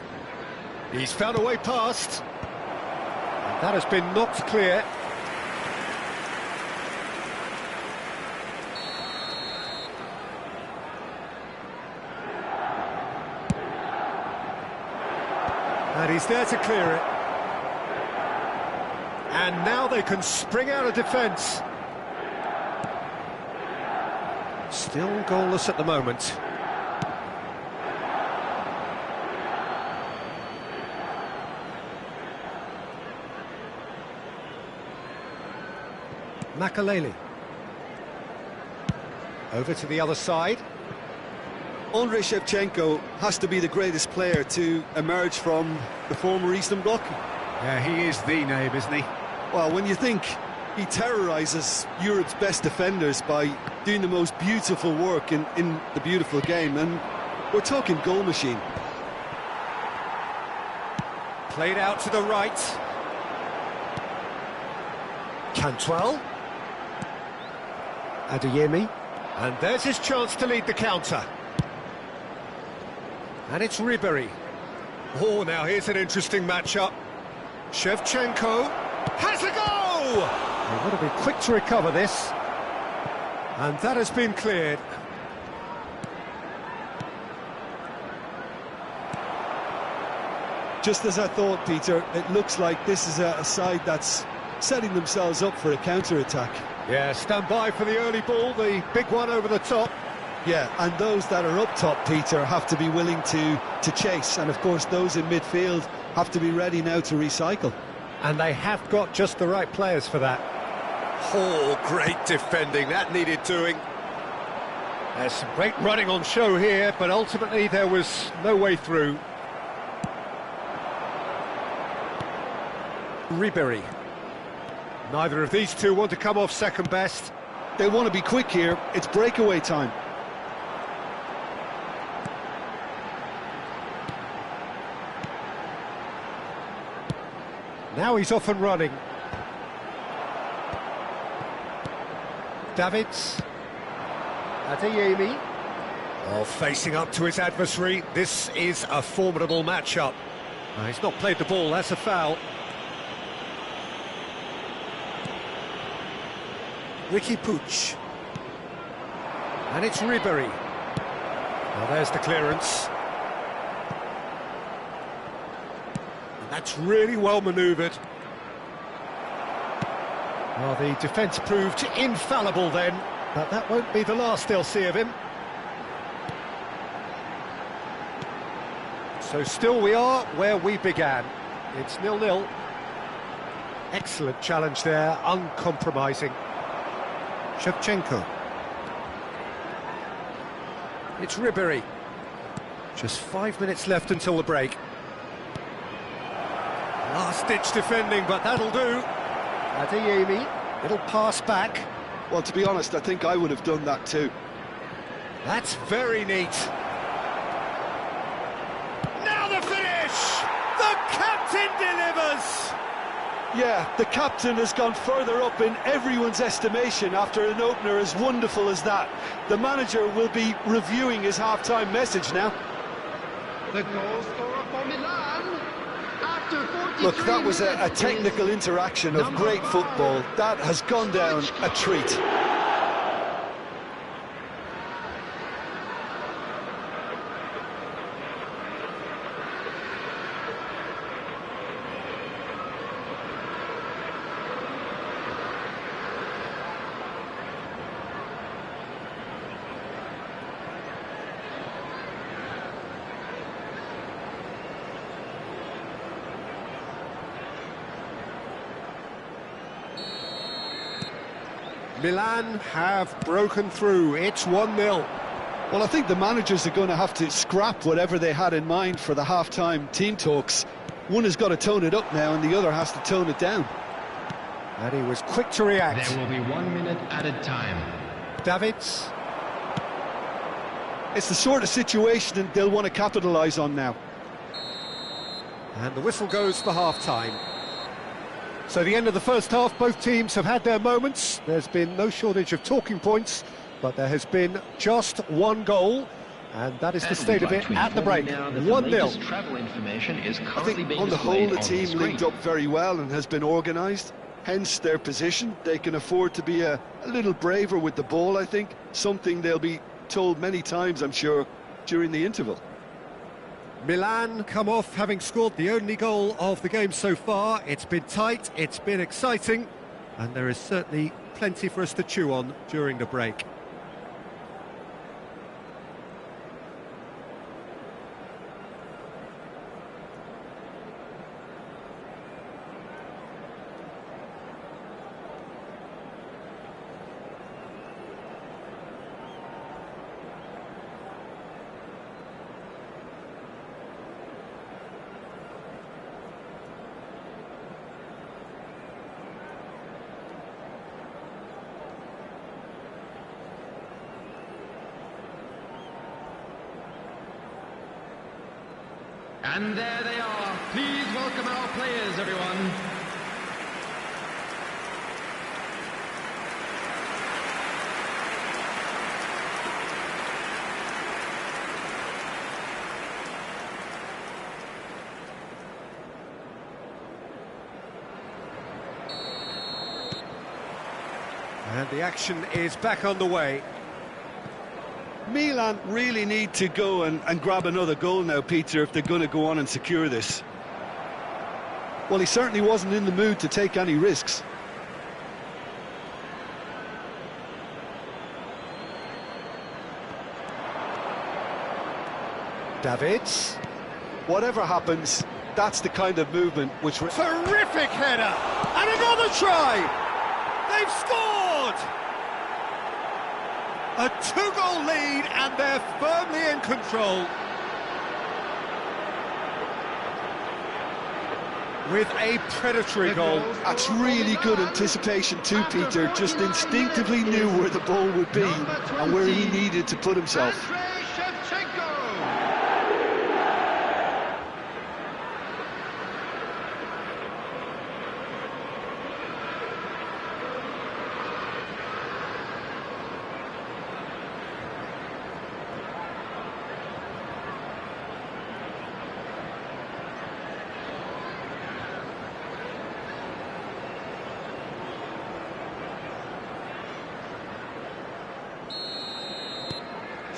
He's found a way past. And that has been knocked clear. And he's there to clear it. And now they can spring out of defence. Still goalless at the moment. Makalele. Over to the other side.
Andrei Shevchenko has to be the greatest player to emerge from the former Eastern Bloc.
Yeah, he is the name, isn't he?
Well, when you think he terrorises Europe's best defenders by doing the most beautiful work in the beautiful game, and we're talking goal machine.
Played out to the right. Cantwell. Adeyemi. And there's his chance to lead the counter. And it's Ribery. Oh, now here's an interesting matchup. Shevchenko has a goal! They would have been quick to recover this. And that has been cleared.
Just as I thought, Peter, it looks like this is a side that's setting themselves up for a counter-attack.
Yeah, stand by for the early ball, the big one over the top.
Yeah, and those that are up top, Peter, have to be willing to chase. And, of course, those in midfield have to be ready now to recycle.
And they have got just the right players for that. Oh, great defending, that needed doing. There's some great running on show here, but ultimately there was no way through. Ribery. Neither of these two want to come off second best.
They want to be quick here. It's breakaway time.
Now he's off and running. Davids. Adeyemi. Oh, facing up to his adversary. This is a formidable matchup. He's not played the ball, that's a foul. Ricky Puig. And it's Ribery. Well, there's the clearance. And that's really well manoeuvred. Well, the defence proved infallible then, but that won't be the last they'll see of him. So still we are where we began. It's 0-0. Excellent challenge there, uncompromising. Shevchenko. It's Ribery. Just 5 minutes left until the break. Last-ditch defending, but that'll do. Adeyemi, it'll pass back.
Well, to be honest, I think I would have done that too.
That's very neat. Now the finish! The captain delivers!
Yeah, the captain has gone further up in everyone's estimation after an opener as wonderful as that. The manager will be reviewing his half-time message now.
The goal scorer for Milan after 43
Look, that was a
minutes
technical
is
interaction of
number
great
5.
football. That has gone down a treat.
Milan have broken through. It's 1-0.
Well, I think the managers are going to have to scrap whatever they had in mind for the half-time team talks. One has got to tone it up now and the other has to tone it down.
And he was quick to react.
There will be 1 minute added time.
Davids.
It's the sort of situation that they'll want to capitalise on now.
And the whistle goes for half-time. So the end of the first half, both teams have had their moments. There's been no shortage of talking points, but there has been just one goal, and that is the state of it at the break. 1-0.
Travel information is
I
currently
think
being
on the whole the
displayed on
team
the
linked
screen.
up very well and has been organised. Hence their position. They can afford to be a little braver with the ball, I think. Something they'll be told many times, I'm sure, during the interval.
Milan come off having scored the only goal of the game so far. It's been tight, it's been exciting, and there is certainly plenty for us to chew on during the break.
And there they are. Please welcome our players, everyone.
And the action is back on the way.
Milan really need to go and grab another goal now, Peter, if they're going to go on and secure this. Well, he certainly wasn't in the mood to take any risks.
Davids.
Whatever happens, that's the kind of movement which...
Terrific header! And another try! They've scored! A two-goal lead and they're firmly in control. With a predatory goal.
That's really good anticipation too, Peter. Just instinctively knew where the ball would be and where he needed to put himself.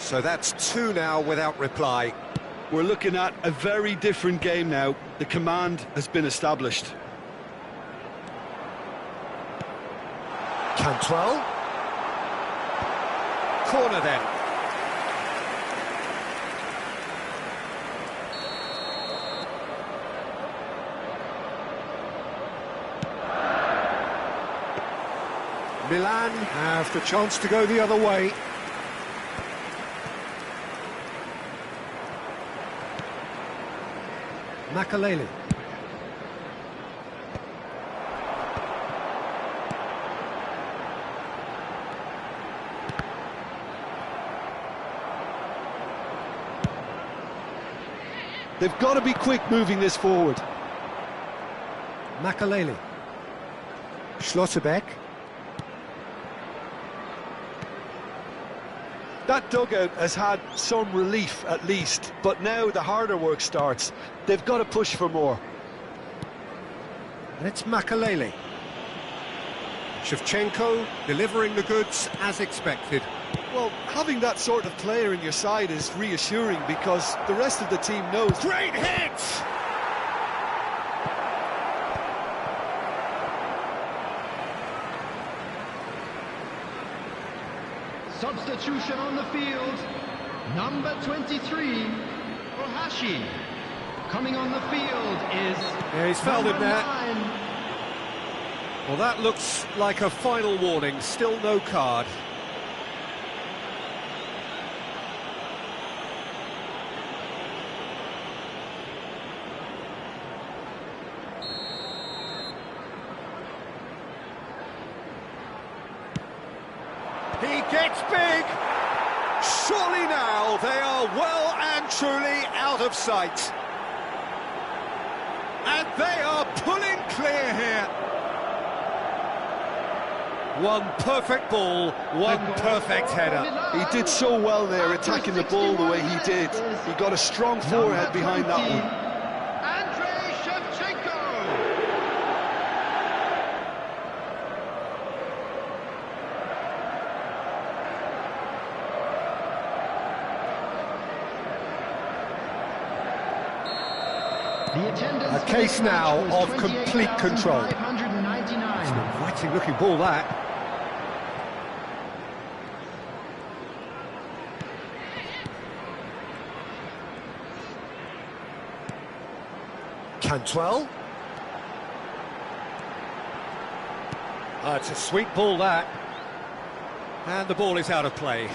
So that's two now without reply.
We're looking at a very different game now. The command has been established.
Cantwell. Corner then. Milan have the chance to go the other way. Makalele.
They've got to be quick moving this forward.
Makalele. Schlotterbeck.
That dugout has had some relief at least, but now the harder work starts. They've got to push for more.
And it's Makalele. Shevchenko delivering the goods as expected.
Well, having that sort of player in your side is reassuring because the rest of the team knows...
Great hit!
Substitution on the field, number 23, Ohashi. Coming on the field is...
Yeah, he's fouled him there.
9.
Well, that looks like a final warning, still no card. He gets big! Surely now they are well and truly out of sight. And they are pulling clear here. One perfect ball, one perfect header.
He did so well there, attacking the ball the way he did. He got a strong forehead behind that one.
A case now of complete control. It's an inviting looking ball, that. Cantwell. It's a sweet ball, that. And the ball is out of play.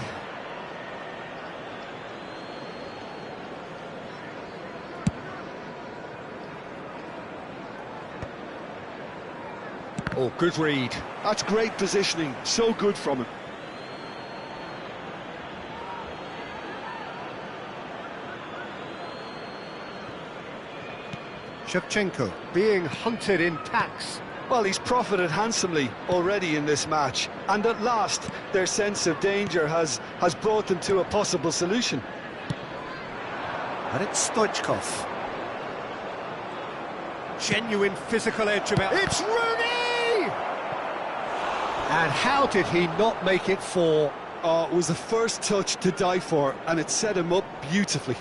Oh, good read.
That's great positioning, so good from him.
Shevchenko being hunted in packs.
Well, he's profited handsomely already in this match, and at last their sense of danger has brought them to a possible solution.
And it's Stoichkov. Genuine physical edge about... It's Rooney! And how did he not make it 4?
Oh, it was the first touch to die for, and it set him up beautifully.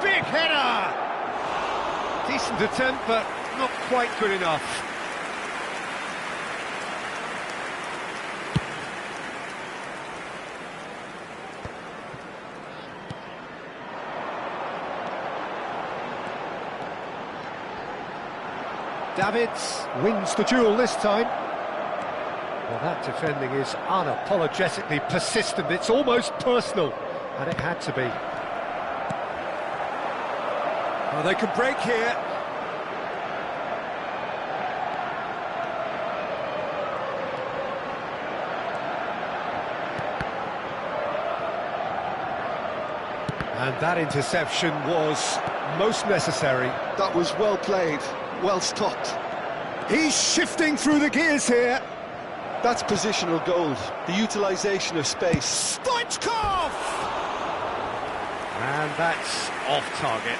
Big header! Decent attempt, but not quite good enough. Davids wins the duel this time. Well, that defending is unapologetically persistent. It's almost personal, and it had to be. Well, they can break here. And that interception was most necessary.
That was well played, well stopped.
He's shifting through the gears here.
That's positional gold, the utilisation of space.
Stoichkov! And that's off target.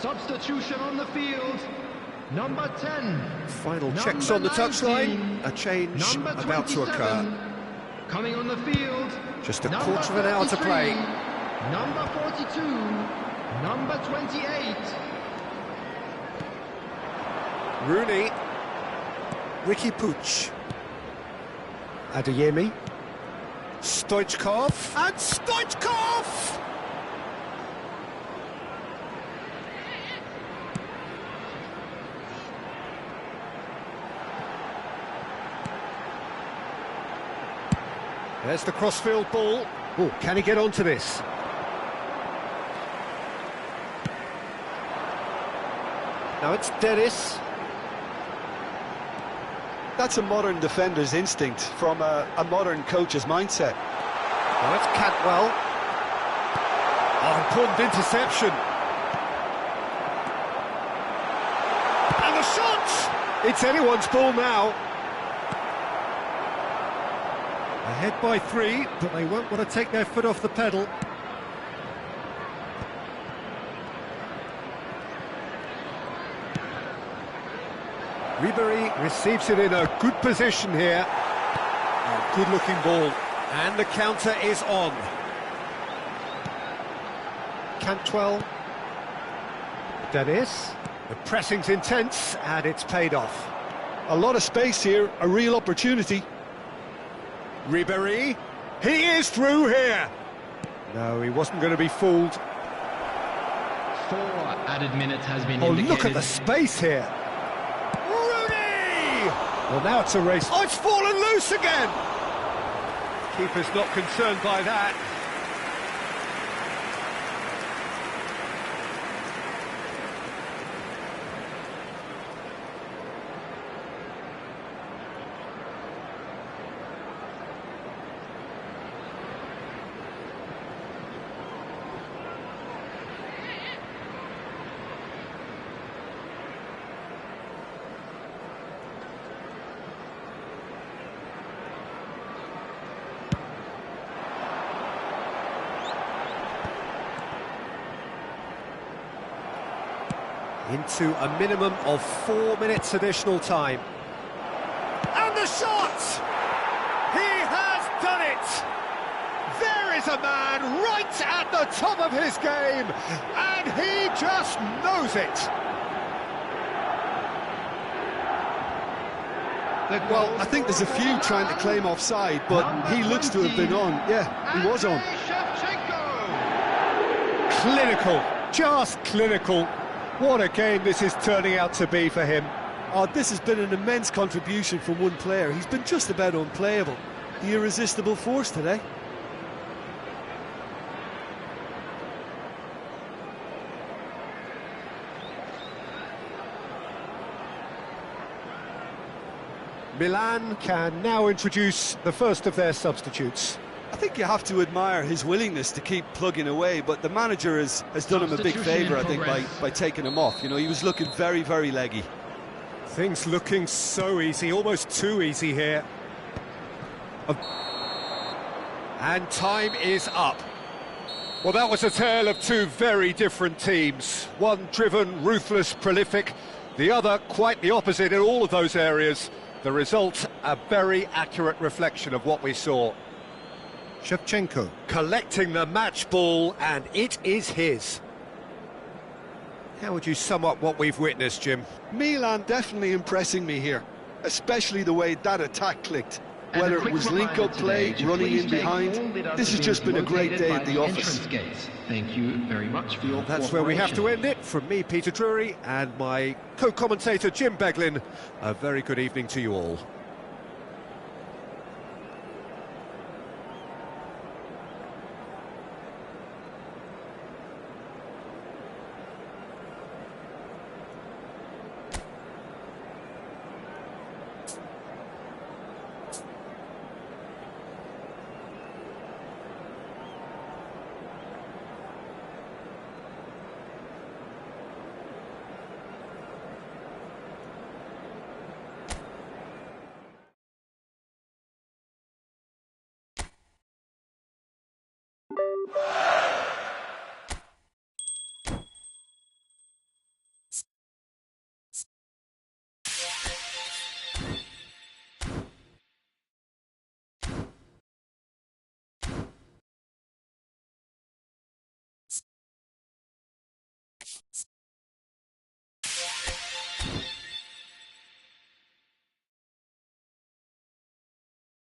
Substitution on the field. Number 10.
Final checks on the touchline. A change about to occur.
Coming on the field.
Just a quarter of an hour to play.
Number 42. Number 28.
Rooney. Ricky Puig. Adeyemi. Stoichkov. And Stoichkov! There's the crossfield ball. Oh, can he get onto this? Now it's Dennis.
That's a modern defender's instinct from a modern coach's mindset.
Now it's Cantwell. Oh, important interception. And the shot! It's anyone's ball now. Ahead by 3, but they won't want to take their foot off the pedal. Ribery receives it in a good position here. A good-looking ball. And the counter is on. Cantwell. Dennis. The pressing's intense, and it's paid off.
A lot of space here, a real opportunity.
Ribery, he is through here. No, he wasn't going to be fooled.
4 added minutes has been
indicated.
indicated.
Look at the space here. Rooney! Well, now it's a race. Oh, it's fallen loose again. Keeper's not concerned by that. Into a minimum of 4 minutes additional time. And the shot! He has done it! There is a man right at the top of his game, and he just knows it!
Well, I think there's a few trying to claim offside, but he looks to have been on. Yeah, he was on.
Clinical, just clinical. What a game this is turning out to be for him.
Oh, this has been an immense contribution from one player. He's been just about unplayable. The irresistible force today.
Milan can now introduce the first of their substitutes.
I think you have to admire his willingness to keep plugging away, but the manager has done him a big favour, I think, by taking him off. You know, he was looking very, very leggy.
Things looking so easy, almost too easy here. And time is up. Well, that was a tale of two very different teams. One driven, ruthless, prolific. The other quite the opposite in all of those areas. The result, a very accurate reflection of what we saw.
Shevchenko
Collecting the match ball, and it is his. How would you sum up what we've witnessed, Jim?
Milan definitely impressing me here, especially the way that attack clicked. Whether it was link-up play, running in behind, this has just been a great day at the office.
Thank you very much for your
That's where we have to end it. From me, Peter Drury, and my co-commentator, Jim Beglin, a very good evening to you all.